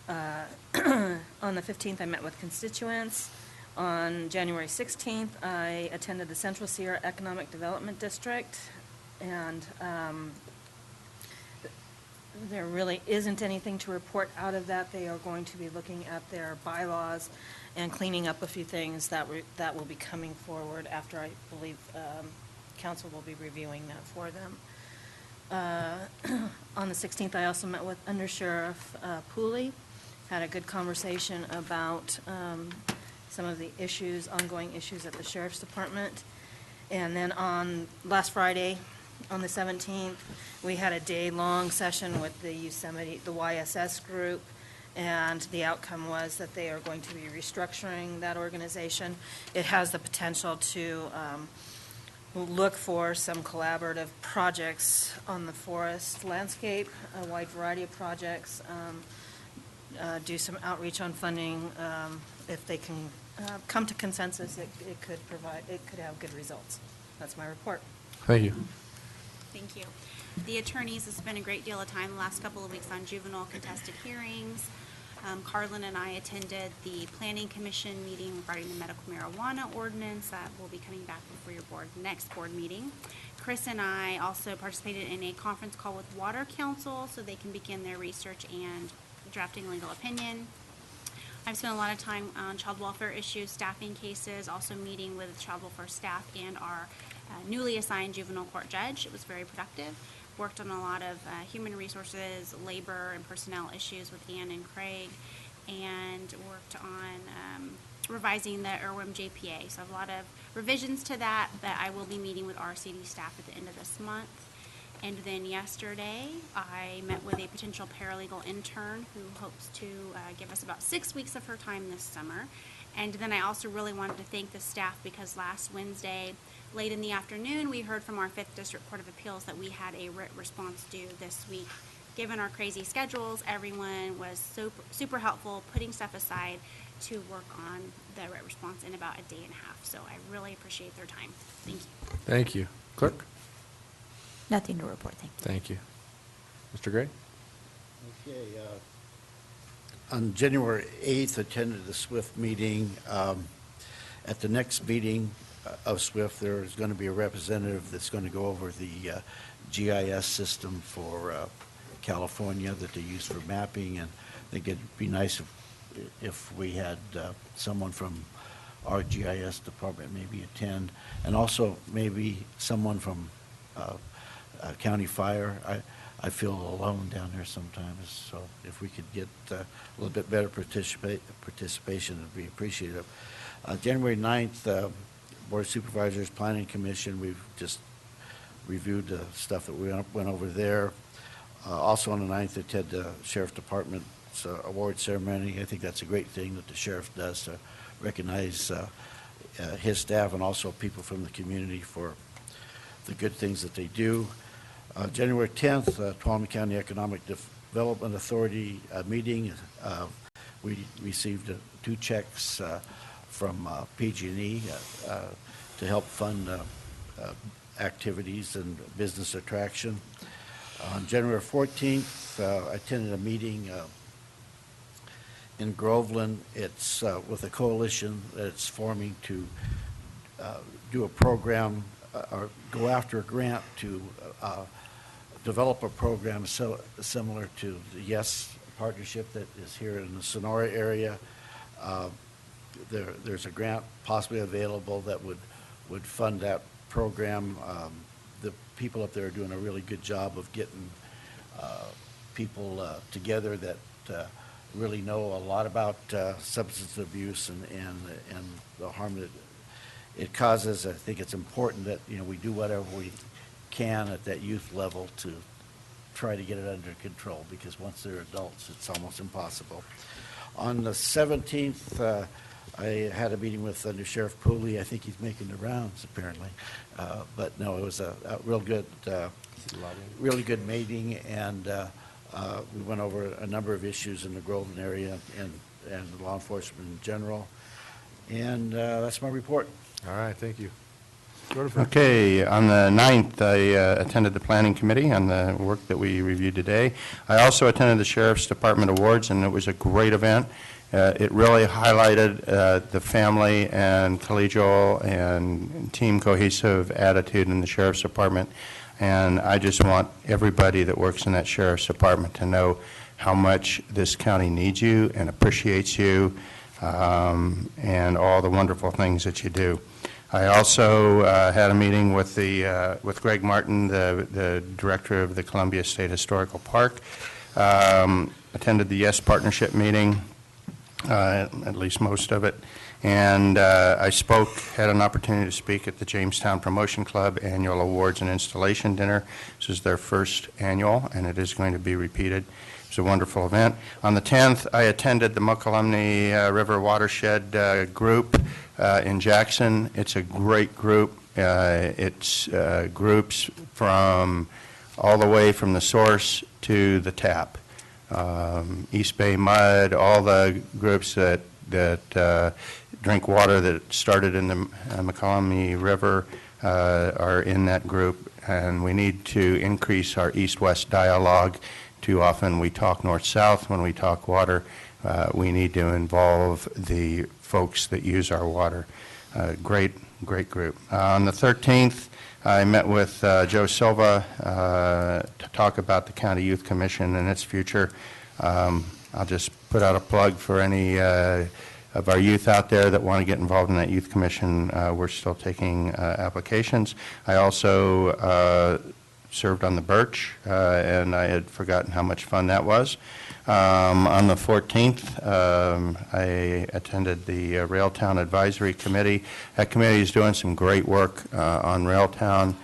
On the 15th, I met with constituents. On January 16th, I attended the Central Sierra Economic Development District, and there really isn't anything to report out of that. They are going to be looking at their bylaws and cleaning up a few things that will be coming forward after, I believe, council will be reviewing that for them. On the 16th, I also met with Under Sheriff Pooley, had a good conversation about some of the ongoing issues at the Sheriff's Department. And then on last Friday, on the 17th, we had a day-long session with the Yosemite, the YSS group, and the outcome was that they are going to be restructuring that organization. It has the potential to look for some collaborative projects on the forest landscape, a wide variety of projects, do some outreach on funding. If they can come to consensus, it could have good results. That's my report. Thank you. Thank you. The attorneys have spent a great deal of time the last couple of weeks on juvenile contested hearings. Carlin and I attended the Planning Commission meeting regarding the medical marijuana ordinance that will be coming back before your next board meeting. Chris and I also participated in a conference call with Water Council so they can begin their research and drafting legal opinion. I've spent a lot of time on child welfare issues, staffing cases, also meeting with child welfare staff and our newly assigned juvenile court judge. It was very productive. worked on a lot of human resources, labor, and personnel issues with Ann and Craig, and worked on revising the IRWIM JPA. So I have a lot of revisions to that I will be meeting with RCD staff at the end of this month. And then yesterday, I met with a potential paralegal intern who hopes to give us about 6 weeks of her time this summer. And then I also really wanted to thank the staff because last Wednesday, late in the afternoon, we heard from our 5th District Court of Appeals that we had a writ response due this week. Given our crazy schedules, everyone was super helpful, putting stuff aside to work on the writ response in about a day and a half. So I really appreciate their time. Thank you. Thank you. Clerk? Nothing to report, thank you. Thank you. Mr. Gray? Okay. On January 8th, attended the SWIFT meeting. At the next meeting of SWIFT, there's going to be a representative that's going to go over the GIS system for California that they use for mapping, and I think it'd be nice if we had someone from our GIS department maybe attend, and also maybe someone from County Fire. I feel alone down there sometimes, so if we could get a little bit better participation, it would be appreciative. January 9th, Board of Supervisors, Planning Commission, we've just reviewed the stuff that we went over there. Also on the 9th, attended the Sheriff Department's award ceremony. I think that's a great thing that the sheriff does to recognize his staff and also people from the community for the good things that they do. January 10th, Tuolumne County Economic Development Authority meeting. We received 2 checks from PG&E to help fund activities and business attraction. On January 14th, I attended a meeting in Groveland. It's with a coalition that's forming to do a program or go after a grant to develop a program similar to the YES partnership that is here in the Sonora area. There's a grant possibly available that would fund that program. The people up there are doing a really good job of getting people together that really know a lot about substance abuse and the harm that it causes. I think it's important that we do whatever we can at that youth level to try to get it under control, because once they're adults, it's almost impossible. On the 17th, I had a meeting with Under Sheriff Pooley. I think he's making the rounds apparently, but no, it was a real good, really good meeting, and we went over a number of issues in the Groveland area and law enforcement in general, and that's my report. All right, thank you. Okay, on the 9th, I attended the Planning Committee on the work that we reviewed today. I also attended the Sheriff's Department Awards, and it was a great event. It really highlighted the family and collegial and team cohesive attitude in the Sheriff's Department, and I just want everybody that works in that Sheriff's Department to know how much this county needs you and appreciates you, and all the wonderful things that you do. I also had a meeting with with Greg Martin, the director of the Columbia State Historical Park. Attended the YES Partnership meeting, at least most of it, and I had an opportunity to speak at the Jamestown Promotion Club Annual Awards and Installation Dinner. This is their first annual, and it is going to be repeated. It was a wonderful event. On the 10th, I attended the Mokelumne River Watershed group in Jackson. It's a great group. It's groups from all the way from the source to the tap. East Bay Mud, all the groups that drink water that started in the Mokelumne River are in that group, and we need to increase our east-west dialogue. Too often we talk north-south when we talk water. We need to involve the folks that use our water. Great group. On the 13th, I met with Joe Silva to talk about the County Youth Commission and its future. I'll just put out a plug for any of our youth out there that want to get involved in that youth commission. We're still taking applications. I also served on the Birch, and I had forgotten how much fun that was. On the 14th, I attended the Railtown Advisory Committee. That committee is doing some great work on Railtown.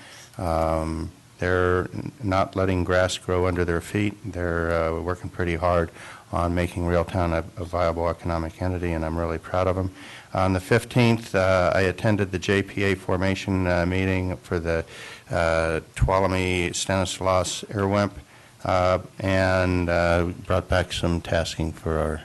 They're not letting grass grow under their feet. They're working pretty hard on making Railtown a viable economic entity, and I'm really proud of them. On the 15th, I attended the JPA formation meeting for the Tuolumne Stanislaus Airwimp, and brought back some tasking for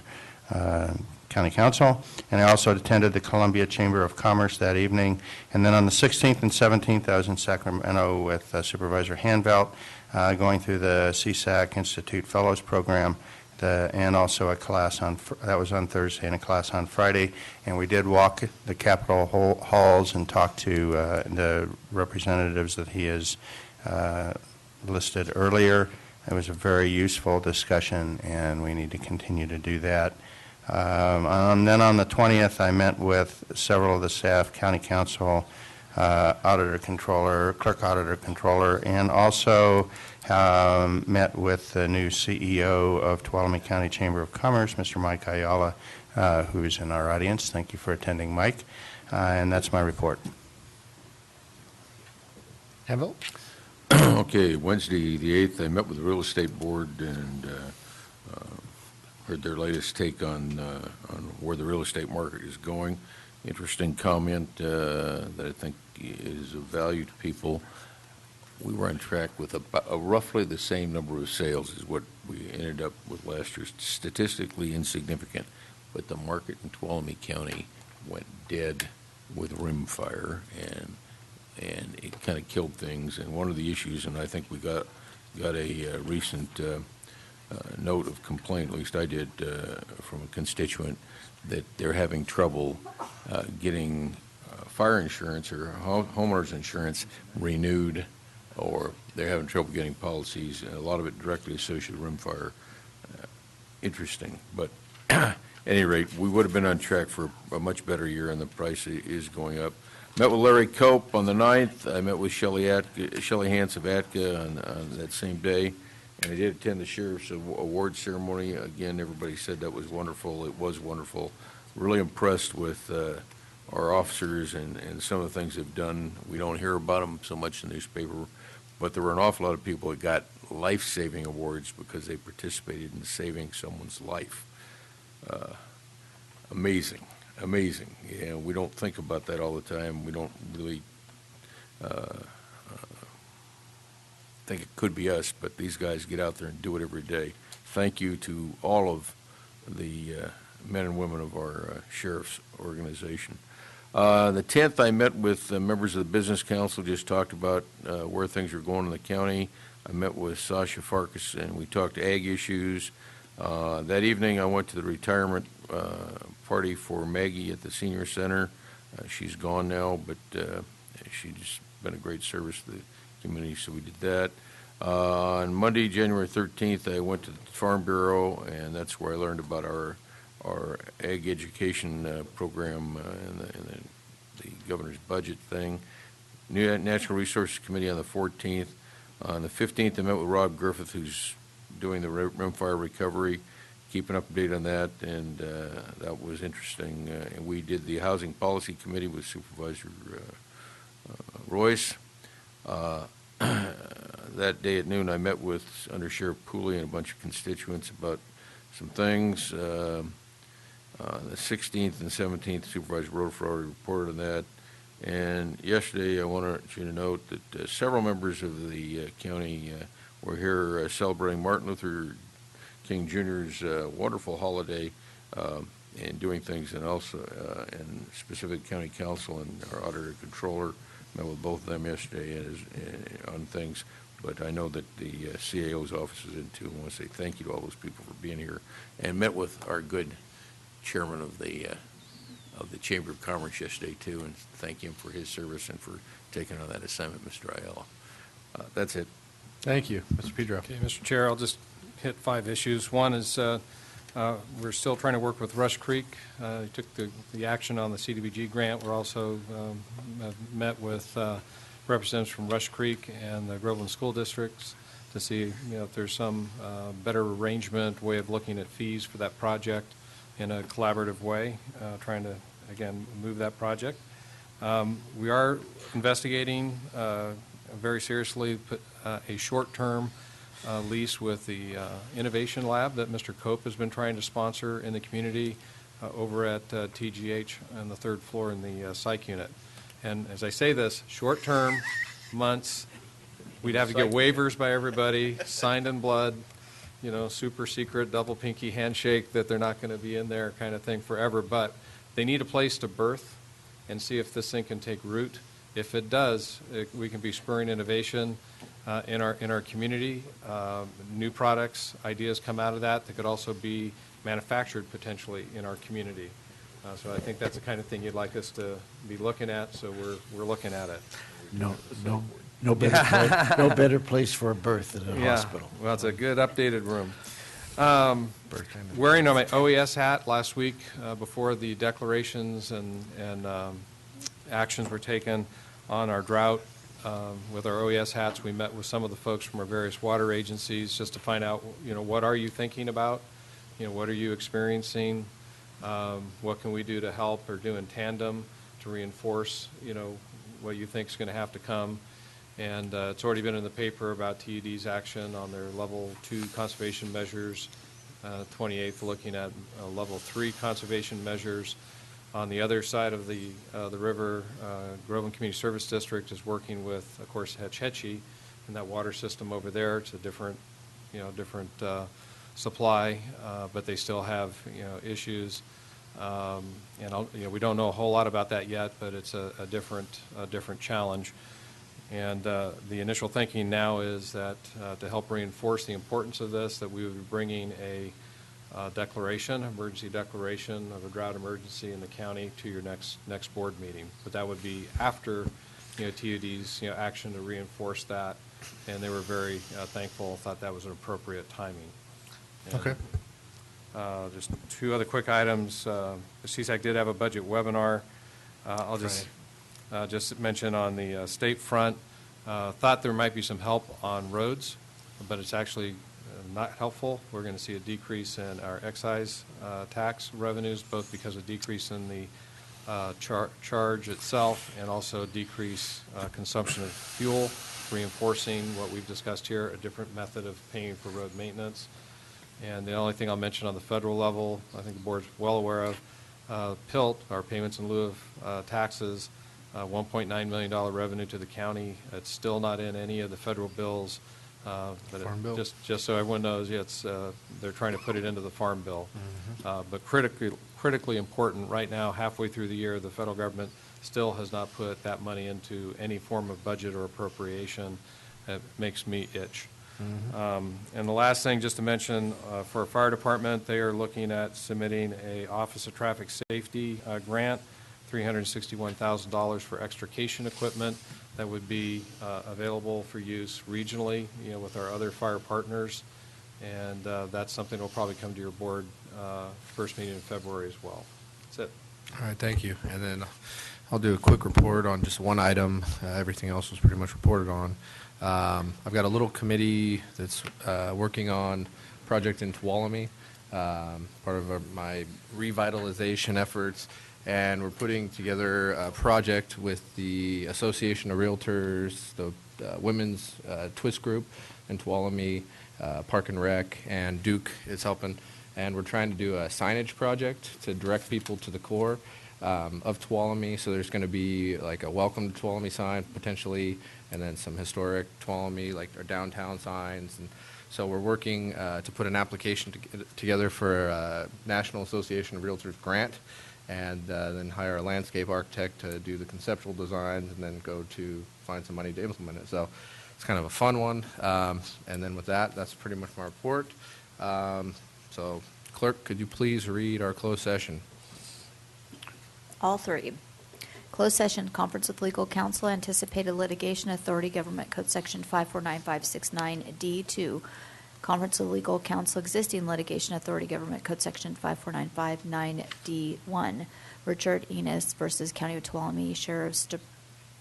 our County Council. And I also attended the Columbia Chamber of Commerce that evening. And then on the 16th and 17th, I was in Sacramento with Supervisor Hanvelt, going through the CSAC Institute Fellows Program, and also a class that was on Thursday and a class on Friday. And we did walk the Capitol halls and talk to the representatives that he has listed earlier. It was a very useful discussion, and we need to continue to do that. Then on the 20th, I met with several of the staff, County Council, Auditor Controller, Clerk Auditor Controller, and also met with the new CEO of Tuolumne County Chamber of Commerce, Mr. Mike Ayala, who is in our audience. Thank you for attending, Mike. And that's my report. Hanvelt? Okay, Wednesday, the 8th, I met with the Real Estate Board and heard their latest take on where the real estate market is going. Interesting comment that I think is of value to people. We were on track with roughly the same number of sales as what we ended up with last year. Statistically insignificant, but the market in Tuolumne County went dead with rim fire, and it kind of killed things. And one of the issues, and I think we got a recent note of complaint, at least I did, from a constituent, that they're having trouble getting fire insurance or homeowners insurance renewed, or they're having trouble getting policies, and a lot of it directly associated with rimfire. Interesting. But at any rate, we would have been on track for a much better year, and the price is going up. Met with Larry Cope on the 9th. I met with Shelley Hance of Atka on that same day, and I did attend the Sheriff's Award ceremony. Again, everybody said that was wonderful. It was wonderful. Really impressed with our officers and some of the things they've done. We don't hear about them so much in the newspaper, but there were an awful lot of people that got life-saving awards because they participated in saving someone's life. Amazing. Amazing. Yeah, we don't think about that all the time. We don't really think it could be us, but these guys get out there and do it every day. Thank you to all of the men and women of our sheriff's organization. The 10th, I met with members of the Business Council, just talked about where things are going in the county. I met with Sasha Farkas, and we talked ag issues. That evening, I went to the retirement party for Maggie at the Senior Center. She's gone now, but she's been a great service to the community, so we did that. On Monday, January 13th, I went to the Farm Bureau, and that's where I learned about our ag education program and the governor's budget thing. New Natural Resources Committee on the 14th. On the 15th, I met with Rob Griffith, who's doing the rimfire recovery, keeping up to date on that, and that was interesting. And we did the Housing Policy Committee with Supervisor Royce. That day at noon, I met with Under Sheriff Pooley and a bunch of constituents about some things. The 16th and 17th, Supervisor Rutherford already reported on that. And yesterday, I wanted you to note that several members of the county were here celebrating Martin Luther King Jr.'s wonderful holiday and doing things, and also in specific county council and our auditor controller met with both of them yesterday on things. But I know that the CAO's office is in too. I want to say thank you to all those people for being here, and met with our good chairman of the Chamber of Commerce yesterday too, and thank him for his service and for taking on that assignment, Mr. Ayala. That's it. Thank you. Mr. Pedro. Okay, Mr. Chair, I'll just hit 5 issues. One is we're still trying to work with Rush Creek. They took the action on the CDBG grant. We're also met with representatives from Rush Creek and the Groveland School Districts to see, if there's some better arrangement, way of looking at fees for that project in a collaborative way, trying to, again, move that project. We are investigating very seriously a short-term lease with the Innovation Lab that Mr. Cope has been trying to sponsor in the community over at TGH on the third floor in the psych unit. And as I say this, short-term, months, we'd have to get waivers by everybody, signed in blood, super secret, double pinky handshake that they're not going to be in there kind of thing forever. But they need a place to birth and see if this thing can take root. If it does, we can be spurring innovation in our community. New products, ideas come out of that could also be manufactured potentially in our community. So I think that's the kind of thing you'd like us to be looking at. So we're looking at it. No better place for a birth than a hospital. Well, it's a good updated room. Wearing my OES hat last week before the declarations and actions were taken on our drought. With our OES hats, we met with some of the folks from our various water agencies just to find out, what are you thinking about? What are you experiencing? What can we do to help or do in tandem to reinforce, what you think is going to have to come? And it's already been in the paper about TUD's action on their level 2 conservation measures. 28th looking at level 3 conservation measures. On the other side of the river, Groveland Community Service District is working with, of course, Hetch Hetchy and that water system over there. It's a different supply, but they still have, issues. We don't know a whole lot about that yet, but it's a different challenge. And the initial thinking now is that to help reinforce the importance of this, that we would be bringing a emergency declaration of a drought emergency in the county to your next board meeting. But that would be after, TUD's, action to reinforce that. And they were very thankful, thought that was an appropriate timing. And, Okay. Just two other quick items. The CSAC did have a budget webinar. I'll just mention on the state front, thought there might be some help on roads, but it's actually not helpful. We're going to see a decrease in our excise tax revenues, both because of decrease in the charge itself and also decrease consumption of fuel, reinforcing what we've discussed here, a different method of paying for road maintenance. And the only thing I'll mention on the federal level, I think the board's well aware of, PILT, our payments in lieu of taxes, $1.9 million revenue to the county. It's still not in any of the federal bills. But Farm bill? Just so everyone knows, it's they're trying to put it into the farm bill. But critically important right now, halfway through the year, the federal government still has not put that money into any form of budget or appropriation. It makes me itch. And the last thing, just to mention, for our fire department, they are looking at submitting a Office of Traffic Safety grant, $361,000 for extrication equipment that would be available for use regionally, with our other fire partners. And that's something that will probably come to your board first meeting in February as well. That's it. All right, thank you. And then I'll do a quick report on just one item. Everything else was pretty much reported on. I've got a little committee that's working on a project in Tuolumne, part of my revitalization efforts. And we're putting together a project with the Association of Realtors, the Women's Twist Group in Tuolumne, Park and Rec, and Duke is helping. And we're trying to do a signage project to direct people to the core of Tuolumne. So there's going to be like a welcome to Tuolumne sign potentially, and then some historic Tuolumne, like our downtown signs. And so we're working to put an application together for a National Association of Realtors grant, and then hire a landscape architect to do the conceptual designs, and then go to find some money to implement it. So it's kind of a fun one. And then with that, that's pretty much my report. So clerk, could you please read our closed session? All three. Closed session, conference with legal counsel, anticipated litigation authority, Government Code Section 549569D2. Conference with legal counsel, existing litigation authority, Government Code Section 54959D1. Richard Enos versus County of Tuolumne Sheriff's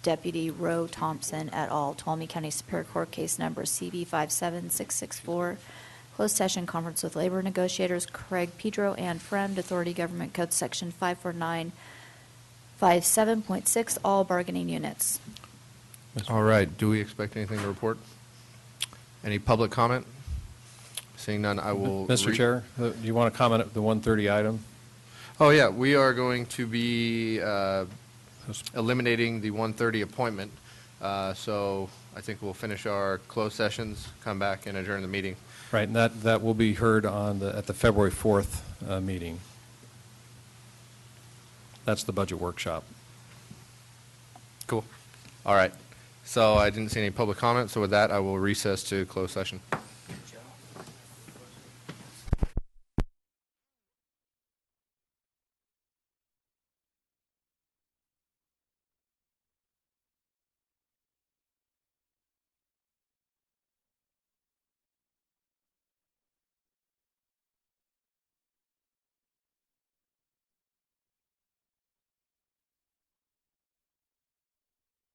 Deputy Roe Thompson et al., Tuolumne County Superior Court Case Number CV 57664. Closed session conference with labor negotiators Craig Pedro and Friend, Authority Government Code Section 54957.6, all bargaining units. All right, do we expect anything to report? Any public comment? Seeing none, I will. Mr. Chair, do you want to comment at the 1:30 item? Oh, yeah, we are going to be eliminating the 1:30 appointment. So I think we'll finish our closed sessions, come back and adjourn the meeting. Right, and that will be heard at the February 4th meeting. That's the budget workshop. Cool. All right. So I didn't see any public comment, so with that, I will recess to closed session.